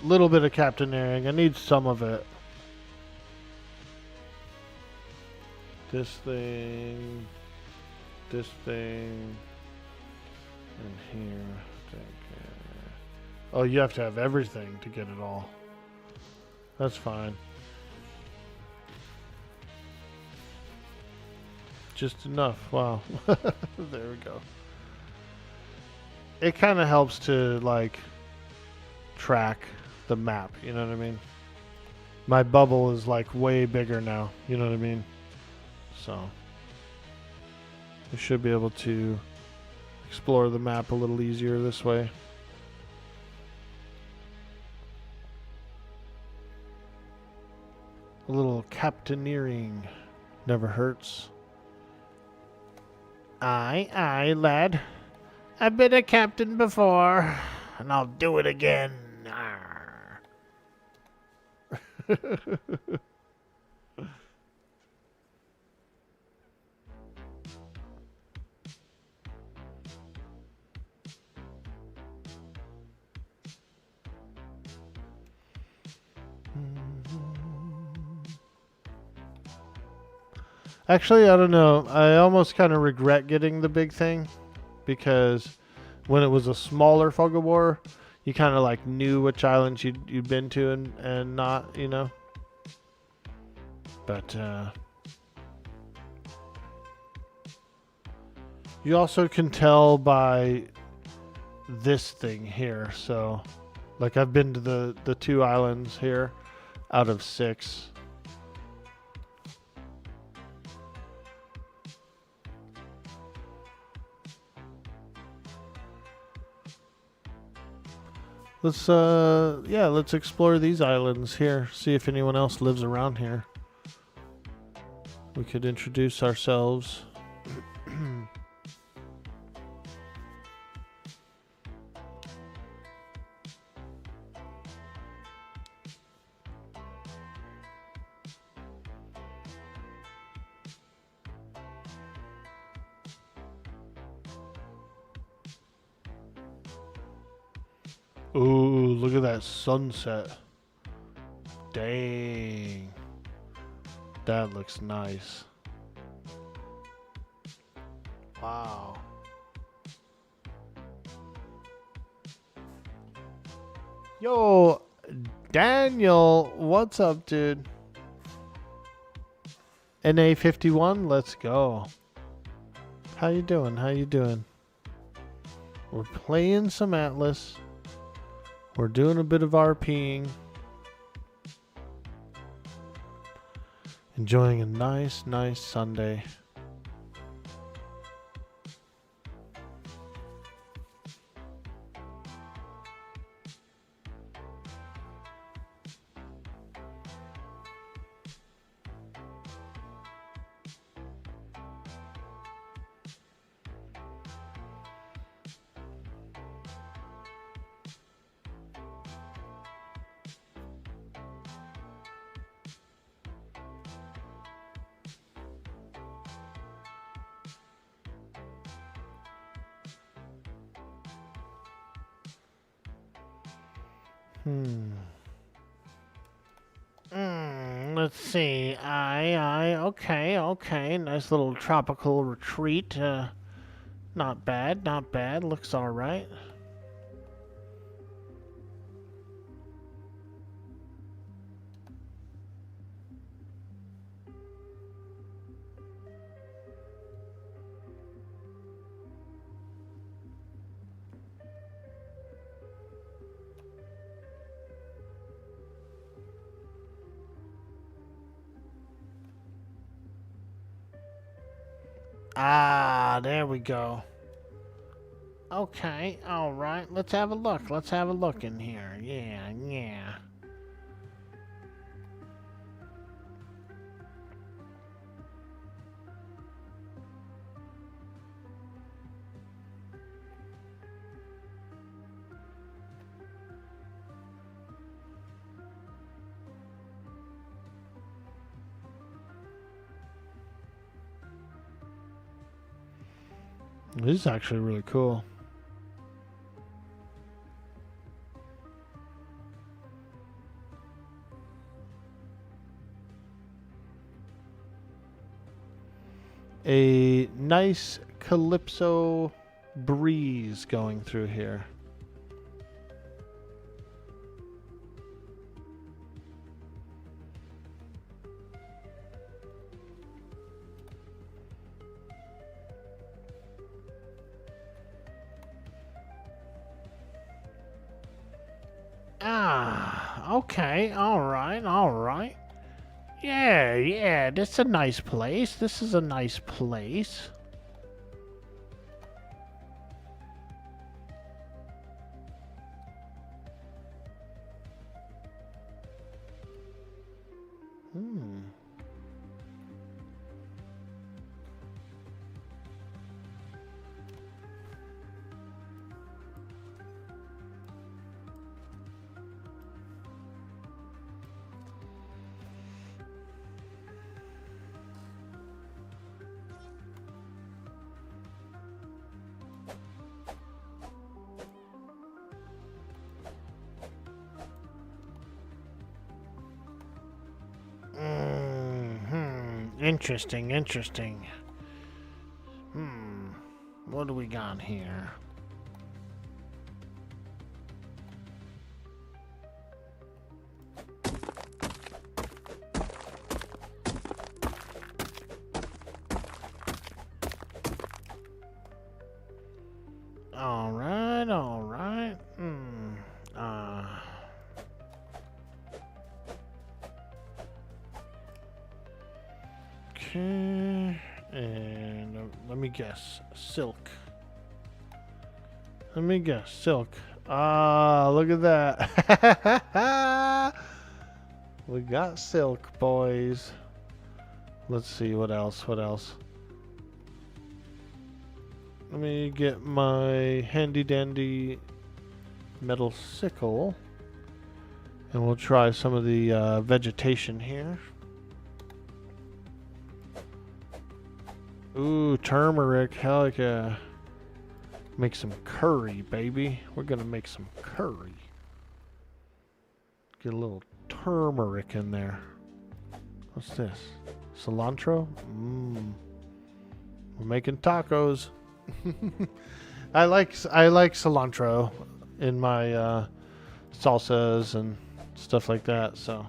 Little bit of captaineering. I need some of it. This thing, and here. I think, oh, you have to have everything to get it all. That's fine. Just enough. Wow. There we go. It kind of helps to like track the map, you know what I mean? My bubble is like way bigger now, you know what I mean? So we should be able to explore the map a little easier this way. A little captaineering never hurts. Aye, lad. I've been a captain before, and I'll do it again. Arr. Actually, I don't know. I almost kind of regret getting the big thing because when it was a smaller Fog of War, you kind of like knew which islands you'd been to and not, you know. But you also can tell by this thing here. So, like I've been to the 2 islands here out of 6. Let's explore these islands here. See if anyone else lives around here. We could introduce ourselves. Ooh, look at that sunset. Dang. That looks nice. Wow. Yo, Daniel, what's up, dude? NA51, let's go. How you doing? We're playing some Atlas. We're doing a bit of RPing. Enjoying a nice Sunday. Let's see. Okay. Nice little tropical retreat. Not bad. Looks all right. Ah, there we go. Okay, all right. Let's have a look. Let's have a look in here. Yeah, yeah. This is actually really cool. A nice calypso breeze going through here. Ah, okay, all right, all right. Yeah, yeah, this is a nice place. This is a nice place. Hmm. Interesting, interesting. What do we got here? All right, all right. Okay, and let me guess, silk. Let me guess, silk. Ah, look at that. We got silk, boys. Let's see, what else, what else? Let me get my handy dandy metal sickle. And we'll try some of the vegetation here. Ooh, turmeric, hell yeah. Make some curry, baby. We're gonna make some curry. Get a little turmeric in there. What's this? Cilantro? We're making tacos. I like cilantro in my salsas and stuff like that, so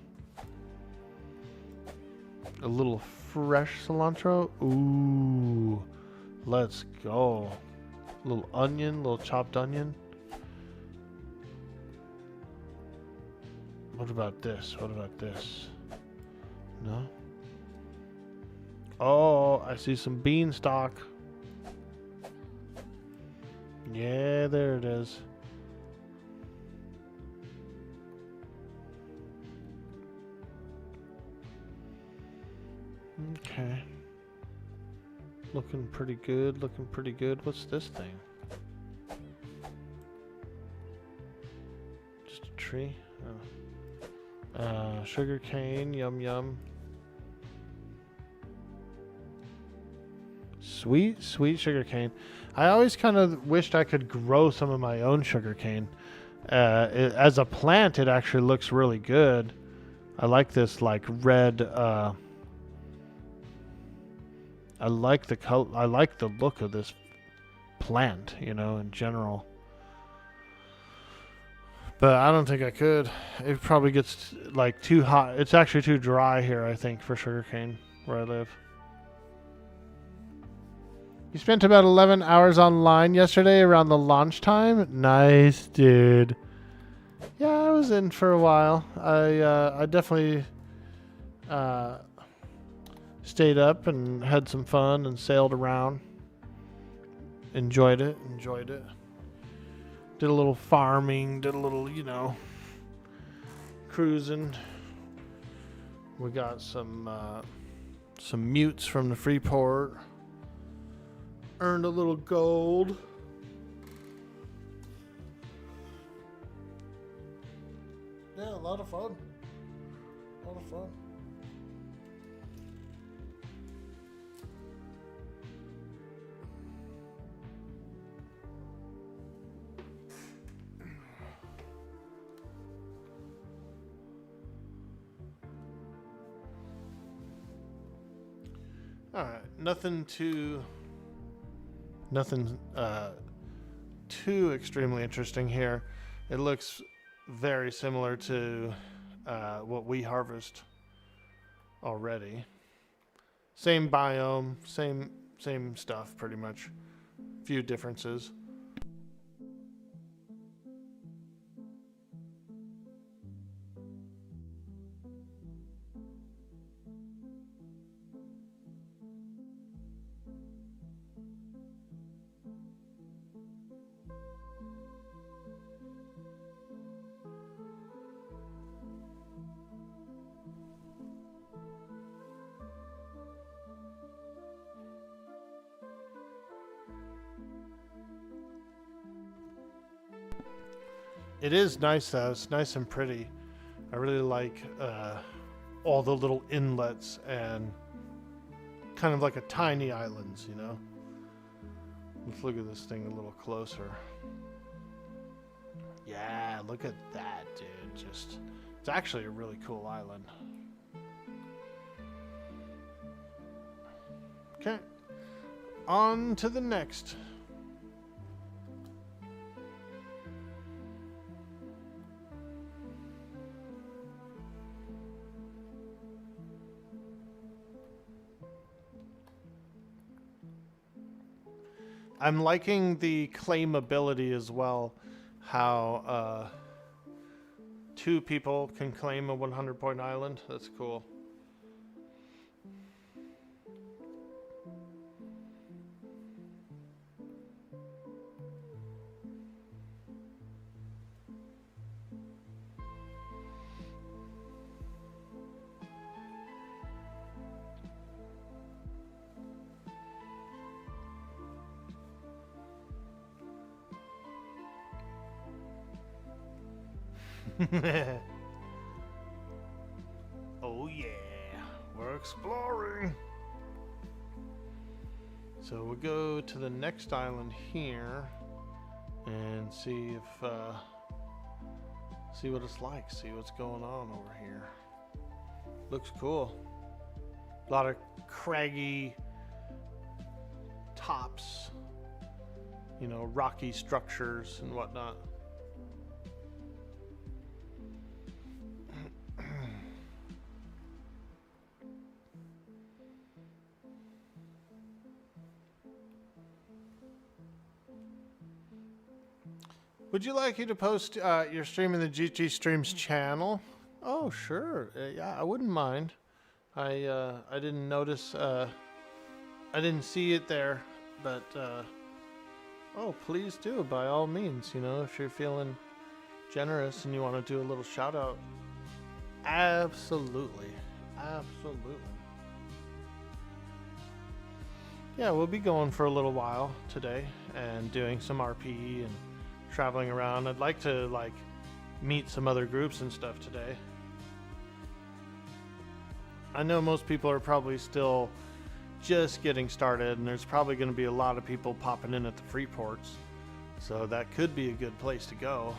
a little fresh cilantro. Ooh, let's go. A little onion, little chopped onion. What about this? What about this? No? Oh, I see some beanstalk. Yeah, there it is. Okay. Looking pretty good, looking pretty good. What's this thing? Just a tree? Oh. Sugar cane, yum yum. Sweet, sweet sugar cane. I always kind of wished I could grow some of my own sugar cane. As a plant, it actually looks really good. I like this like red. I like the color. I like the look of this plant, you know, in general. But I don't think I could. It probably gets like too hot. It's actually too dry here, I think, for sugarcane where I live. You spent about 11 hours online yesterday around the launch time. Nice, dude. Yeah, I was in for a while. I definitely stayed up and had some fun and sailed around. Enjoyed it. Did a little farming, did a little, cruising. We got some mutes from the Freeport. Earned a little gold. Yeah, a lot of fun. All right, nothing too extremely interesting here. It looks very similar to what we harvest already. Same biome, same stuff pretty much. Few differences. It is nice though. It's nice and pretty. I really like all the little inlets and kind of like a tiny islands, Let's look at this thing a little closer. Yeah, look at that, dude. It's actually a really cool island. Okay. On to the next. I'm liking the claimability as well, how 2 people can claim a 100-point island. That's cool. Oh yeah, we're exploring. So we'll go to the next island here and see what it's like, see what's going on over here. Looks cool. A lot of craggy tops, rocky structures and whatnot. Would you like you to post your stream in the GG Streams channel? Oh, sure. Yeah, I wouldn't mind. I didn't notice. I didn't see it there, but oh, please do by all means. If you're feeling generous and you want to do a little shout out, absolutely. Yeah, we'll be going for a little while today and doing some RP and traveling around. I'd like to meet some other groups and stuff today. I know most people are probably still just getting started, and there's probably going to be a lot of people popping in at the free ports, so that could be a good place to go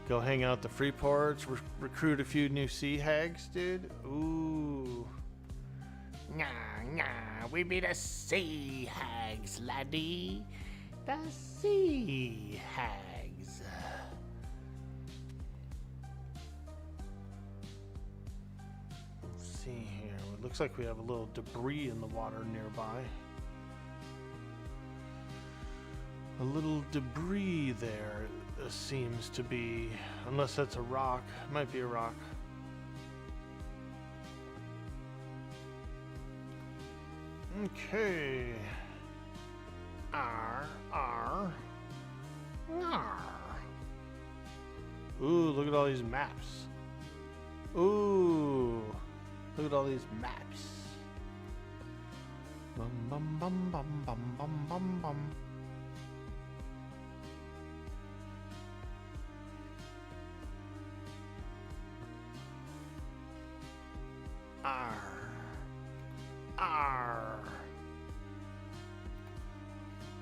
hang out at the free ports, recruit a few new sea hags, dude. Ooh, We be the sea hags, laddie. The sea hags. Let's see here. It looks like we have a little debris in the water nearby. A little debris there seems to be, unless that's a rock. It might be a rock. Okay. R. Ooh, look at all these maps. Ooh, look at all these maps. Bum bum bum bum bum bum bum bum. Arr.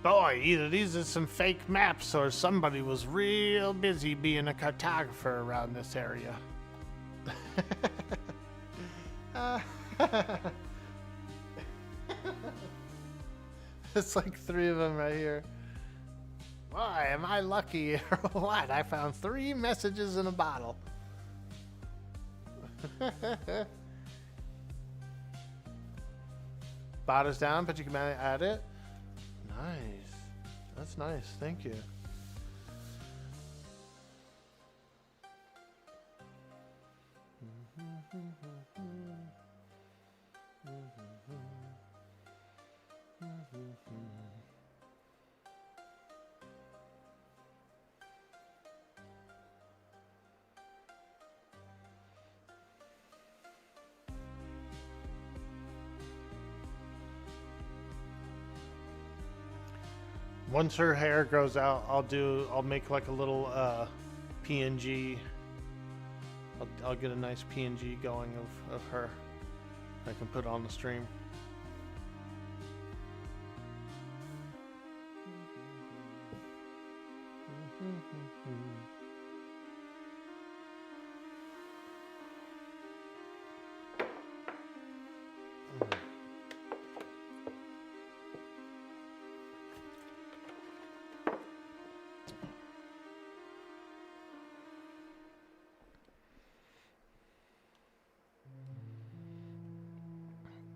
Boy, either these are some fake maps or somebody was real busy being a cartographer around this area. It's like 3 of them right here. Boy, am I lucky or what? I found 3 messages in a bottle. Bottles down, but you can add it. Nice. That's nice. Thank you. Once her hair grows out, I'll make like a little PNG. I'll get a nice PNG going of her. I can put on the stream.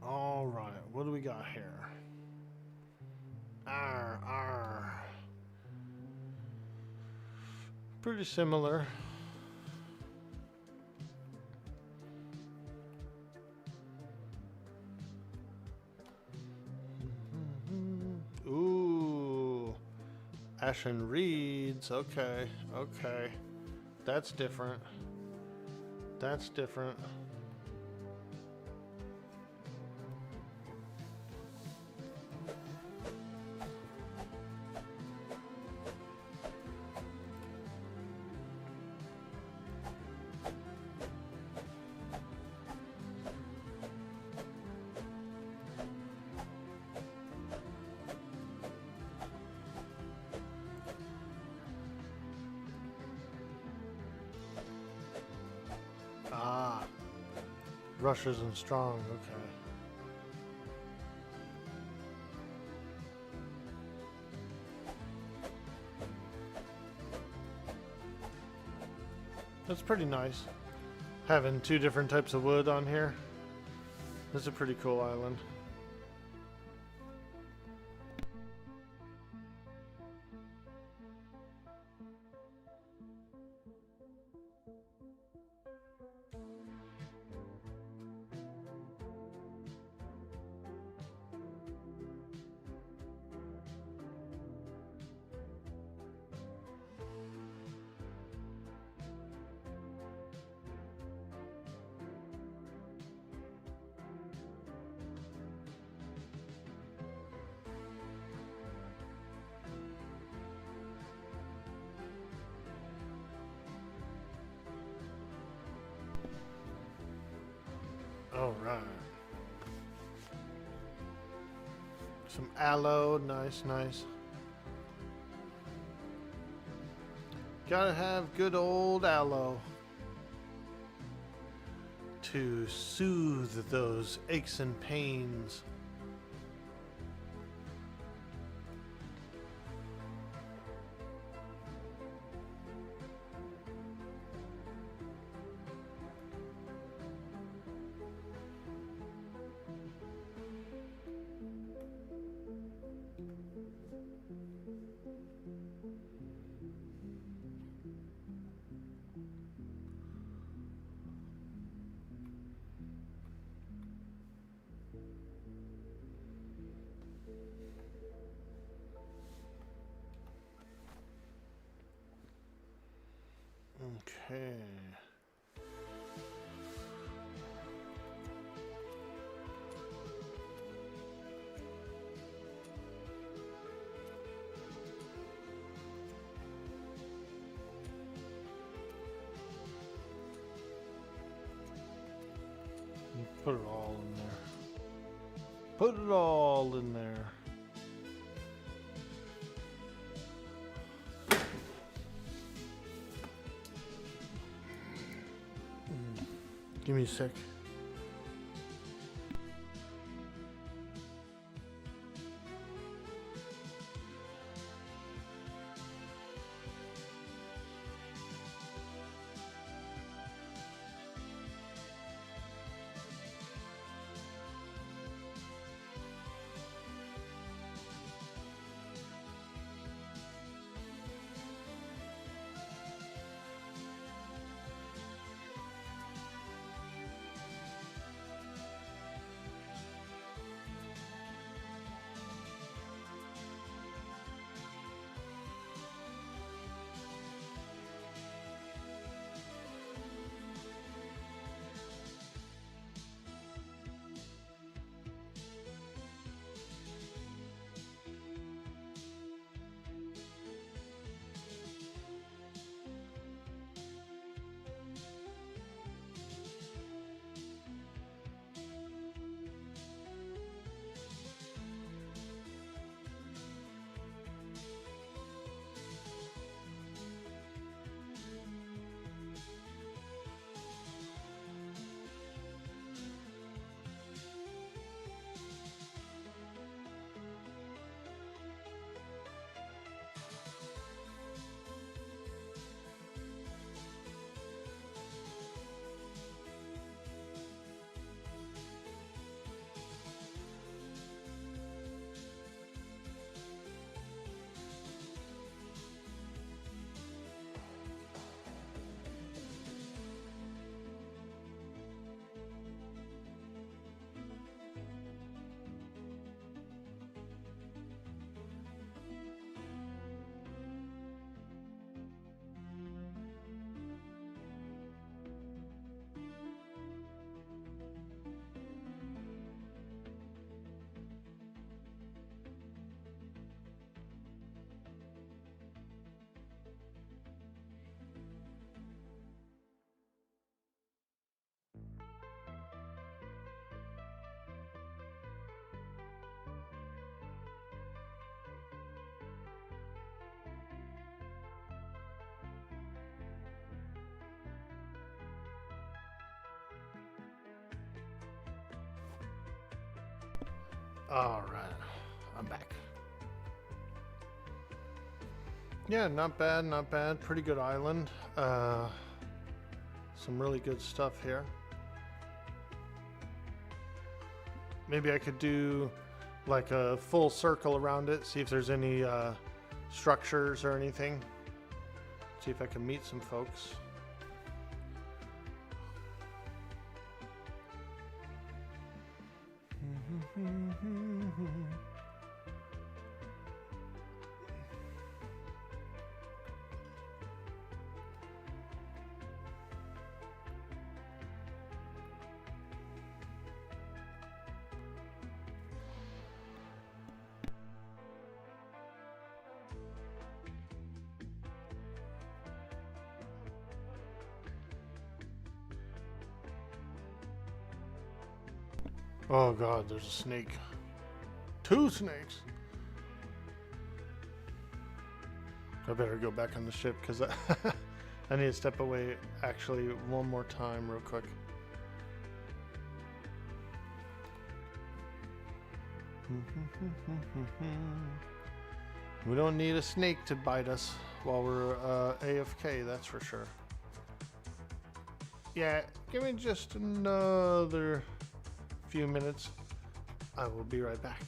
All right, what do we got here? R. Pretty similar. Ooh, Ashen Reeds. Okay. That's different. Rush isn't strong, okay. That's pretty nice. Having 2 different types of wood on here. This is a pretty cool island. All right. Some aloe, nice. Gotta have good old aloe to soothe those aches and pains. Okay. Put it all in there. Put it all in there. Give me a sec. All right, I'm back. Yeah, not bad, not bad. Pretty good island. Some really good stuff here. Maybe I could do like a full circle around it, see if there's any structures or anything. See if I can meet some folks. Oh god, there's a snake. 2 snakes. I better go back on the ship because I need to step away actually one more time real quick. We don't need a snake to bite us while we're AFK, that's for sure. Yeah, give me just another few minutes. I will be right back.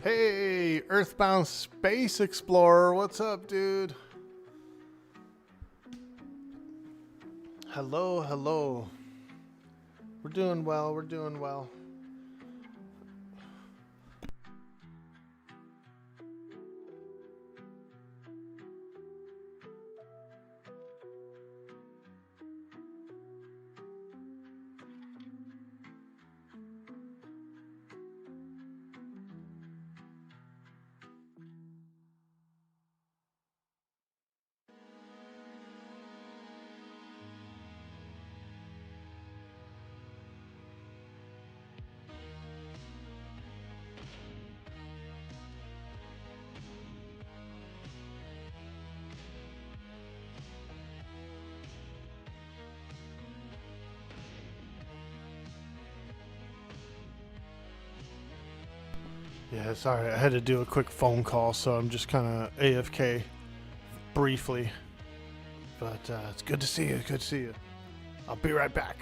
Hey, Earthbound Space Explorer, what's up, dude? Hello, hello. We're doing well, we're doing well. Yeah, sorry, I had to do a quick phone call, so I'm just kind of AFK briefly. But it's good to see you, good to see you. I'll be right back.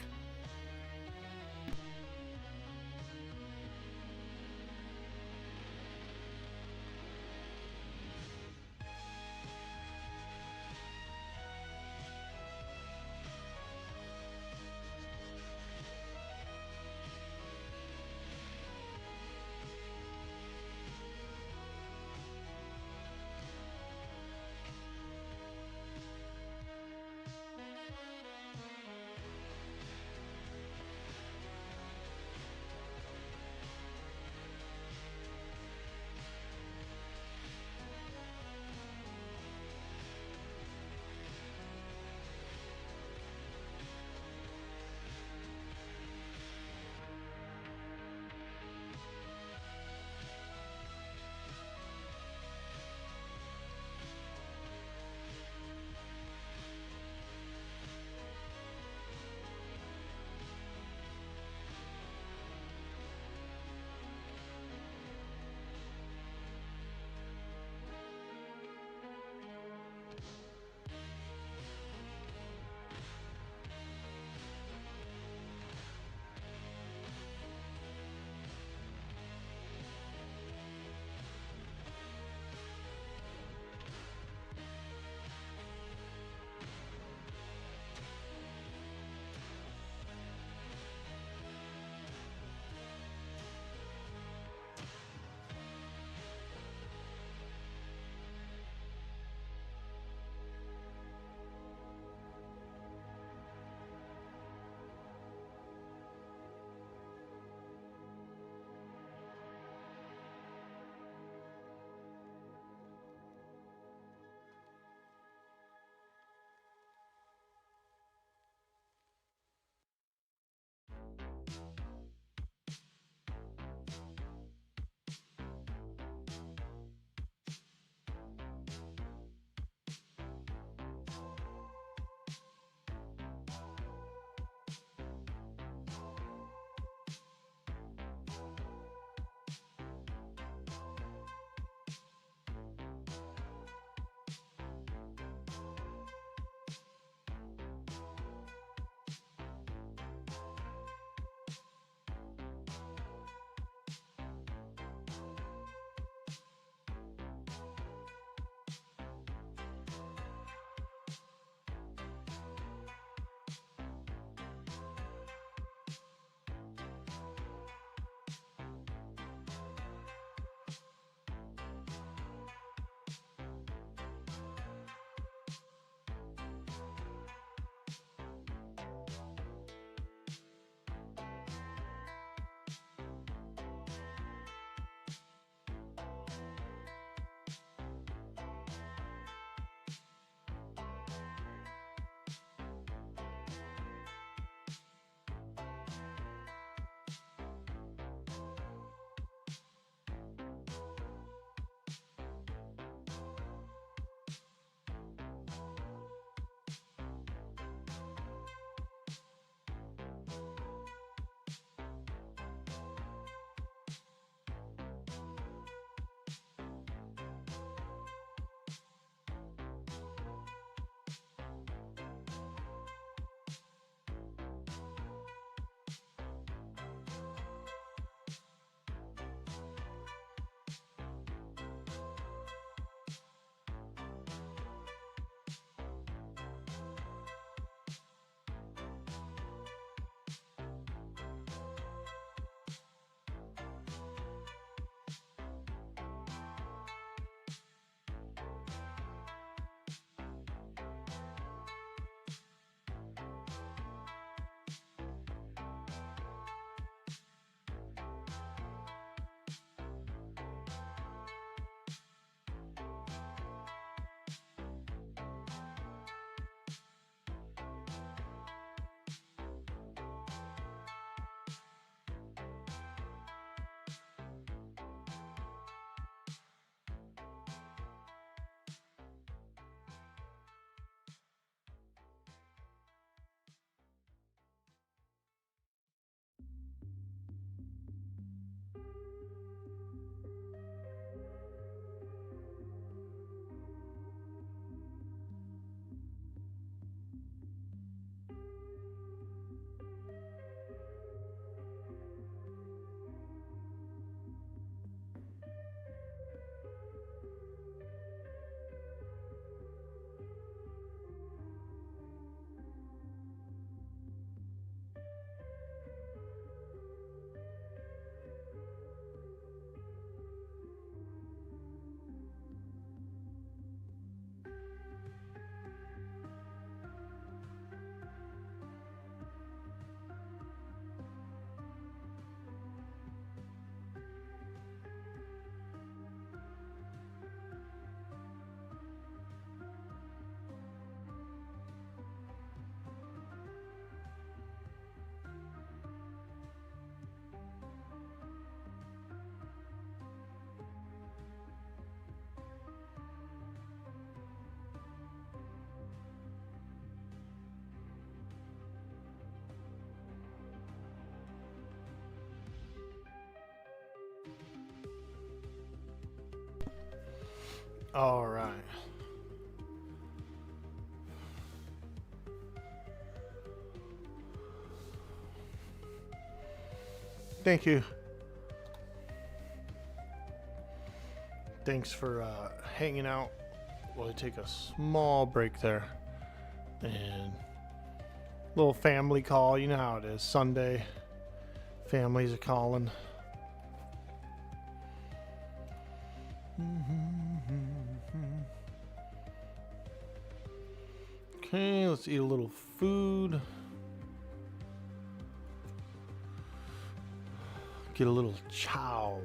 All right. Thank you. Thanks for hanging out while I take a small break there. And little family call. You know how it is. Sunday. Families are calling. Okay, let's eat a little food. Get a little chow.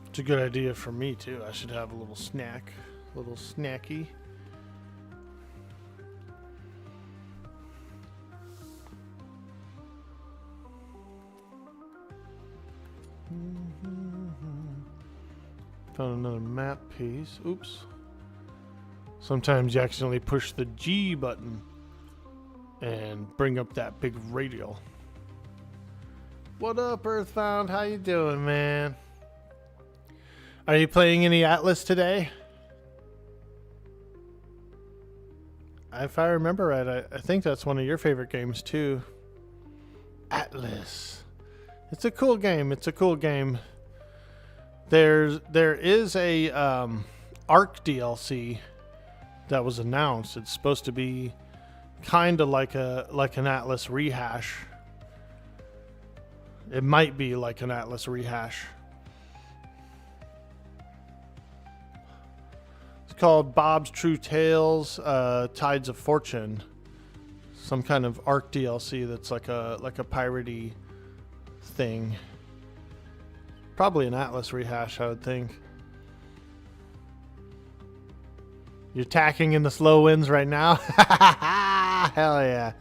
It's a good idea for me too. I should have a little snack, a little snacky. Found another map piece. Oops. Sometimes you accidentally push the G button and bring up that big radial. What up, Earthbound? How you doing, man? Are you playing any Atlas today? If I remember right, I think that's one of your favorite games too. Atlas. It's a cool game. It's a cool game. There is a Arc DLC that was announced. It's supposed to be kind of like an Atlas rehash. It might be like an Atlas rehash. It's called Bob's True Tales, Tides of Fortune. Some kind of Arc DLC that's like a piratey thing. Probably an Atlas rehash, I would think. You're tacking in the slow winds right now? Hell yeah.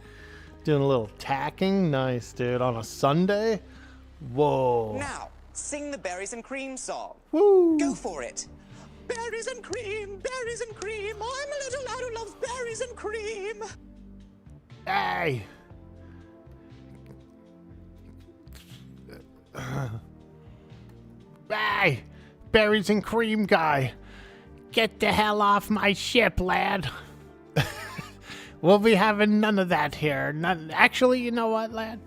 Doing a little tacking? Nice, dude. On a Sunday? Whoa. Now, sing the berries and cream song. Woo. Go for it. Berries and cream, berries and cream. I'm a little lad who loves berries and cream. Hey! Hey! Berries and cream guy! Get the hell off my ship, lad! We'll be having none of that here. None. Actually, you know what, lad?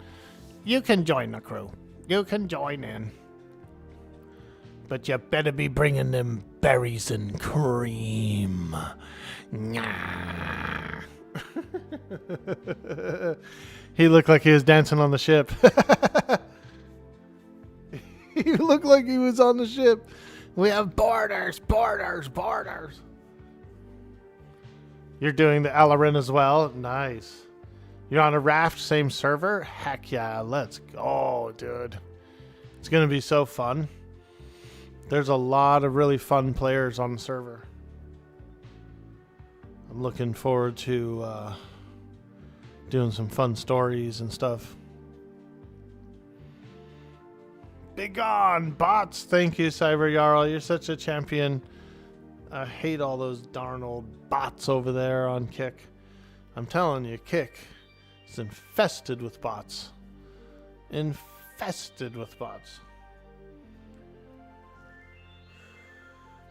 You can join the crew. You can join in. But you better be bringing them berries and cream. Nyah. He looked like he was dancing on the ship. He looked like he was on the ship. We have borders, borders, borders. You're doing the Alorynn as well? Nice. You're on a raft, same server? Heck yeah, let's go, dude. It's going to be so fun. There's a lot of really fun players on the server. I'm looking forward to doing some fun stories and stuff. Begone, bots! Thank you, Cyber Jarl. You're such a champion. I hate all those darn old bots over there on Kick. I'm telling you, Kick is infested with bots. Infested with bots.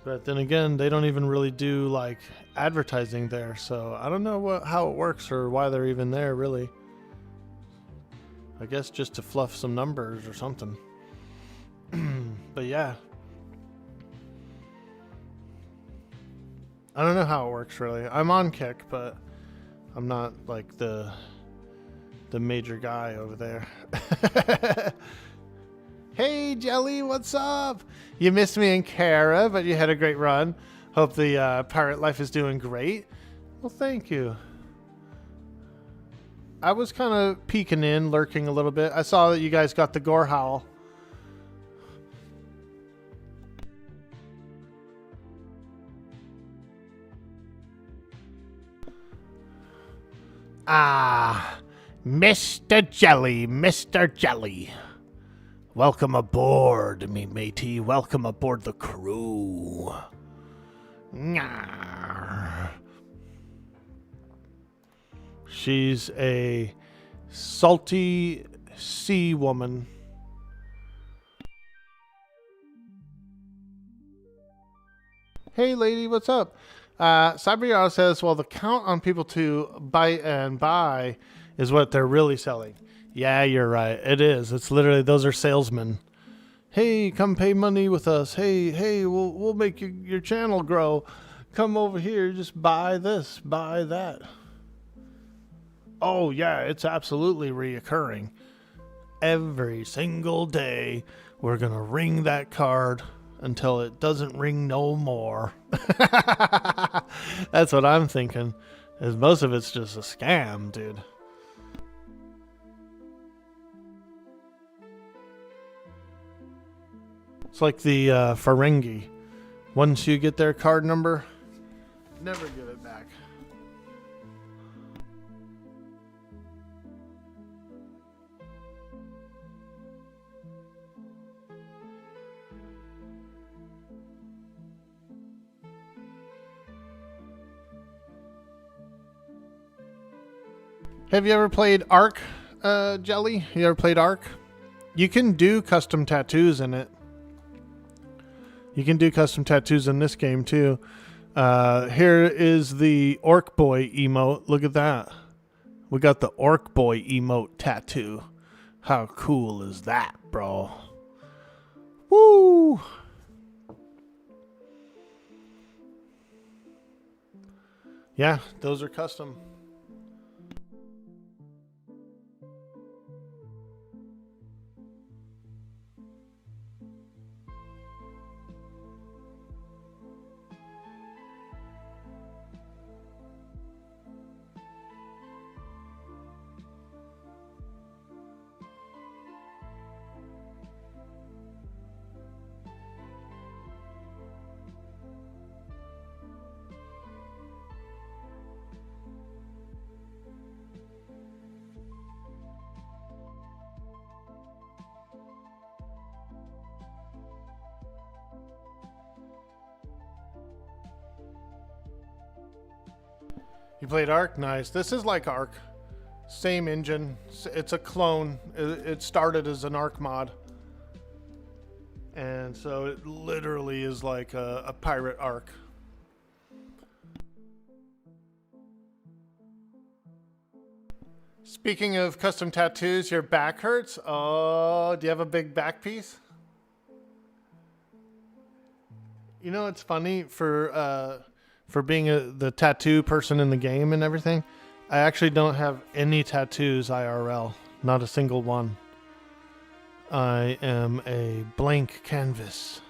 But then again, they don't even really do like advertising there, so I don't know how it works or why they're even there, really. I guess just to fluff some numbers or something. But yeah. I don't know how it works, really. I'm on Kick, but I'm not like the major guy over there. Hey, Jelly, what's up? You missed me in Kara, but you had a great run. Hope the pirate life is doing great. Well, thank you. I was kind of peeking in, lurking a little bit. I saw that you guys got the Gore Howl. Ah, Mr. Jelly, Mr. Jelly. Welcome aboard, me matey. Welcome aboard the crew. Nyah. She's a salty sea woman. Hey, lady, what's up? Cyber says, well, the count on people to bite and buy is what they're really selling. Yeah, you're right. It is. It's literally, those are salesmen. Hey, come pay money with us. Hey, we'll make your channel grow. Come over here, just buy this, buy that. Oh, yeah, it's absolutely reoccurring. Every single day, we're going to ring that card until it doesn't ring no more. That's what I'm thinking, is most of it's just a scam, dude. It's like the Ferengi. Once you get their card number, never give it back. Have you ever played Ark, Jelly? You ever played Ark? You can do custom tattoos in it. You can do custom tattoos in this game too. Here is the Orc Boy emote. Look at that. We got the Orc Boy emote tattoo. How cool is that, bro? Woo! Yeah, those are custom. You played Ark? Nice. This is like Ark. Same engine. It's a clone. It started as an Ark mod. And so it literally is like a pirate Ark. Speaking of custom tattoos, your back hurts? Oh, do you have a big back piece? You know, it's funny for being the tattoo person in the game and everything. I actually don't have any tattoos IRL. Not a single one. I am a blank canvas.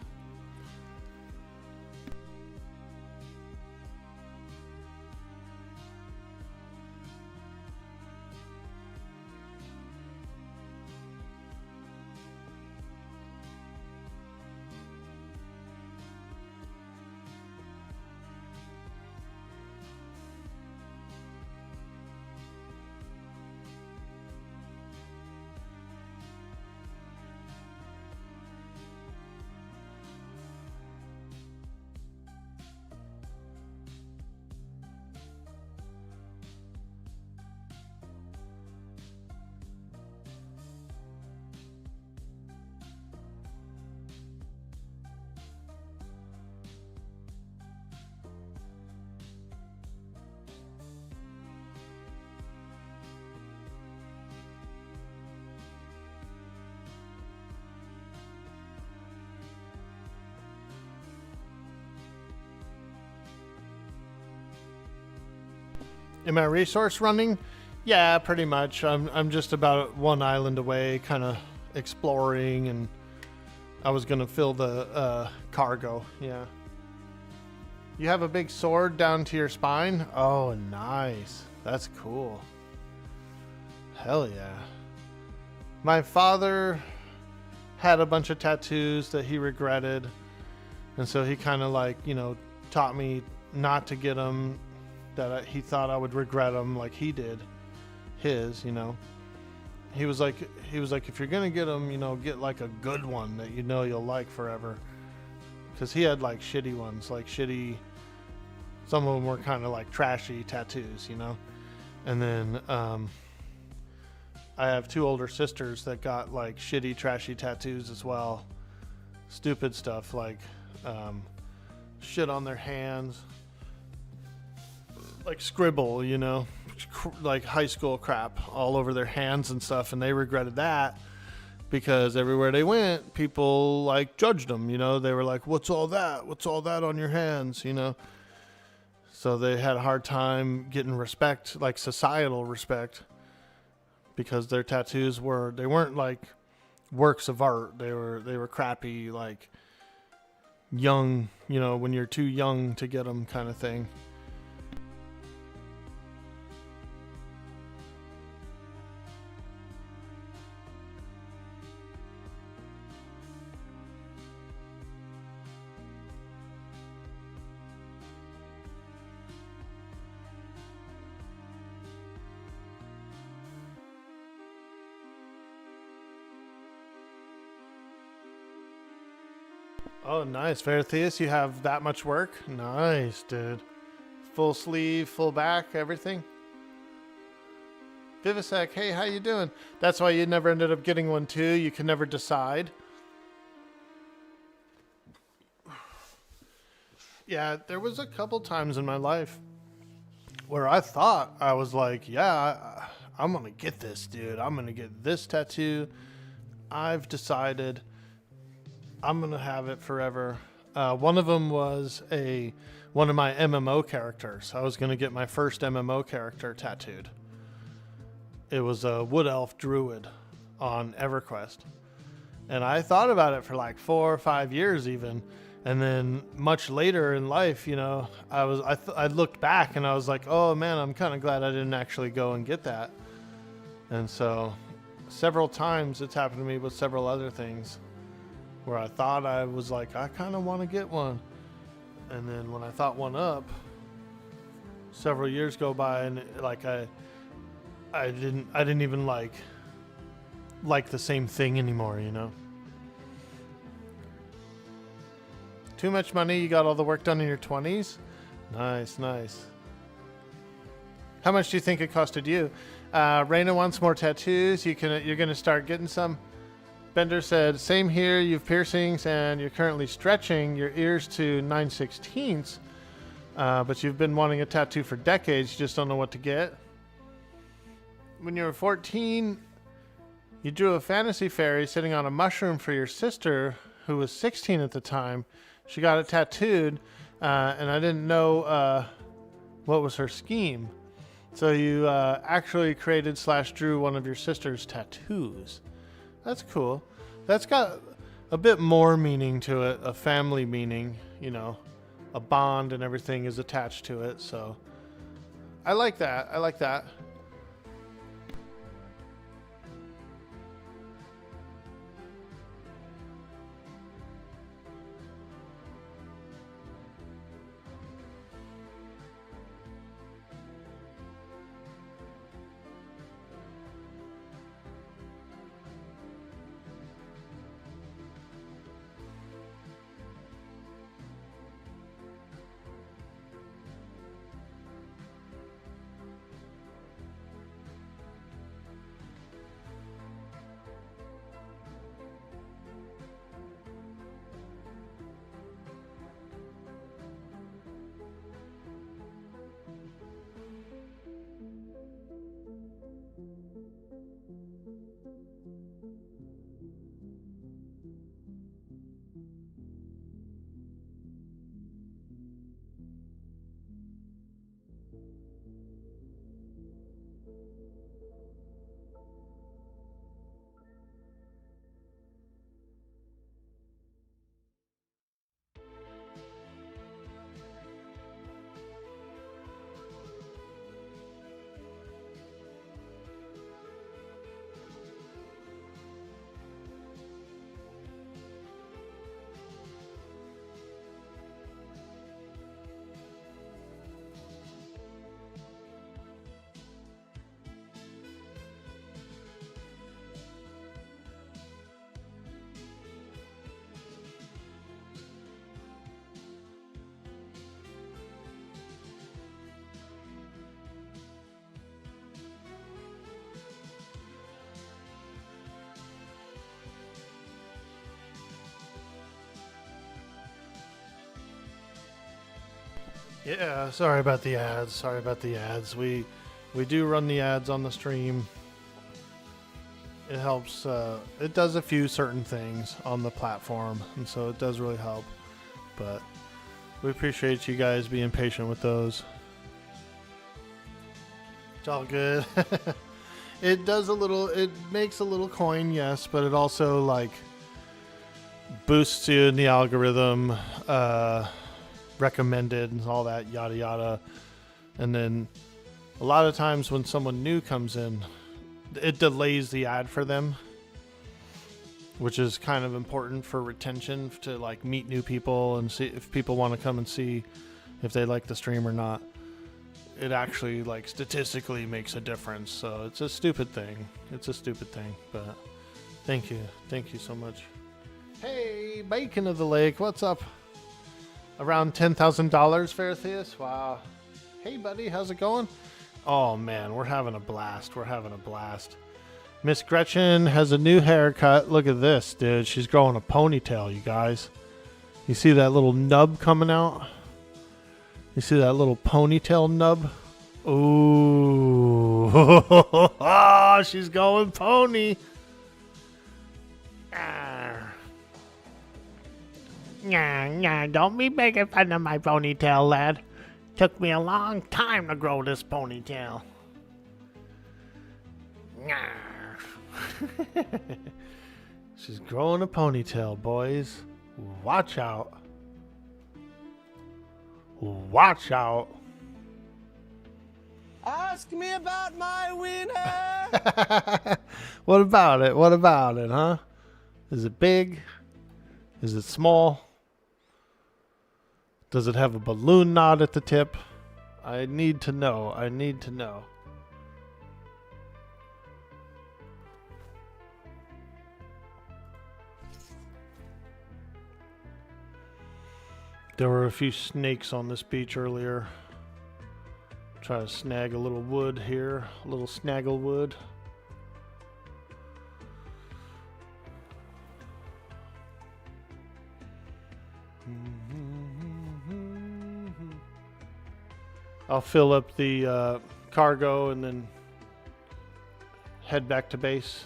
Am I resource running? Yeah, pretty much. I'm just about one island away, kind of exploring, and I was gonna fill the cargo. Yeah. You have a big sword down to your spine? Oh, nice. That's cool. Hell yeah. My father had a bunch of tattoos that he regretted, and so he kind of like, you know, taught me not to get them. That he thought I would regret them like he did his, you know. He was like, if you're gonna get them, you know, get like a good one that you know you'll like forever. Because he had like shitty ones, like shitty. Some of them were kind of like trashy tattoos, you know. And then I have two older sisters that got like shitty, trashy tattoos as well. Stupid stuff like shit on their hands. Like scribble, you know, like high school crap all over their hands and stuff. And they regretted that because everywhere they went, people like judged them, you know. They were like, what's all that? What's all that on your hands, you know? So they had a hard time getting respect, like societal respect, because their tattoos they weren't like works of art. They were crappy, like young, you know, when you're too young to get them kind of thing. Oh, nice. Vertheus, you have that much work? Nice, dude. Full sleeve, full back, everything? Vivisec, hey, how you doing? That's why you never ended up getting one too? You can never decide? Yeah, there was a couple times in my life where I thought, I was like, yeah, I'm going to get this, dude. I'm going to get this tattoo. I've decided I'm going to have it forever. One of them was one of my MMO characters. I was going to get my first MMO character tattooed. It was a Wood Elf Druid on EverQuest. And I thought about it for like 4 or 5 years even. And then much later in life, you know, I looked back and I was like, oh man, I'm kind of glad I didn't actually go and get that. And so several times it's happened to me with several other things, where I thought I was like, I kind of want to get one. And then when I thought one up, several years go by and like I didn't even like the same thing anymore, you know? Too much money, you got all the work done in your 20s? Nice, nice. How much do you think it costed you? Raina wants more tattoos. You're gonna start getting some. Bender said, same here, you've piercings and you're currently stretching your ears to 9/16, but you've been wanting a tattoo for decades, you just don't know what to get. When you were 14, you drew a fantasy fairy sitting on a mushroom for your sister, who was 16 at the time. She got it tattooed, and I didn't know what was her scheme. So you actually created / drew one of your sister's tattoos. That's cool. That's got a bit more meaning to it, a family meaning, you know, a bond and everything is attached to it. So I like that. I like that. Yeah, sorry about the ads. Sorry about the ads. We do run the ads on the stream. It helps. It does a few certain things on the platform, and so it does really help. But we appreciate you guys being patient with those. It's all good. It does a little. It makes a little coin, yes, but it also like boosts you in the algorithm, recommended, and all that yada yada. And then a lot of times when someone new comes in, it delays the ad for them, which is kind of important for retention, to like meet new people and see if people want to come and see if they like the stream or not. It actually like statistically makes a difference. So it's a stupid thing. It's a stupid thing, but thank you so much. Hey, Bacon of the Lake, what's up? Around $10,000, Fairtheus. Wow. Hey buddy, how's it going? Oh man, we're having a blast. We're having a blast. Miss Gretchen has a new haircut. Look at this, dude. She's growing a ponytail, you guys. You see that little nub coming out? You see that little ponytail nub? Ooh. Oh, she's going pony. Don't be making fun of my ponytail, lad. Took me a long time to grow this ponytail. She's growing a ponytail, boys. Watch out. Watch out. Ask me about my wiener. What about it? What about it, huh? Is it big? Is it small? Does it have a balloon knot at the tip? I need to know. I need to know. There were a few snakes on this beach earlier. Try to snag a little wood here, a little snaggle wood. I'll fill up the cargo and then head back to base.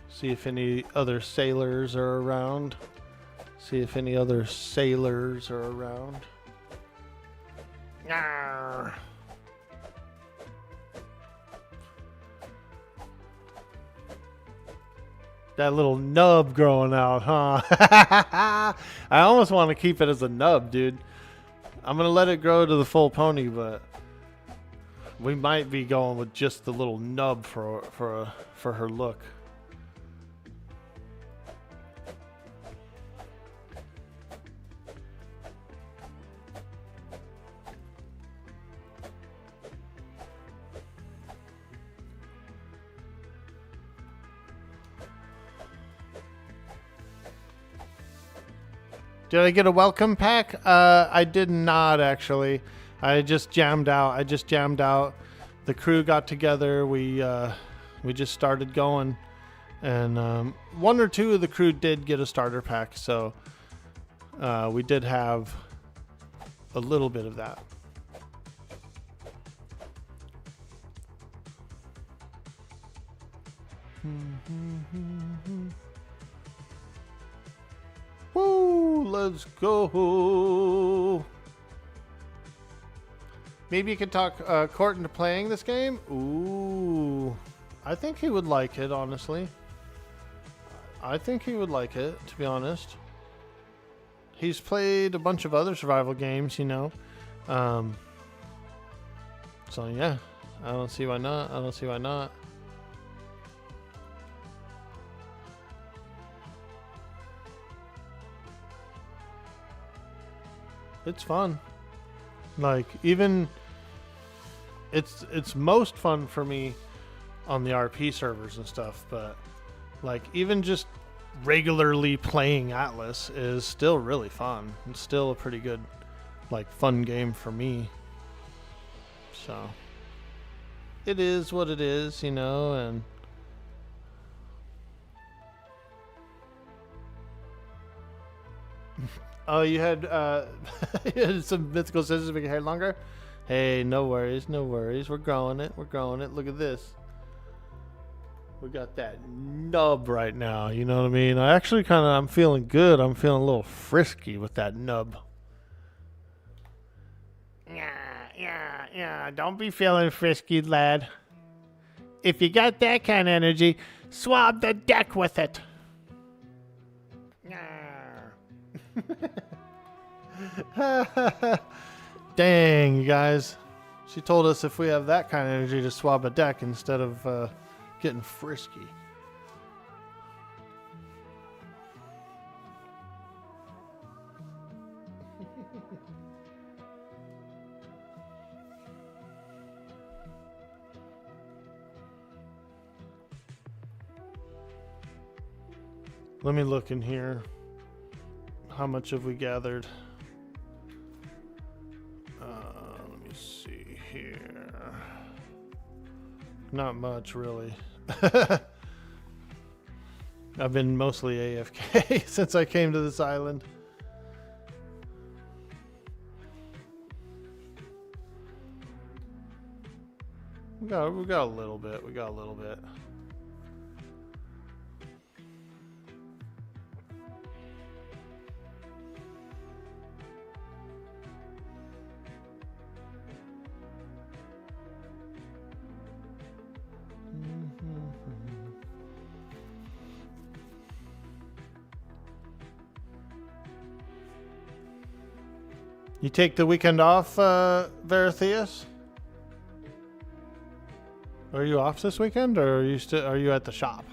See if any other sailors are around. See if any other sailors are around. Arr. That little nub growing out, huh? I almost want to keep it as a nub, dude. I'm going to let it grow to the full pony, but we might be going with just the little nub for her look. Did I get a welcome pack? I did not, actually. I just jammed out. The crew got together. We just started going. And one or two of the crew did get a starter pack. So we did have a little bit of that. Woo, let's go. Maybe you could talk Court into playing this game? Ooh. I think he would like it, honestly. I think he would like it, to be honest. He's played a bunch of other survival games, you know. So, yeah. I don't see why not. It's fun. Like, even it's most fun for me on the RP servers and stuff, but like even just regularly playing Atlas is still really fun. It's still a pretty good, like, fun game for me. So it is what it is, you know, and Oh, you had you had some mythical scissors to make your hair longer? Hey, no worries, no worries. We're growing it. We're growing it. Look at this. We got that nub right now. You know what I mean? I'm feeling good. I'm feeling a little frisky with that nub. Yeah. Don't be feeling frisky, lad. If you got that kind of energy, swab the deck with it. Dang, you guys. She told us if we have that kind of energy to swab a deck instead of getting frisky. Let me look in here. How much have we gathered? Let me see here. Not much, really. I've been mostly AFK since I came to this island. We got a little bit. We got a little bit. You take the weekend off, Veritheus? Are you off this weekend, or are you at the shop?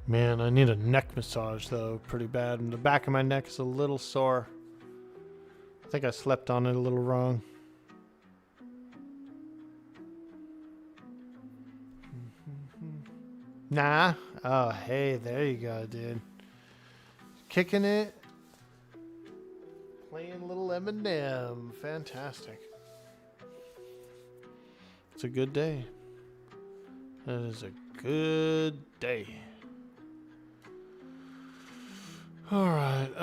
Man, I need a neck massage though, pretty bad. And the back of my neck is a little sore. I think I slept on it a little wrong. Nah. Oh, hey, there you go, dude. Kicking it. Playing little Eminem. Fantastic. It's a good day. That is a good day. Alright,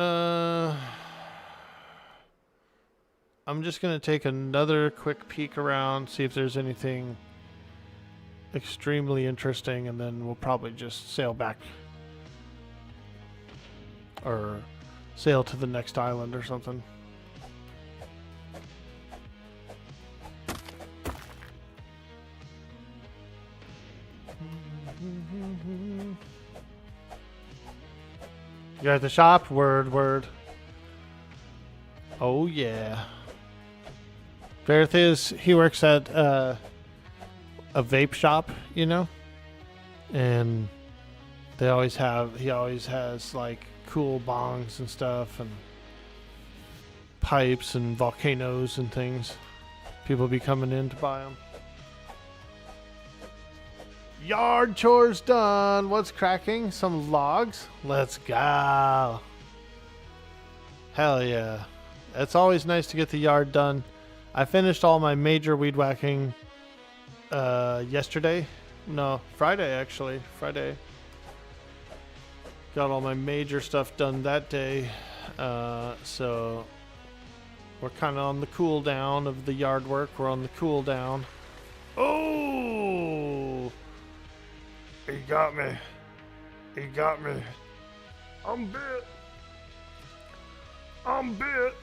I'm just gonna take another quick peek around, see if there's anything extremely interesting, and then we'll probably just sail back or sail to the next island or something. You're at the shop? Word. Oh yeah. Verith he works at a vape shop, you know? And he always has like cool bongs and stuff and pipes and volcanoes and things. People be coming in to buy them. Yard chores done. What's cracking? Some logs? Let's go. Hell yeah. It's always nice to get the yard done. I finished all my major weed whacking yesterday. No, Friday actually. Friday. Got all my major stuff done that day. So we're kind of on the cool down of the yard work. We're on the cool down. Oh! He got me. He got me. I'm bit. I'm bit.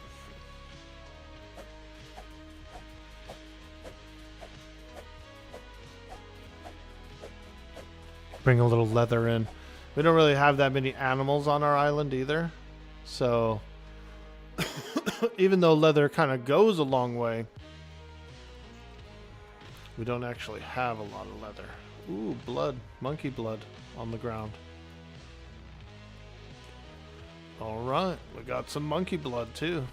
Bring a little leather in. We don't really have that many animals on our island either. So even though leather kind of goes a long way, we don't actually have a lot of leather. Ooh, blood. Monkey blood on the ground. Alright, we got some monkey blood too.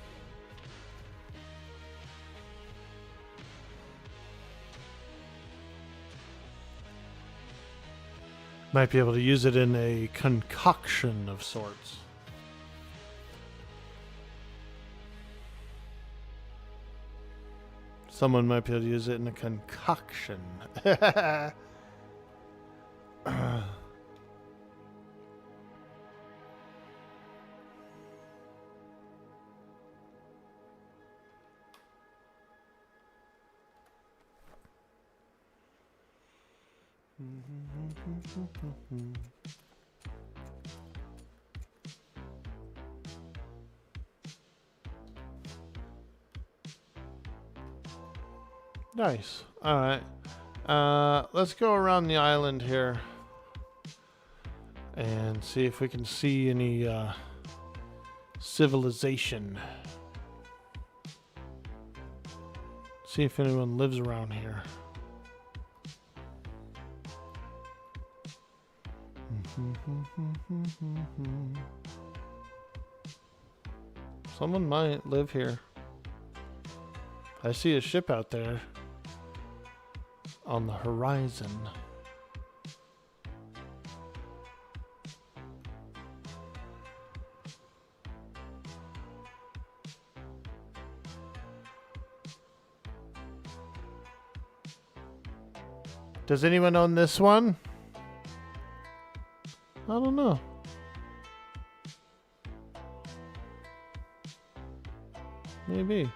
Might be able to use it in a concoction of sorts. Someone might be able to use it in a concoction. Nice. All right. Let's go around the island here and see if we can see any civilization. See if anyone lives around here. Someone might live here. I see a ship out there on the horizon. Does anyone own this one? I don't know. Maybe.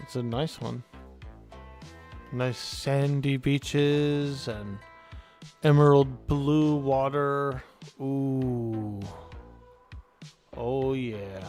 It's a nice one. Nice sandy beaches and emerald blue water. Ooh. Oh yeah.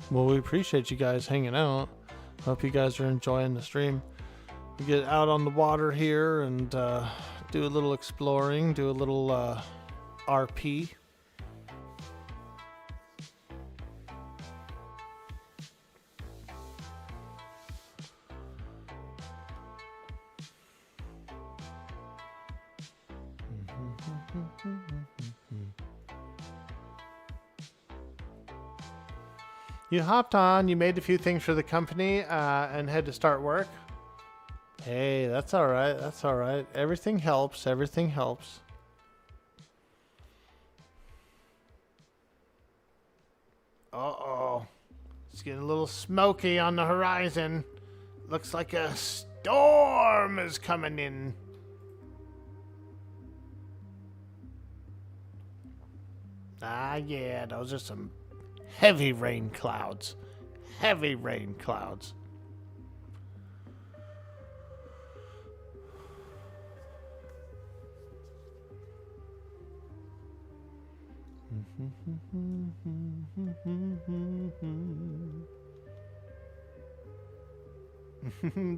Well, we appreciate you guys hanging out. Hope you guys are enjoying the stream. We get out on the water here and do a little exploring, do a little RP. You hopped on, you made a few things for the company, and had to start work. Hey, that's all right. That's all right. Everything helps. Everything helps. Uh-oh. It's getting a little smoky on the horizon. Looks like a storm is coming in. Ah, yeah, those are some heavy rain clouds. Heavy rain clouds.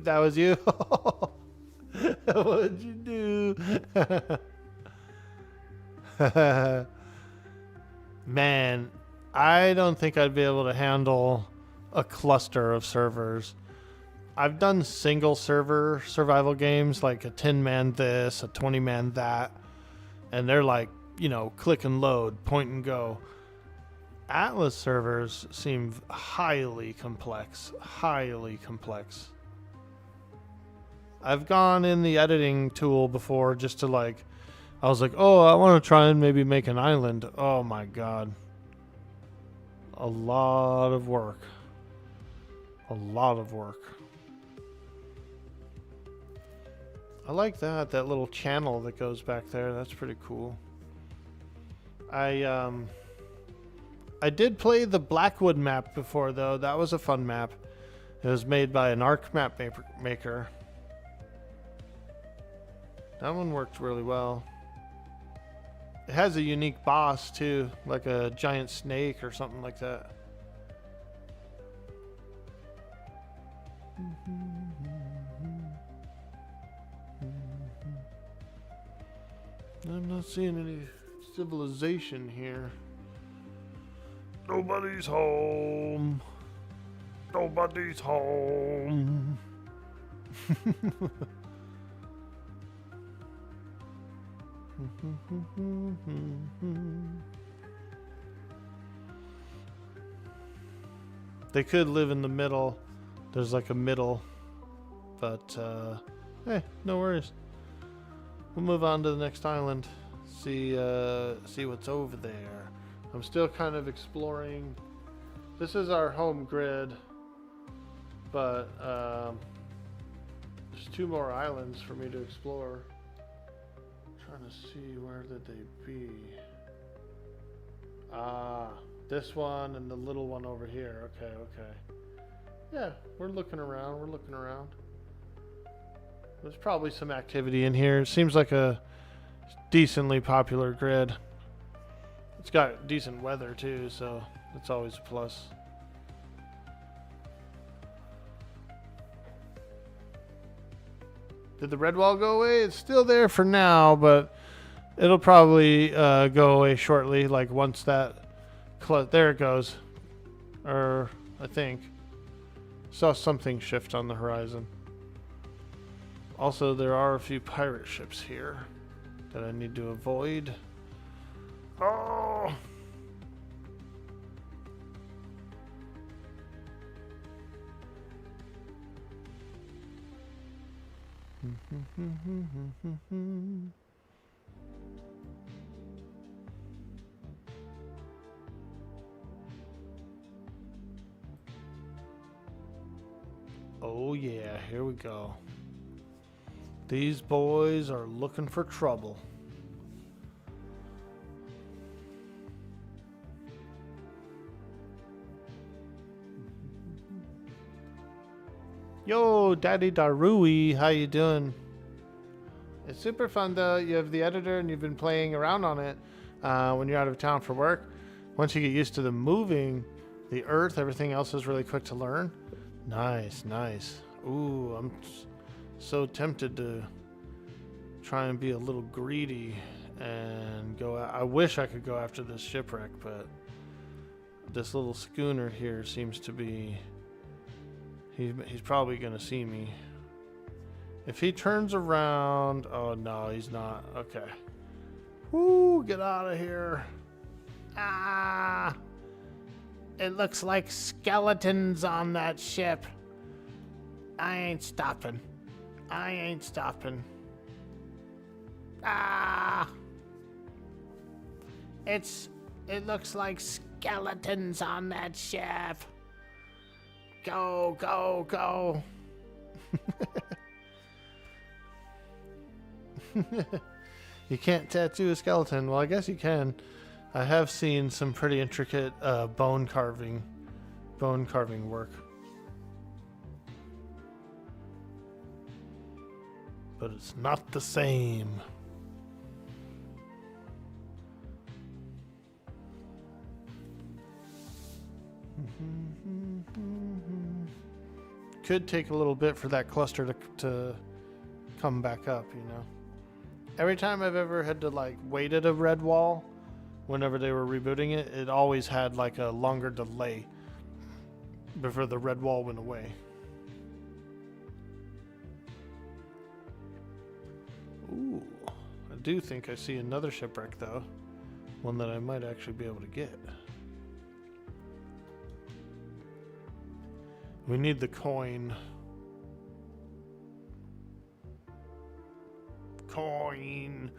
That was you? What'd you do? Man, I don't think I'd be able to handle a cluster of servers. I've done single server survival games, like a 10-man this, a 20-man that, and they're like, you know, click and load, point and go. Atlas servers seem highly complex, highly complex. I've gone in the editing tool before just to like, I was like, oh, I want to try and maybe make an island. Oh my God. A lot of work. A lot of work. I like that little channel that goes back there. That's pretty cool. I did play the Blackwood map before though. That was a fun map. It was made by an Arc map maker. That one worked really well. It has a unique boss too, like a giant snake or something like that. I'm not seeing any civilization here. Nobody's home. Nobody's home. They could live in the middle. There's like a middle. But, hey, no worries. We'll move on to the next island. See what's over there. I'm still kind of exploring. This is our home grid. But, there's 2 more islands for me to explore. Trying to see where did they be. This one and the little one over here. Okay. Yeah, we're looking around. There's probably some activity in here. It seems like a decently popular grid. It's got decent weather too, so it's always a plus. Did the red wall go away? It's still there for now, but it'll probably go away shortly. Like once that, there it goes. Or I think saw something shift on the horizon. Also, there are a few pirate ships here that I need to avoid. Oh. Oh yeah, here we go. These boys are looking for trouble. Yo, Daddy Darui, how you doing? It's super fun though. You have the editor and you've been playing around on it when you're out of town for work. Once you get used to the moving, the earth, everything else is really quick to learn. Nice. Ooh, I'm so tempted to try and be a little greedy and go. I wish I could go after this shipwreck, but this little schooner here seems to be. He's probably gonna see me. If he turns around, oh no, he's not. Okay. Woo, get out of here. Ah! It looks like skeletons on that ship. I ain't stopping. Ah! It looks like skeletons on that ship. Go. You can't tattoo a skeleton. Well, I guess you can. I have seen some pretty intricate bone carving work. But it's not the same. Could take a little bit for that cluster to come back up, you know. Every time I've ever had to like wait at a red wall, whenever they were rebooting it, it always had like a longer delay before the red wall went away. Ooh, I do think I see another shipwreck though. One that I might actually be able to get. We need the coin. Coin.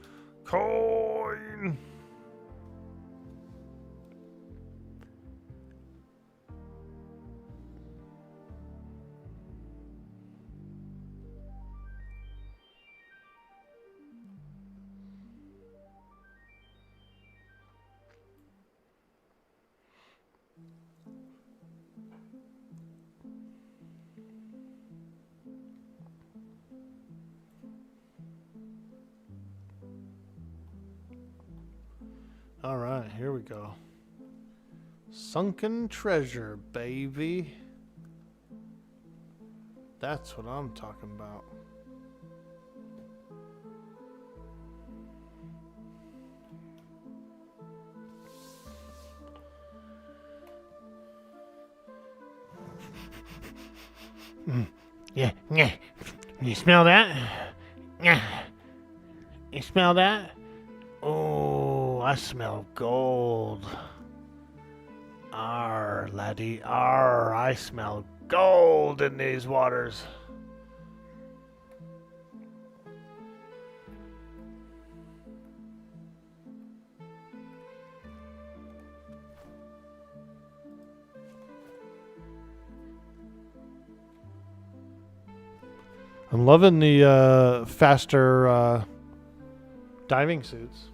All right, here we go. Sunken treasure, baby. That's what I'm talking about. Yeah, yeah. You smell that? Yeah. You smell that? Oh, I smell gold. Arr, laddie, arr, I smell gold in these waters. I'm loving the faster diving suits.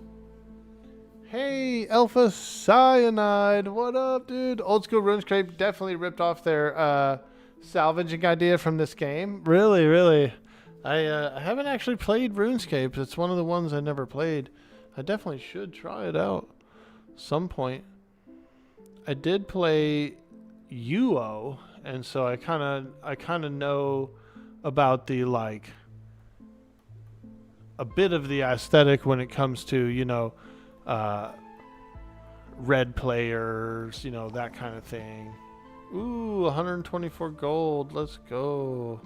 Hey, Alpha Cyanide, what up, dude? Old school RuneScape definitely ripped off their salvaging idea from this game. Really, really. I haven't actually played RuneScape. It's one of the ones I never played. I definitely should try it out some point. I did play UO, and so I kind of know about the like a bit of the aesthetic when it comes to, you know, red players, you know, that kind of thing. Ooh, 124 gold. Let's go.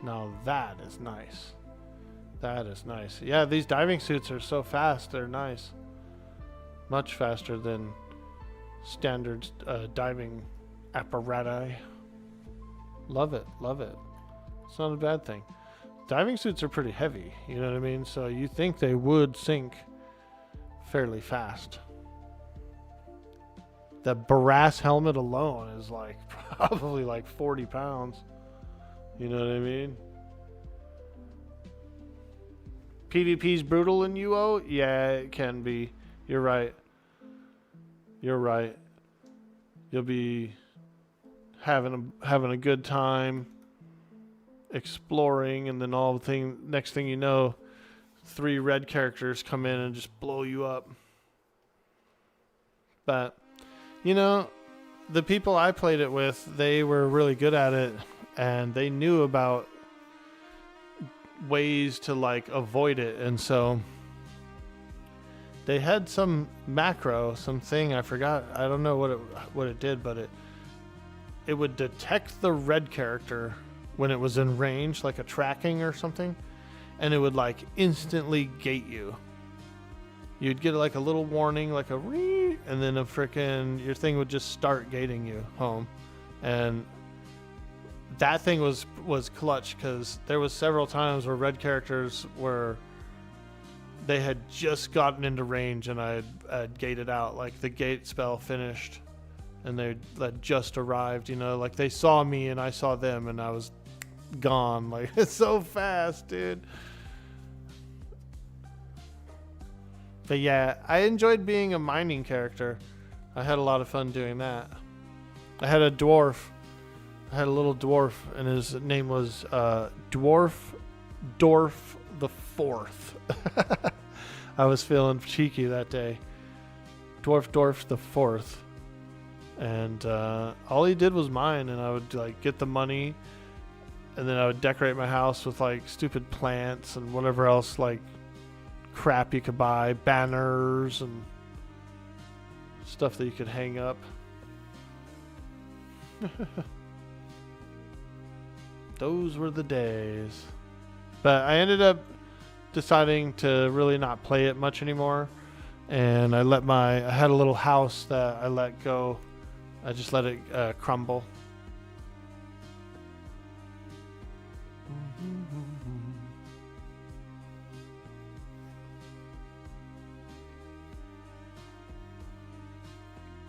Now that is nice. That is nice. Yeah, these diving suits are so fast. They're nice. Much faster than standard diving apparatus. Love it. Love it. It's not a bad thing. Diving suits are pretty heavy, you know what I mean? So you think they would sink fairly fast. The Barras helmet alone is like probably like 40 pounds. You know what I mean? PvP's brutal in UO? Yeah, it can be. You're right. You're right. You'll be having a good time exploring, and then next thing you know, 3 red characters come in and just blow you up. But you know, the people I played it with, they were really good at it, and they knew about ways to like avoid it, and so they had some macro, something I forgot. I don't know what it did, but it would detect the red character when it was in range, like a tracking or something, and it would like instantly gate you. You'd get like a little warning, like a ring, and then your thing would just start gating you home. And that thing was clutch, because there was several times where red characters they had just gotten into range and I'd gated out, like the gate spell finished and they just arrived, you know, like they saw me and I saw them and I was gone. Like, it's so fast, dude. But yeah, I enjoyed being a mining character. I had a lot of fun doing that. I had a little dwarf, and his name was Dwarf the Fourth. I was feeling cheeky that day. Dwarf the Fourth. And all he did was mine, and I would like get the money, and then I would decorate my house with like stupid plants and whatever else like crap you could buy, banners and stuff that you could hang up. Those were the days. But I ended up deciding to really not play it much anymore, and I had a little house that I let go. I just let it crumble.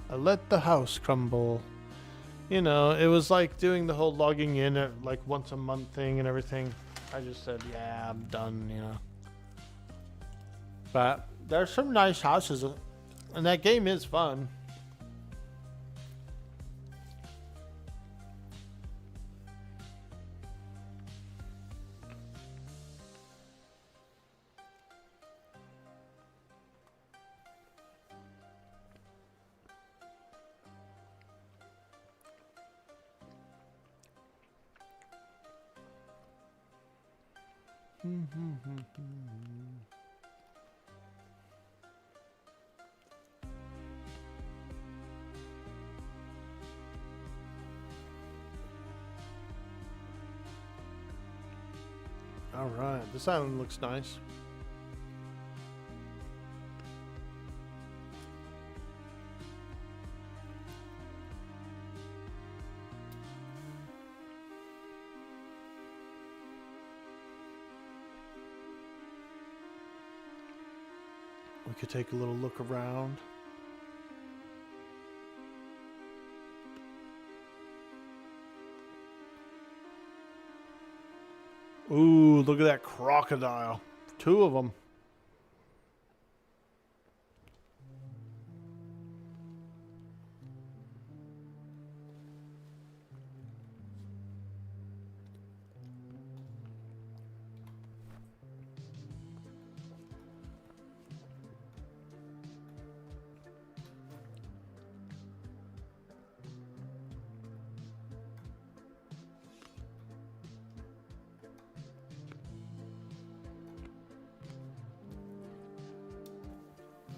I let the house crumble. You know, it was like doing the whole logging in at like once a month thing and everything. I just said, yeah, I'm done, you know. But there's some nice houses, and that game is fun. All right, this island looks nice. We could take a little look around. Ooh, look at that crocodile. 2 of them.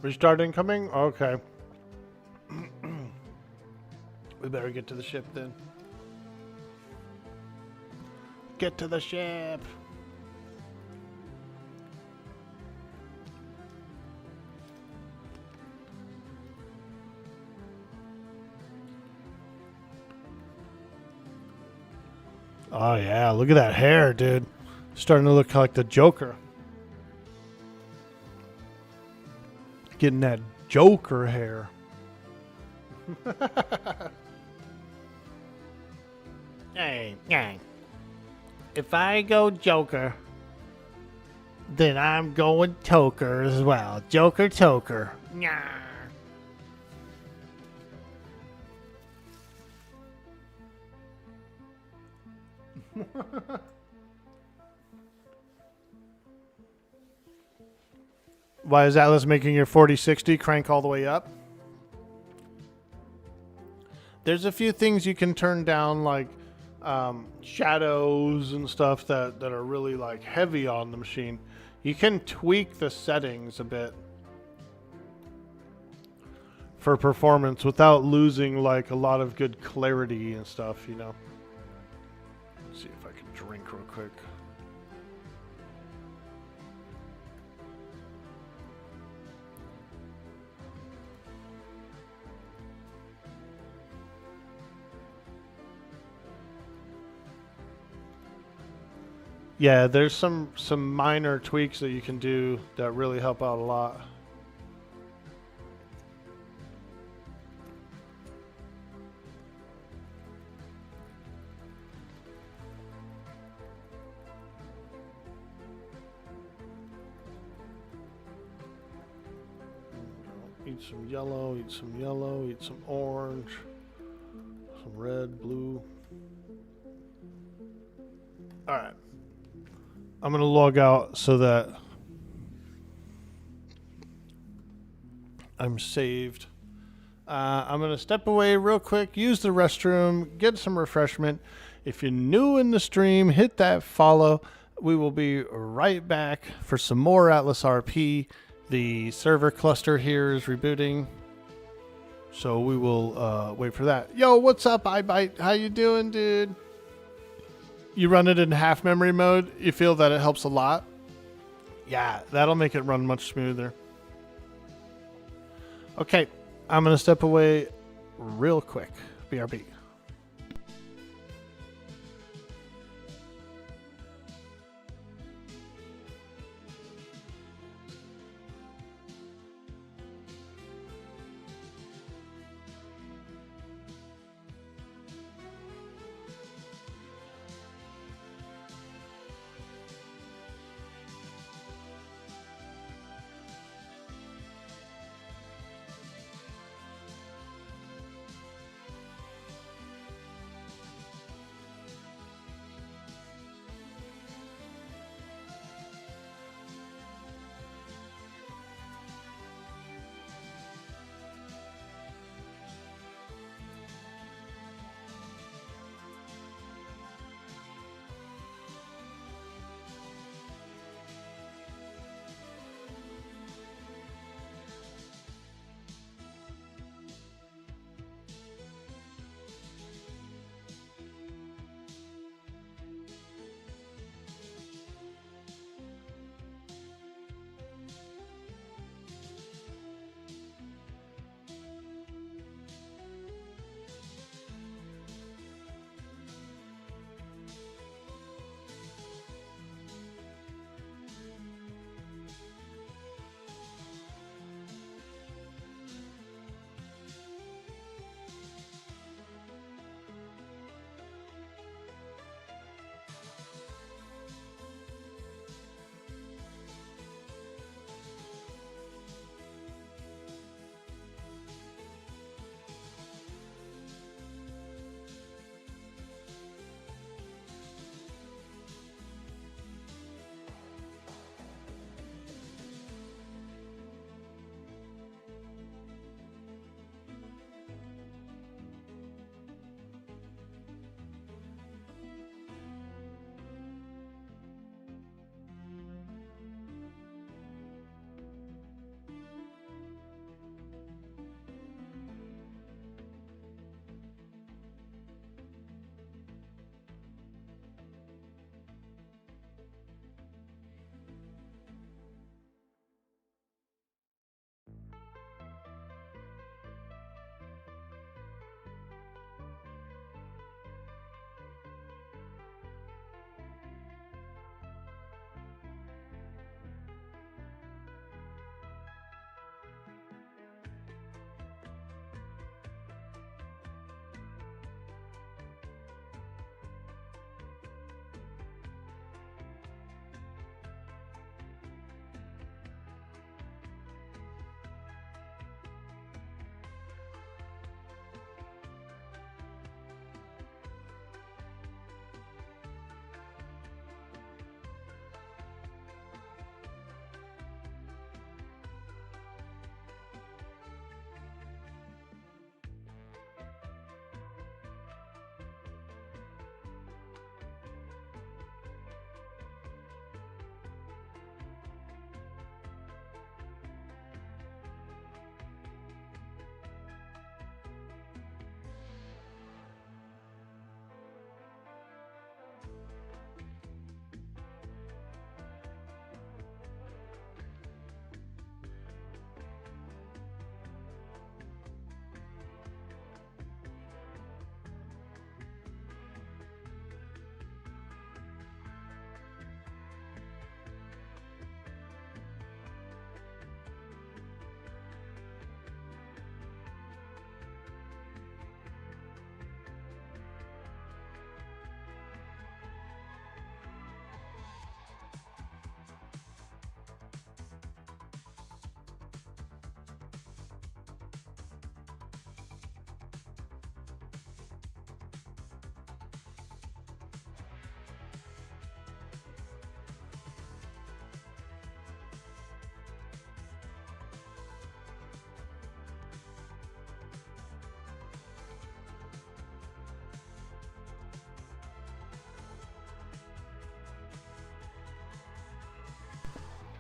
Restart incoming? Okay. We better get to the ship then. Get to the ship. Oh yeah, look at that hair, dude. Starting to look like the Joker. Getting that Joker hair. Hey, if I go Joker, then I'm going Toker as well. Joker Toker. Nyah. Why is Atlas making your 4060 crank all the way up? There's a few things you can turn down, like shadows and stuff that are really like heavy on the machine. You can tweak the settings a bit for performance without losing like a lot of good clarity and stuff, you know. Let's see if I can drink real quick. Yeah, there's some minor tweaks that you can do that really help out a lot. Eat some yellow, eat some yellow, eat some orange, some red, blue. All right. I'm going to log out so that I'm saved. I'm going to step away real quick, use the restroom, get some refreshment. If you're new in the stream, hit that follow. We will be right back for some more Atlas RP. The server cluster here is rebooting, so we will wait for that. Yo, what's up, iBite? How you doing, dude? You run it in half memory mode, you feel that it helps a lot. Yeah, that'll make it run much smoother. Okay, I'm going to step away real quick. BRB.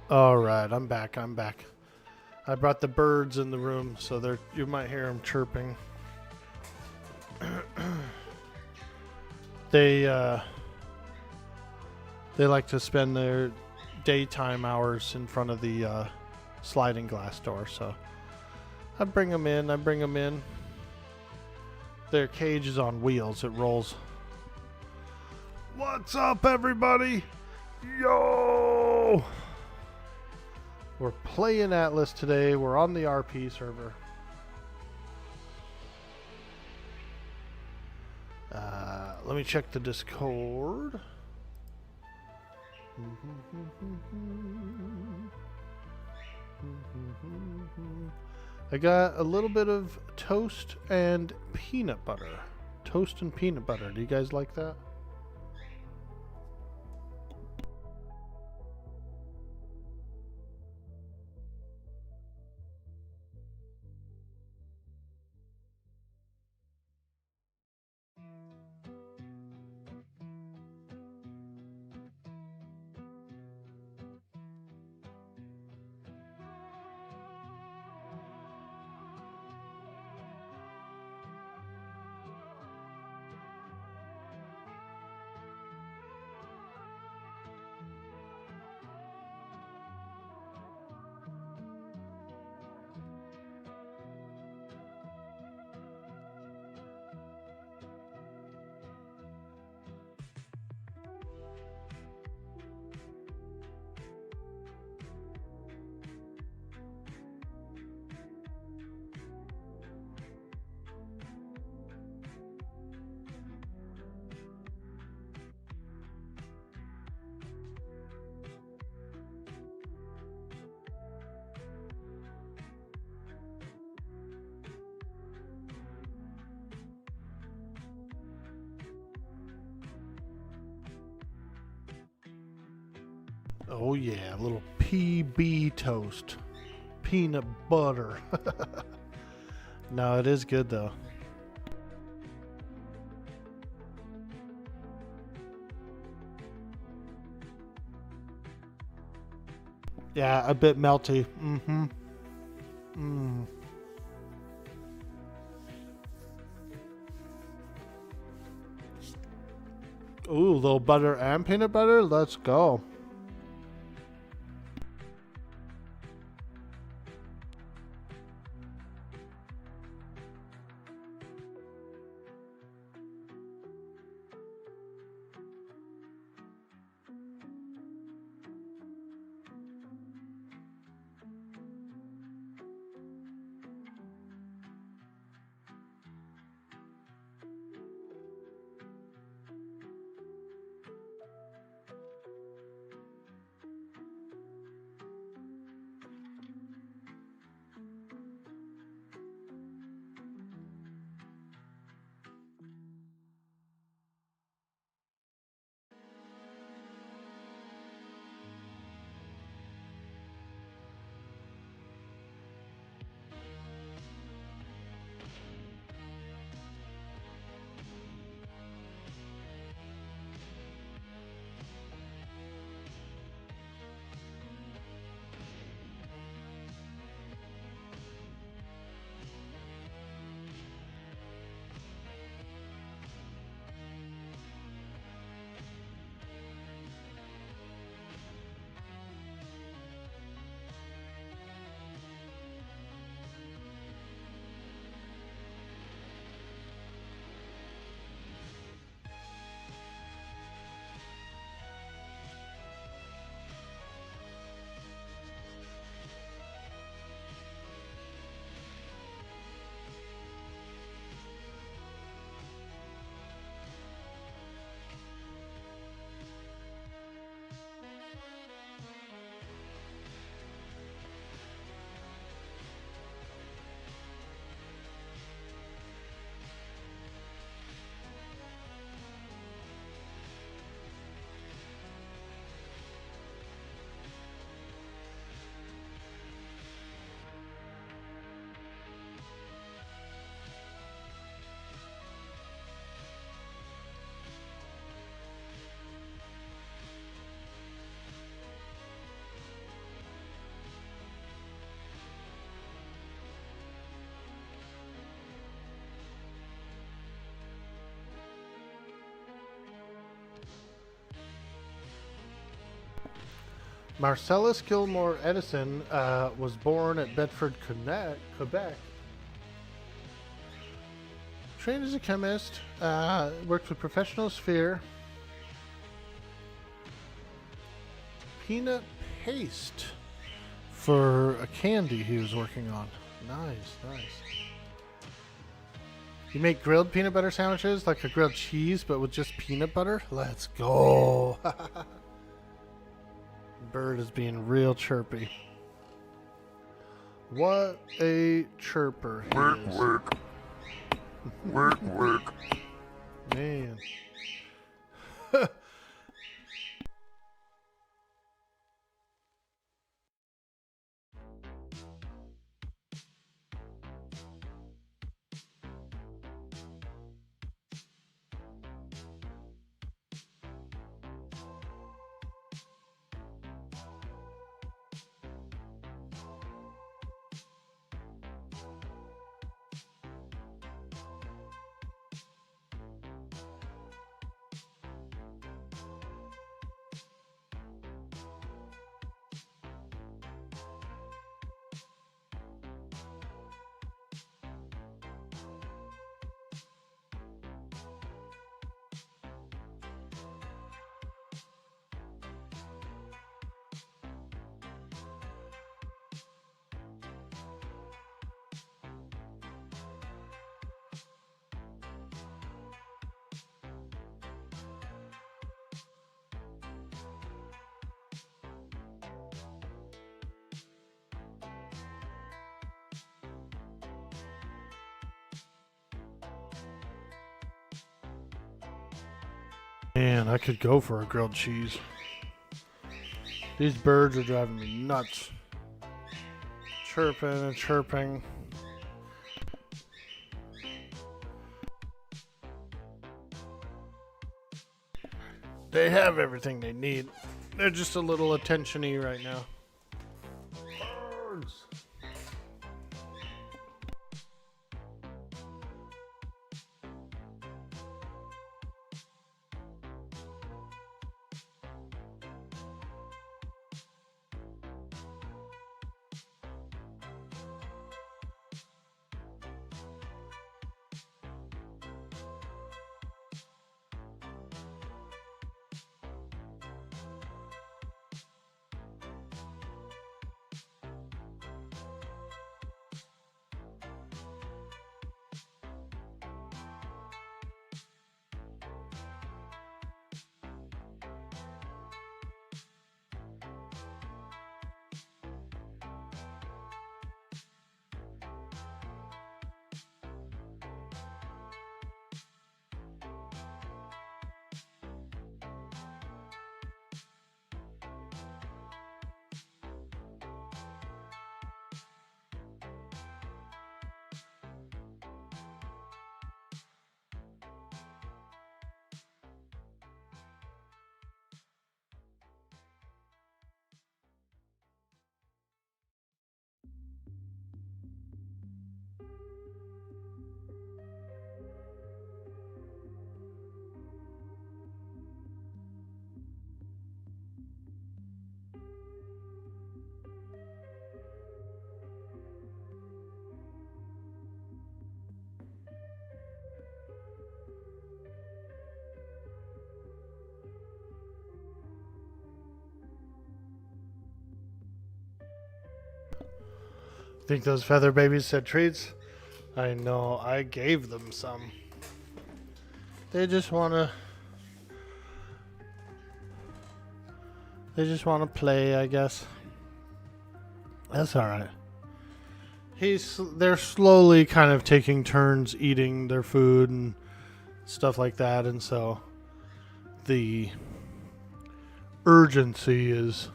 All right, I'm back. I brought the birds in the room, so you might hear them chirping. They like to spend their daytime hours in front of the sliding glass door, so I bring them in. Their cage is on wheels. It rolls. What's up, everybody? Yo! We're playing Atlas today. We're on the RP server. Let me check the Discord. I got a little bit of toast and peanut butter. Toast and peanut butter. Do you guys like that? Oh yeah, a little PB toast. Peanut butter. No, it is good though. Yeah, a bit melty. Mm-hmm. Mm. Ooh, a little butter and peanut butter? Let's go. Marcellus Gilmore Edison was born at Bedford, Quebec. Trained as a chemist, worked with Professional Sphere. Peanut paste for a candy he was working on. Nice. You make grilled peanut butter sandwiches like a grilled cheese, but with just peanut butter? Let's go. Bird is being real chirpy. What a chirper he Work, is. work. Work, work. Man. Man, I could go for a grilled cheese. These birds are driving me nuts. Chirping and chirping. They have everything they need. They're just a little attention-y right now. Birds. Think those feather babies said treats? I know, I gave them some. They just wanna play, I guess. That's alright. They're slowly kind of taking turns eating their food and stuff like that, and so the urgency is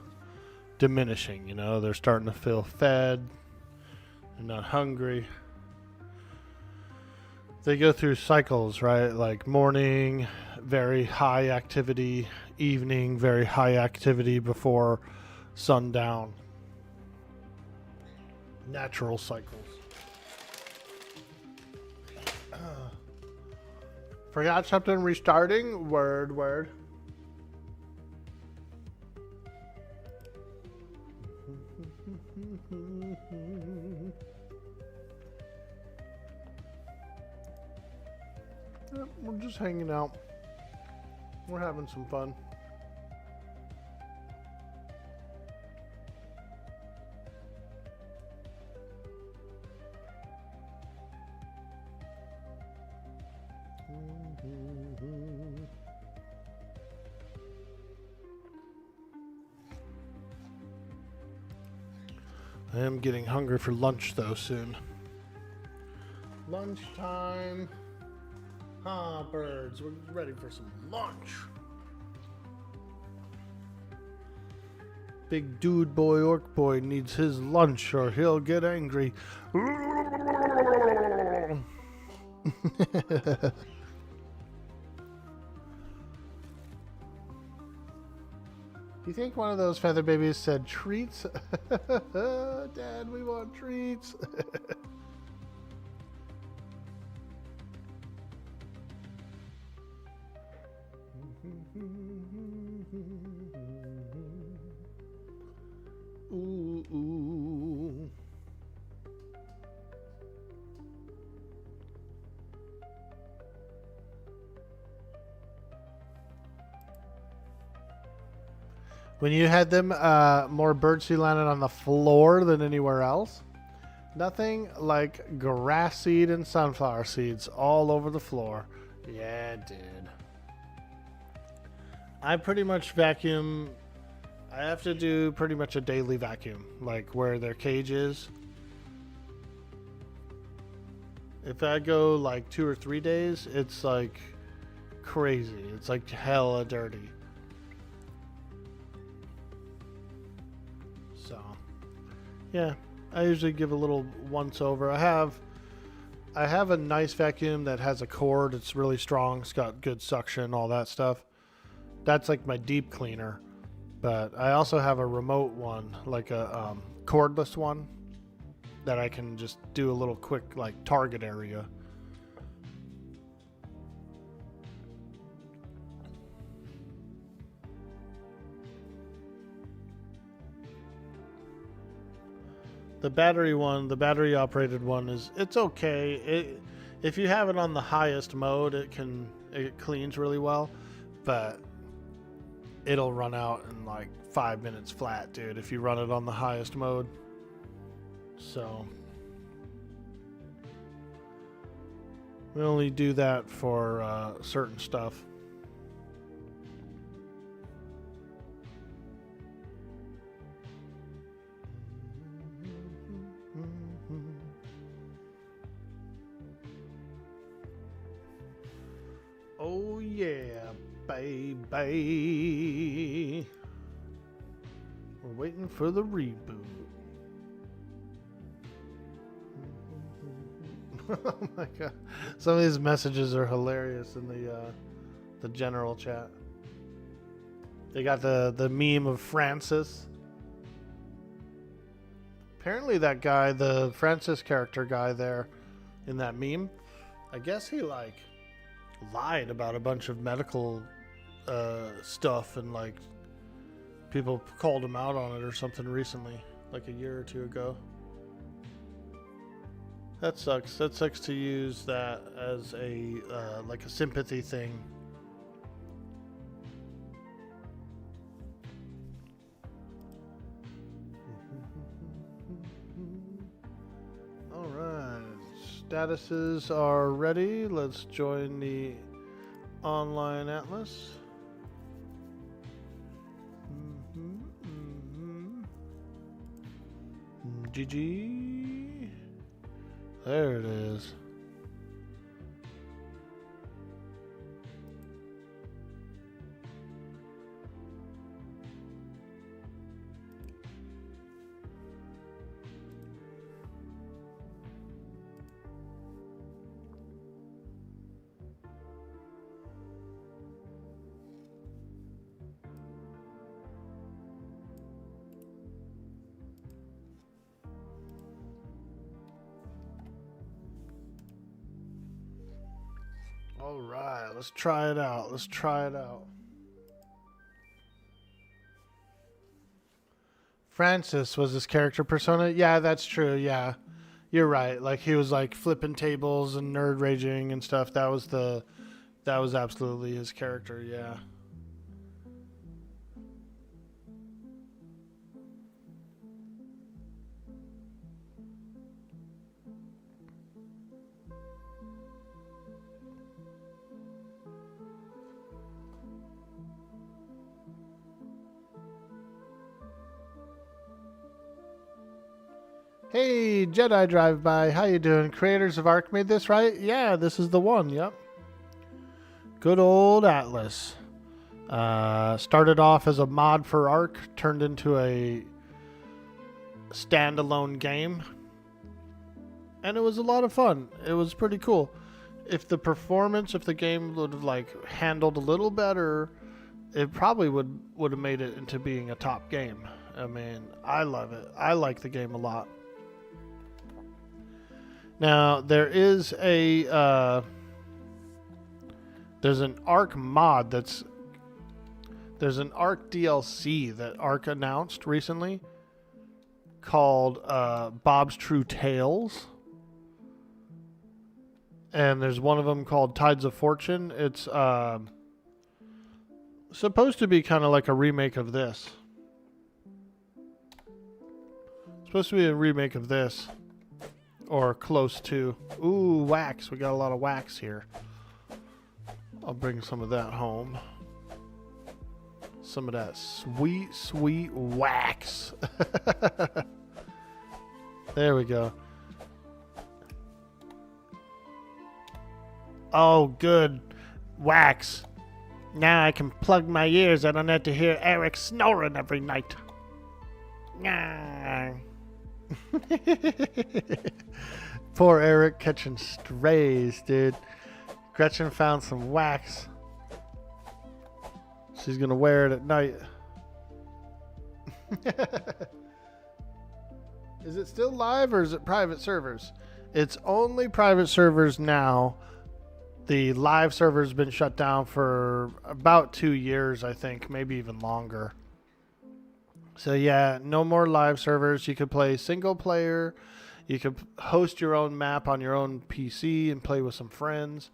diminishing, you know, they're starting to feel fed. They're not hungry. They go through cycles, right? Like morning, very high activity, evening, very high activity before sundown. Natural cycles. Forgot something restarting? Word. We're just hanging out. We're having some fun. I am getting hungry for lunch though soon. Lunchtime. Ah, birds, we're ready for some lunch. Big dude boy, orc boy needs his lunch or he'll get angry. Do you think one of those feather babies said treats? Dad, we want treats. Ooh, ooh. When you had them, more birdseed landed on the floor than anywhere else. Nothing like grass seed and sunflower seeds all over the floor. Yeah, it did. I pretty much vacuum. I have to do pretty much a daily vacuum, like where their cage is. If I go like 2 or 3 days, it's like crazy. It's like hella dirty. So, yeah, I usually give a little once over. I have a nice vacuum that has a cord. It's really strong. It's got good suction, all that stuff. That's like my deep cleaner. But I also have a remote one, like a cordless one, that I can just do a little quick like target area. The battery one, the battery operated one it's okay. If you have it on the highest mode, it cleans really well, but it'll run out in like 5 minutes flat, dude, if you run it on the highest mode. So we only do that for certain stuff. Oh yeah, baby. We're waiting for the reboot. Oh my god. Some of these messages are hilarious in the general chat. They got the meme of Francis. Apparently that guy, the Francis character guy there in that meme, I guess he like lied about a bunch of medical stuff, and like people called him out on it or something recently, like a year or two ago. That sucks. That sucks to use that as a like a sympathy thing. All right, statuses are ready. Let's join the online atlas. GG. There it is. All right, let's try it out. Let's try it out. Francis was his character persona. Yeah, that's true. Yeah, you're right. Like he was like flipping tables and nerd raging and stuff. That was the That was absolutely his character, yeah. Hey, Jedi Drive-By, how you doing? Creators of Ark made this, right? Yeah, this is the one, yep. Good old Atlas. Started off as a mod for Ark, turned into a standalone game. And it was a lot of fun. It was pretty cool. If the game would have like handled a little better, it probably would have made it into being a top game. I mean, I love it. I like the game a lot. Now, there's an Ark mod there's an Ark DLC that Ark announced recently called Bob's True Tales. And there's one of them called Tides of Fortune. It's supposed to be kind of like a remake of this. It's supposed to be a remake of this. Or close to. Ooh, wax. We got a lot of wax here. I'll bring some of that home. Some of that sweet, sweet wax. There we go. Oh, good. Wax. Now I can plug my ears. I don't have to hear Eric snoring every night. Nah. Poor Eric catching strays, dude. Gretchen found some wax. She's gonna wear it at night. Is it still live or is it private servers? It's only private servers now. The live server's been shut down for about 2 years, I think, maybe even longer. So yeah, no more live servers. You could play single player. You could host your own map on your own PC and play with some friends.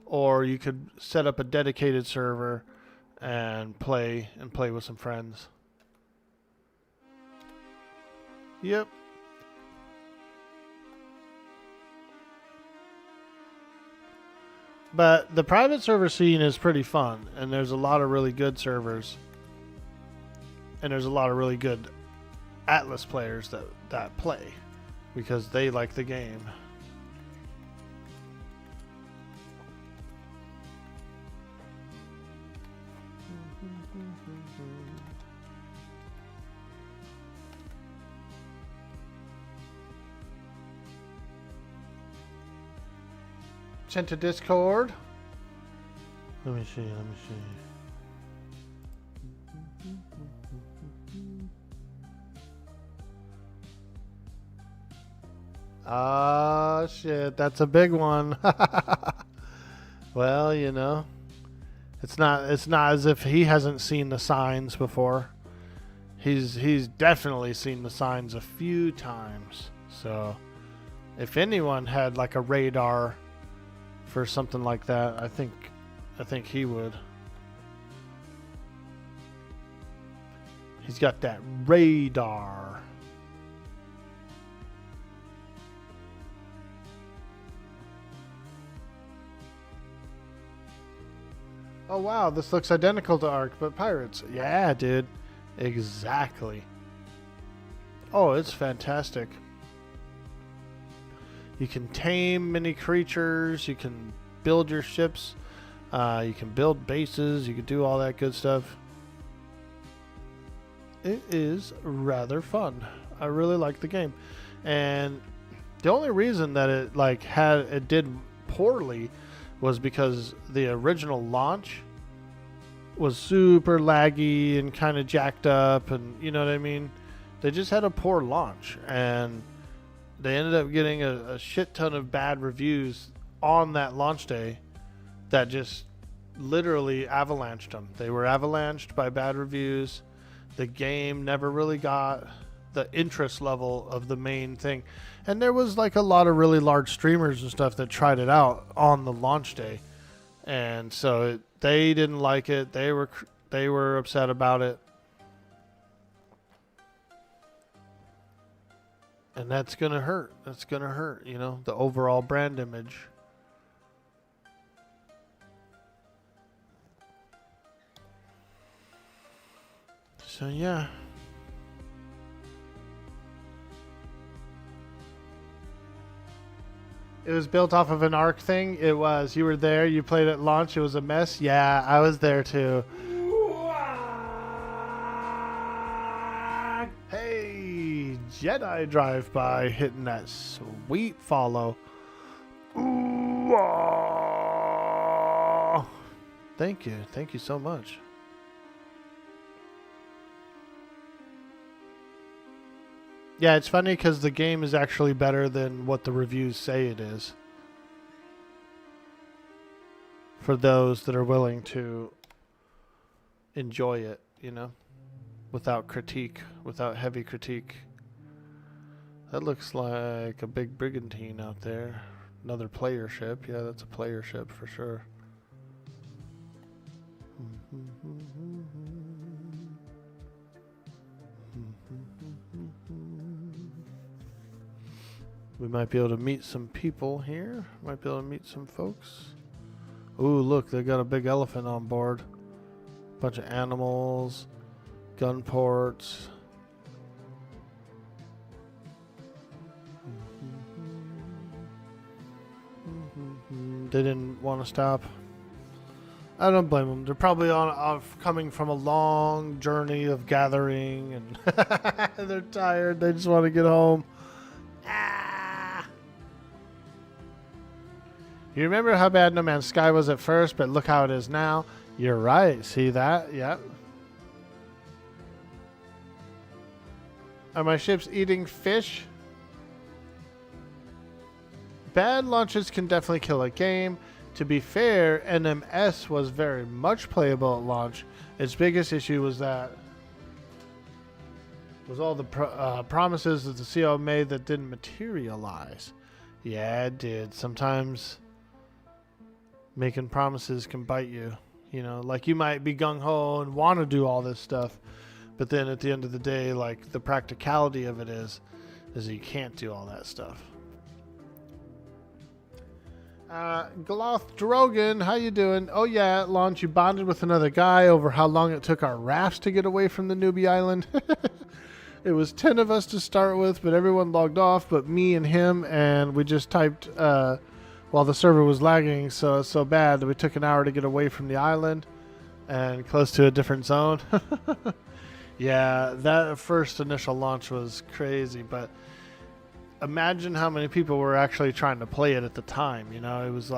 Or you could set up a dedicated server and play with some friends. Yep. But the private server scene is pretty fun, and there's a lot of really good servers. And there's a lot of really good Atlas players that play because they like the game. Sent to Discord. Let me see. Ah, shit, that's a big one. Well, you know, it's not as if he hasn't seen the signs before. He's definitely seen the signs a few times. So, if anyone had like a radar for something like that, I think he would. He's got that radar. Oh wow, this looks identical to Ark, but pirates. Yeah, dude. Exactly. Oh, it's fantastic. You can tame many creatures, you can build your ships, you can build bases, you can do all that good stuff. It is rather fun. I really like the game. And the only reason that it did poorly was because the original launch was super laggy and kind of jacked up, and you know what I mean? They just had a poor launch, and they ended up getting a shit ton of bad reviews on that launch day that just literally avalanched them. They were avalanched by bad reviews. The game never really got the interest level of the main thing. And there was like a lot of really large streamers and stuff that tried it out on the launch day. And so they didn't like it. They were upset about it. And that's going to hurt. That's going to hurt, you know, the overall brand image. So, yeah. It was built off of an Arc thing. It was. You were there. You played at launch. It was a mess. Yeah, I was there too. Hey, Jedi drive-by hitting that sweet follow. Ooh, ah. Thank you. Thank you so much. Yeah, it's funny because the game is actually better than what the reviews say it is. For those that are willing to enjoy it, you know, without critique, without heavy critique. That looks like a big brigantine out there. Another player ship. Yeah, that's a player ship for sure. We might be able to meet some people here. Might be able to meet some folks. Ooh, look, they got a big elephant on board. Bunch of animals, gun ports. They didn't want to stop. I don't blame them. They're probably coming from a long journey of gathering, and they're tired. They just want to get home. You remember how bad No Man's Sky was at first, but look how it is now. You're right. See that? Yep. Are my ships eating fish? Bad launches can definitely kill a game. To be fair, NMS was very much playable at launch. Its biggest issue was all the promises that the CO made that didn't materialize. Yeah, it did. Sometimes making promises can bite you. You know, like you might be gung-ho and want to do all this stuff, but then at the end of the day, like the practicality of it is you can't do all that stuff. Gloth Drogan, how you doing? Oh yeah, at launch you bonded with another guy over how long it took our rafts to get away from the newbie island. It was 10 of us to start with, but everyone logged off but me and him, and we just typed while the server was lagging so bad that we took an hour to get away from the island and close to a different zone. Yeah, that first initial launch was crazy, but imagine how many people were actually trying to play it at the time. You know, it was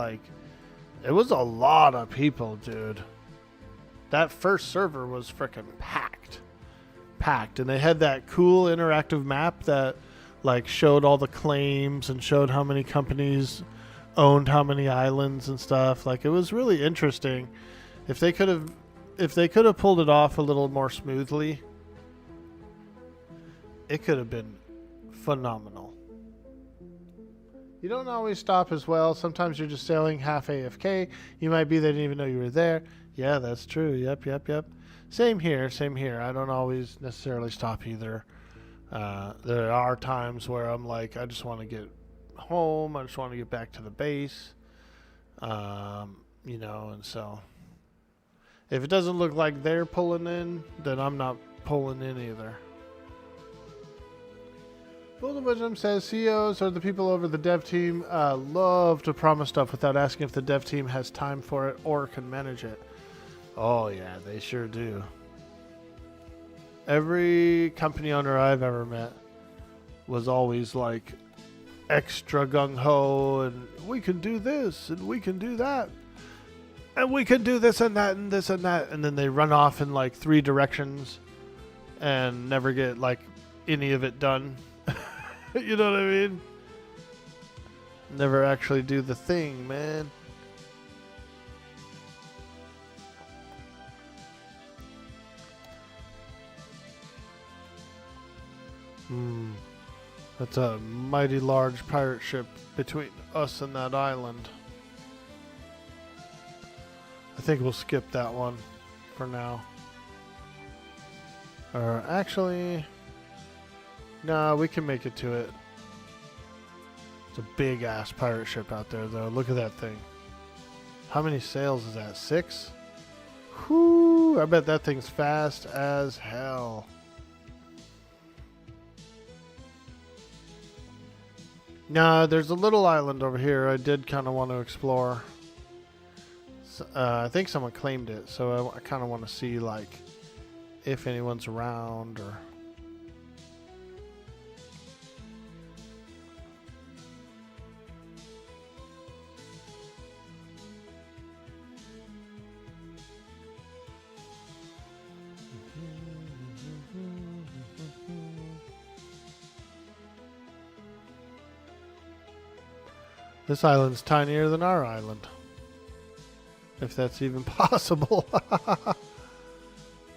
a lot of people, dude. That first server was freaking packed, and they had that cool interactive map that like showed all the claims and showed how many companies owned how many islands and stuff. Like, it was really interesting. If they could have pulled it off a little more smoothly, it could have been phenomenal. You don't always stop as well. Sometimes you're just sailing half AFK. You might be, they didn't even know you were there. Yeah, that's true. Yep. Same here. I don't always necessarily stop either. There are times where I'm like, I just want to get home. I just want to get back to the base. You know, and so if it doesn't look like they're pulling in, then I'm not pulling in either. Full of Wisdom says CEOs or the people over the dev team love to promise stuff without asking if the dev team has time for it or can manage it. Oh yeah, they sure do. Every company owner I've ever met was always like extra gung-ho, and we can do this and we can do that and we can do this and that and this and that, and then they run off in like 3 directions and never get like any of it done. You know what I mean? Never actually do the thing, man. That's a mighty large pirate ship between us and that island. I think we'll skip that one for now. Or actually, no, we can make it to it. It's a big ass pirate ship out there, though. Look at that thing. How many sails is that? 6? Whoo! I bet that thing's fast as hell. No, there's a little island over here I did kind of want to explore. I think someone claimed it, so I kind of want to see, like, if anyone's around or... This island's tinier than our island. If that's even possible.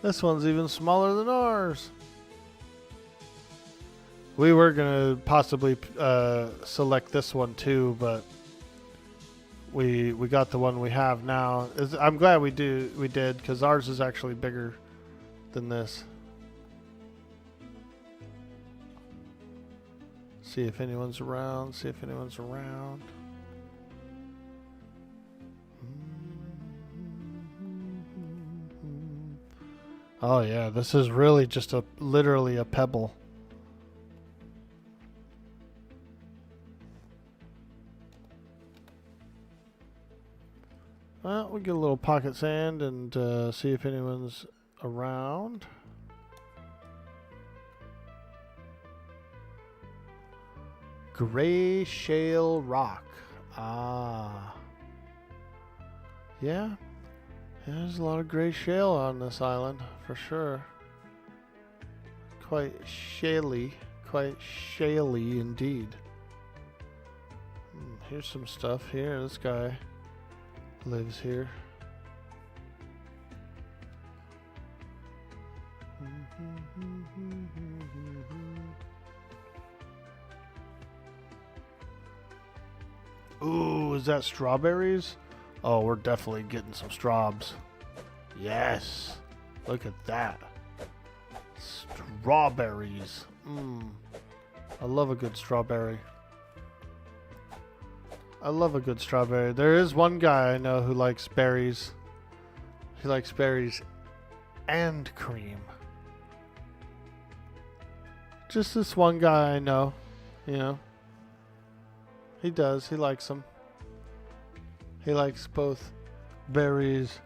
This one's even smaller than ours. We were going to possibly select this one too, but we got the one we have now. I'm glad we did, because ours is actually bigger than this. See if anyone's around. See if anyone's around. Oh yeah, this is really just literally a pebble. Well, we get a little pocket sand and see if anyone's around. Gray shale rock. Ah. Yeah. There's a lot of gray shale on this island, for sure. Quite shaly indeed. Here's some stuff here. This guy lives here. Ooh, is that strawberries? Oh, we're definitely getting some straws. Yes. Look at that. Strawberries. I love a good strawberry. I love a good strawberry. There is one guy I know who likes berries. He likes berries and cream. Just this one guy I know, you know. He does. He likes them. He likes both berries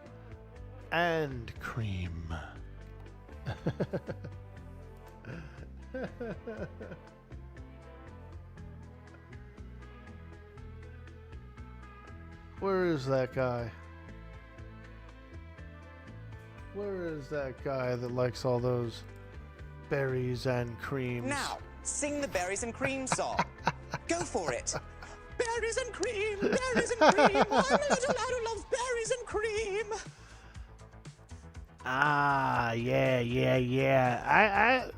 and cream. Where is that guy? Where is that guy that likes all those berries and creams? Now, sing the berries and cream song. Go for it. Berries and cream, berries and cream. I'm a little lad who loves berries and cream. Ah, yeah.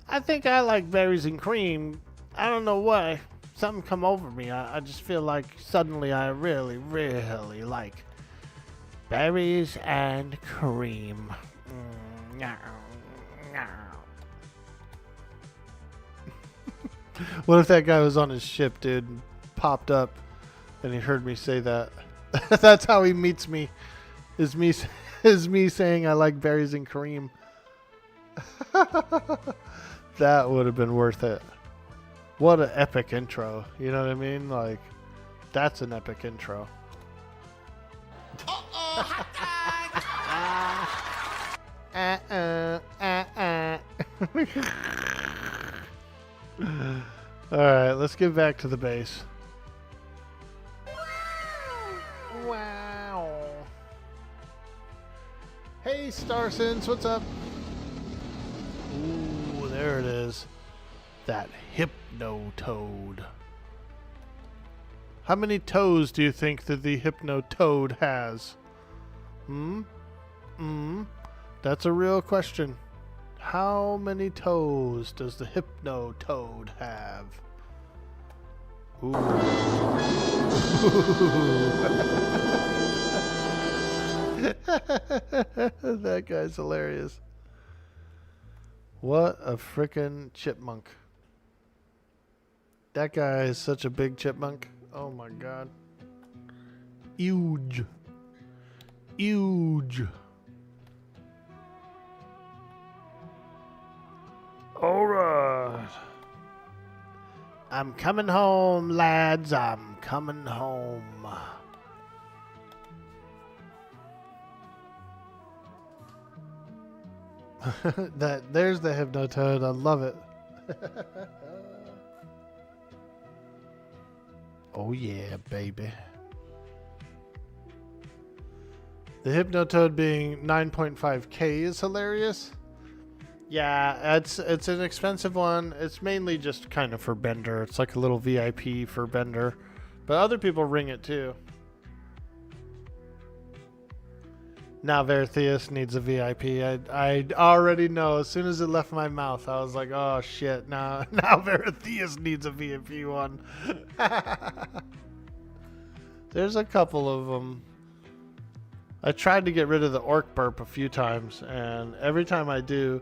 I think I like berries and cream. I don't know why. Something come over me. I just feel like suddenly I really, really like berries and cream. What if that guy was on his ship, dude, and popped up and he heard me say that? That's how he meets me. Is me saying I like berries and cream. That would have been worth it. What an epic intro. You know what I mean? Like, that's an epic intro. Alright, let's get back to the base. Wow. Hey, Starsons, what's up? Ooh, there it is. That Hypno-Toad. How many toes do you think that the Hypno-Toad has? That's a real question. How many toes does the Hypno-Toad have? Ooh. That guy's hilarious. What a frickin' chipmunk. That guy is such a big chipmunk. Oh my god. Huge. Huge. All right. I'm coming home, lads. I'm coming home. There's the Hypnotoad. I love it. Oh yeah, baby. The Hypnotoad being 9.5K is hilarious. Yeah, it's an expensive one. It's mainly just kind of for Bender. It's like a little VIP for Bender. But other people ring it too. Now Veritheus needs a VIP. I already know. As soon as it left my mouth, I was like, oh shit, now Veritheus needs a VIP one. There's a couple of them. I tried to get rid of the orc burp a few times, and every time I do,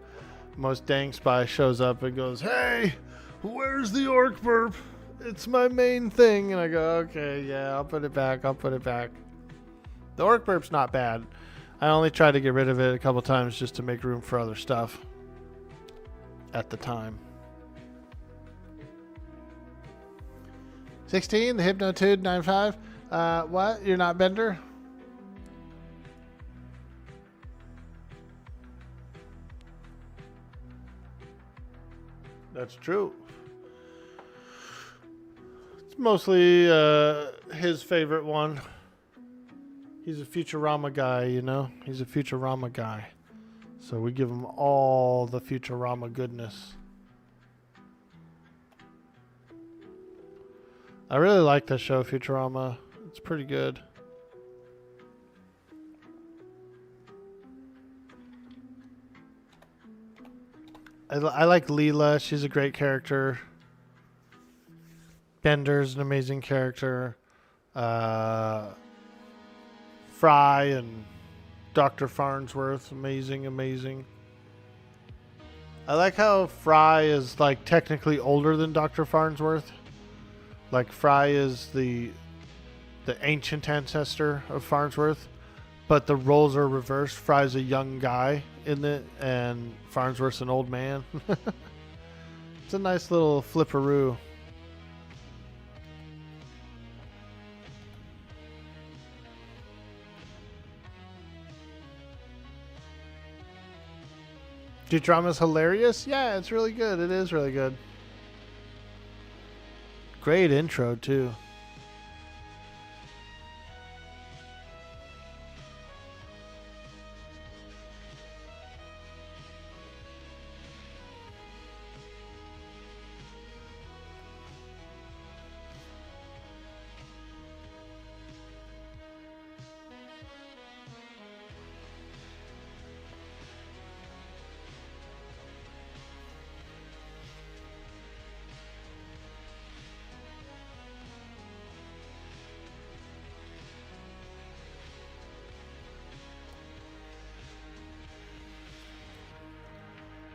Most Dang Spy shows up and goes, hey, where's the orc burp? It's my main thing. And I go, okay, yeah, I'll put it back. The orc burp's not bad. I only tried to get rid of it a couple times just to make room for other stuff at the time. 16, the Hypnotude 95. What? You're not Bender? That's true. It's mostly his favorite one. He's a Futurama guy, you know? He's a Futurama guy. So we give him all the Futurama goodness. I really like that show, Futurama. It's pretty good. I like Leela. She's a great character. Bender's an amazing character. Fry and Dr. Farnsworth, amazing. I like how Fry is like technically older than Dr. Farnsworth. Like Fry is the ancient ancestor of Farnsworth, but the roles are reversed. Fry's a young guy in it, and Farnsworth's an old man. It's a nice little flipperoo. Futurama's hilarious? Yeah, it's really good. It is really good. Great intro, too.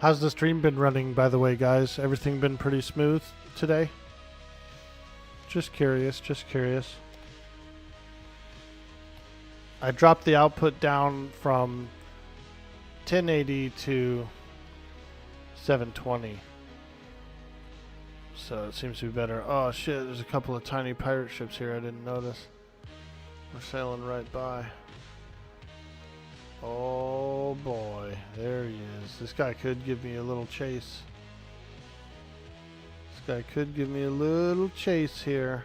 How's the stream been running, by the way, guys? Everything been pretty smooth today? Just curious. I dropped the output down from 1080 to 720. So it seems to be better. Oh shit, there's a couple of tiny pirate ships here I didn't notice. We're sailing right by. Oh boy, there he is. This guy could give me a little chase. Here.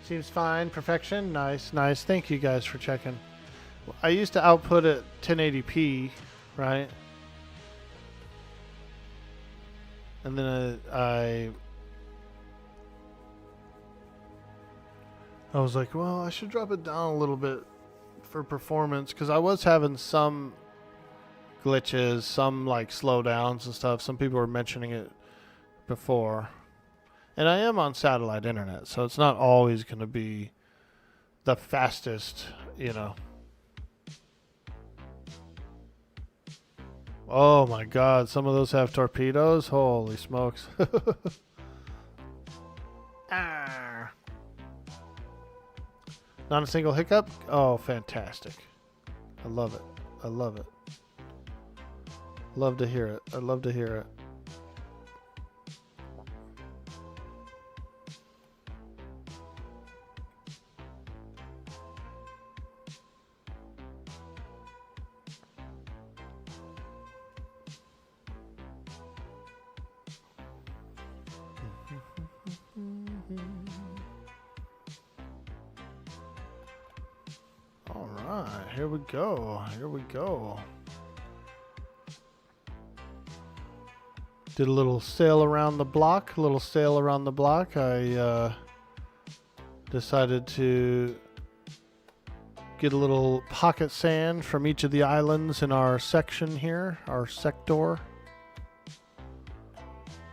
Seems fine. Perfection. Nice. Thank you guys for checking. I used to output at 1080p, right? And then I was like, well, I should drop it down a little bit for performance, because I was having some glitches, some like slowdowns and stuff. Some people were mentioning it before. And I am on satellite internet, so it's not always going to be the fastest, you know. Oh my god, some of those have torpedoes? Holy smokes. Ah. Not a single hiccup? Oh, fantastic. I love it. I love it. Love to hear it. I love to hear it. All right, here we go. Here we go. Did a little sail around the block. I decided to get a little pocket sand from each of the islands in our section here, our sector.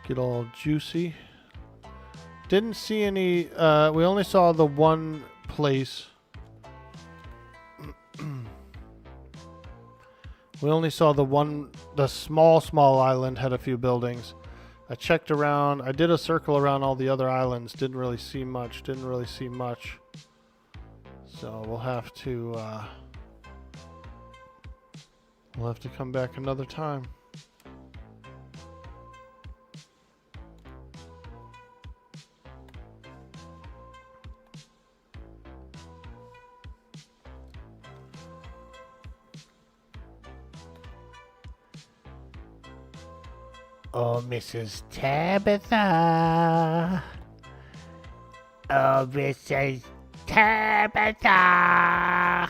Get all juicy. Didn't see any, we only saw the one place. We only saw the small island had a few buildings. I checked around, I did a circle around all the other islands, didn't really see much. So we'll have to come back another time. Oh, Mrs. Tabitha. Oh, Mrs. Tabitha.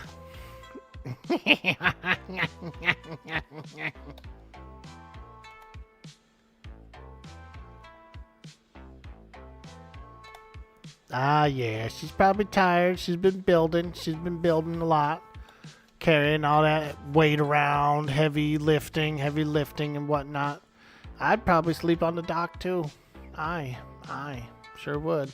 Ah, yeah, she's probably tired. She's been building a lot. Carrying all that weight around, heavy lifting and whatnot. I'd probably sleep on the dock too. I sure would.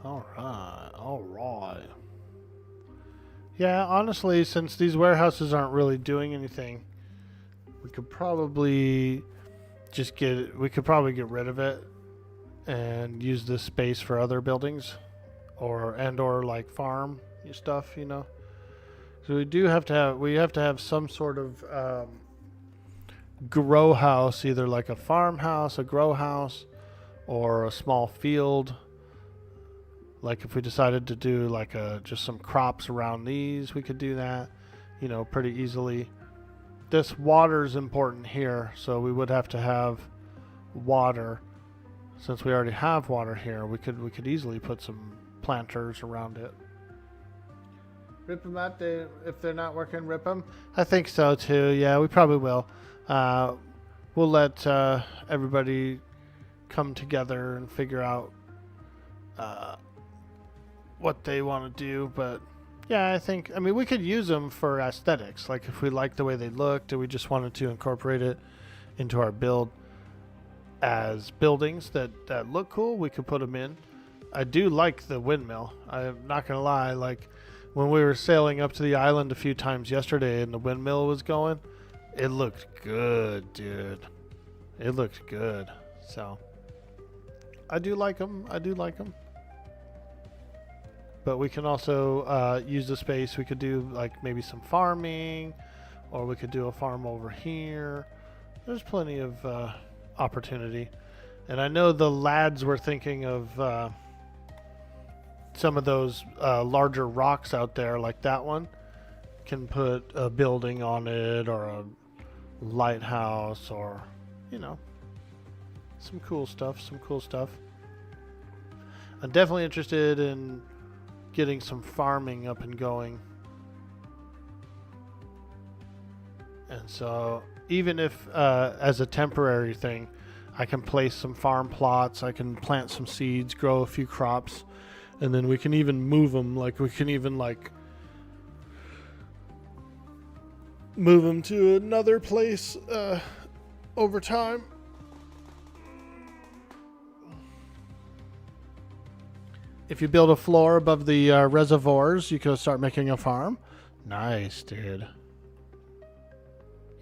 All right. Yeah, honestly, since these warehouses aren't really doing anything, we could probably get rid of it and use this space for other buildings or like farm stuff, you know. So we have to have some sort of grow house, either like a farmhouse, a grow house, or a small field. Like if we decided to do like just some crops around these, we could do that, you know, pretty easily. This water is important here, so we would have to have water. Since we already have water here, we could easily put some planters around it. Rip them out if they're not working. Rip them. I think so too. Yeah, we probably will. We'll let everybody come together and figure out what they want to do, but yeah, I mean, we could use them for aesthetics. Like if we like the way they looked, and we just wanted to incorporate it into our build as buildings that look cool, we could put them in. I do like the windmill. I'm not gonna lie. Like when we were sailing up to the island a few times yesterday, and the windmill was going, it looked good, dude. It looked good. So I do like them. But we can also use the space. We could do like maybe some farming, or we could do a farm over here. There's plenty of opportunity. And I know the lads were thinking of some of those larger rocks out there, like that one. Can put a building on it, or a lighthouse, or, you know, some cool stuff. I'm definitely interested in getting some farming up and going. And so even if as a temporary thing, I can place some farm plots, I can plant some seeds, grow a few crops, and then we can even move them. Like we can even like move them to another place over time. If you build a floor above the reservoirs, you can start making a farm. Nice, dude.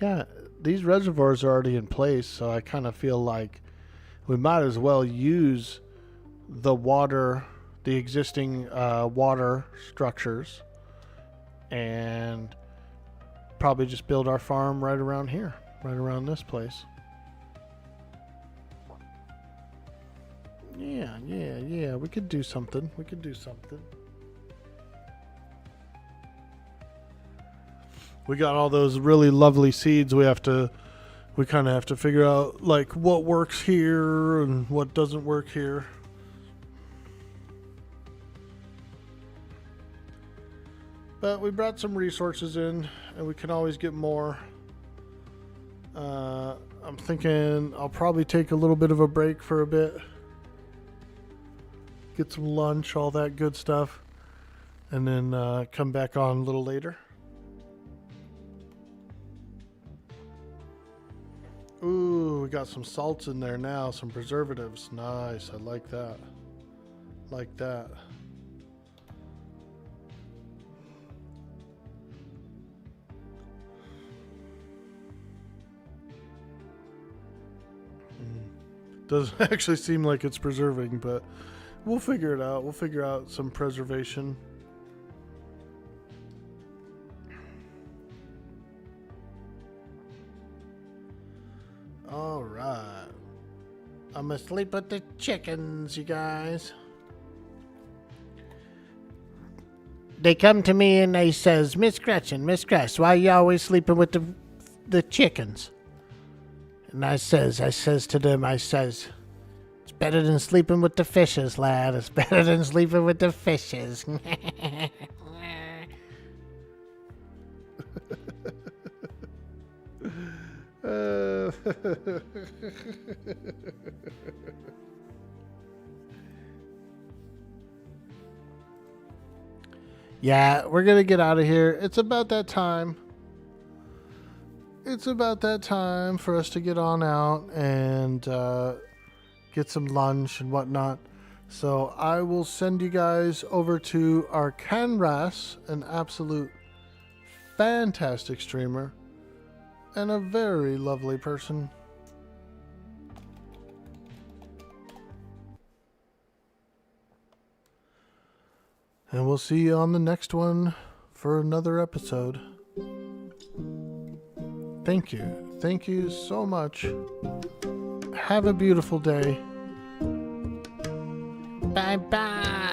Yeah, these reservoirs are already in place, so I kind of feel like we might as well use the water, the existing water structures, and probably just build our farm right around here, right around this place. Yeah, we could do something. We got all those really lovely seeds. We kind of have to figure out like what works here and what doesn't work here. But we brought some resources in, and we can always get more. I'm thinking I'll probably take a little bit of a break for a bit. Get some lunch, all that good stuff. And then come back on a little later. Ooh, we got some salts in there now, some preservatives. Nice, I like that. Like that. Doesn't actually seem like it's preserving, but we'll figure it out. We'll figure out some preservation. All right. I'm asleep with the chickens, you guys. They come to me and they says, Miss Gretchen, why you always sleeping with the chickens? And I says to them, it's better than sleeping with the fishes, lad. It's better than sleeping with the fishes. Yeah, we're going to get out of here. It's about that time. It's about that time for us to get on out and get some lunch and whatnot. So I will send you guys over to our Canras, an absolute fantastic streamer and a very lovely person. And we'll see you on the next one for another episode. Thank you. Thank you so much. Have a beautiful day. Bye-bye.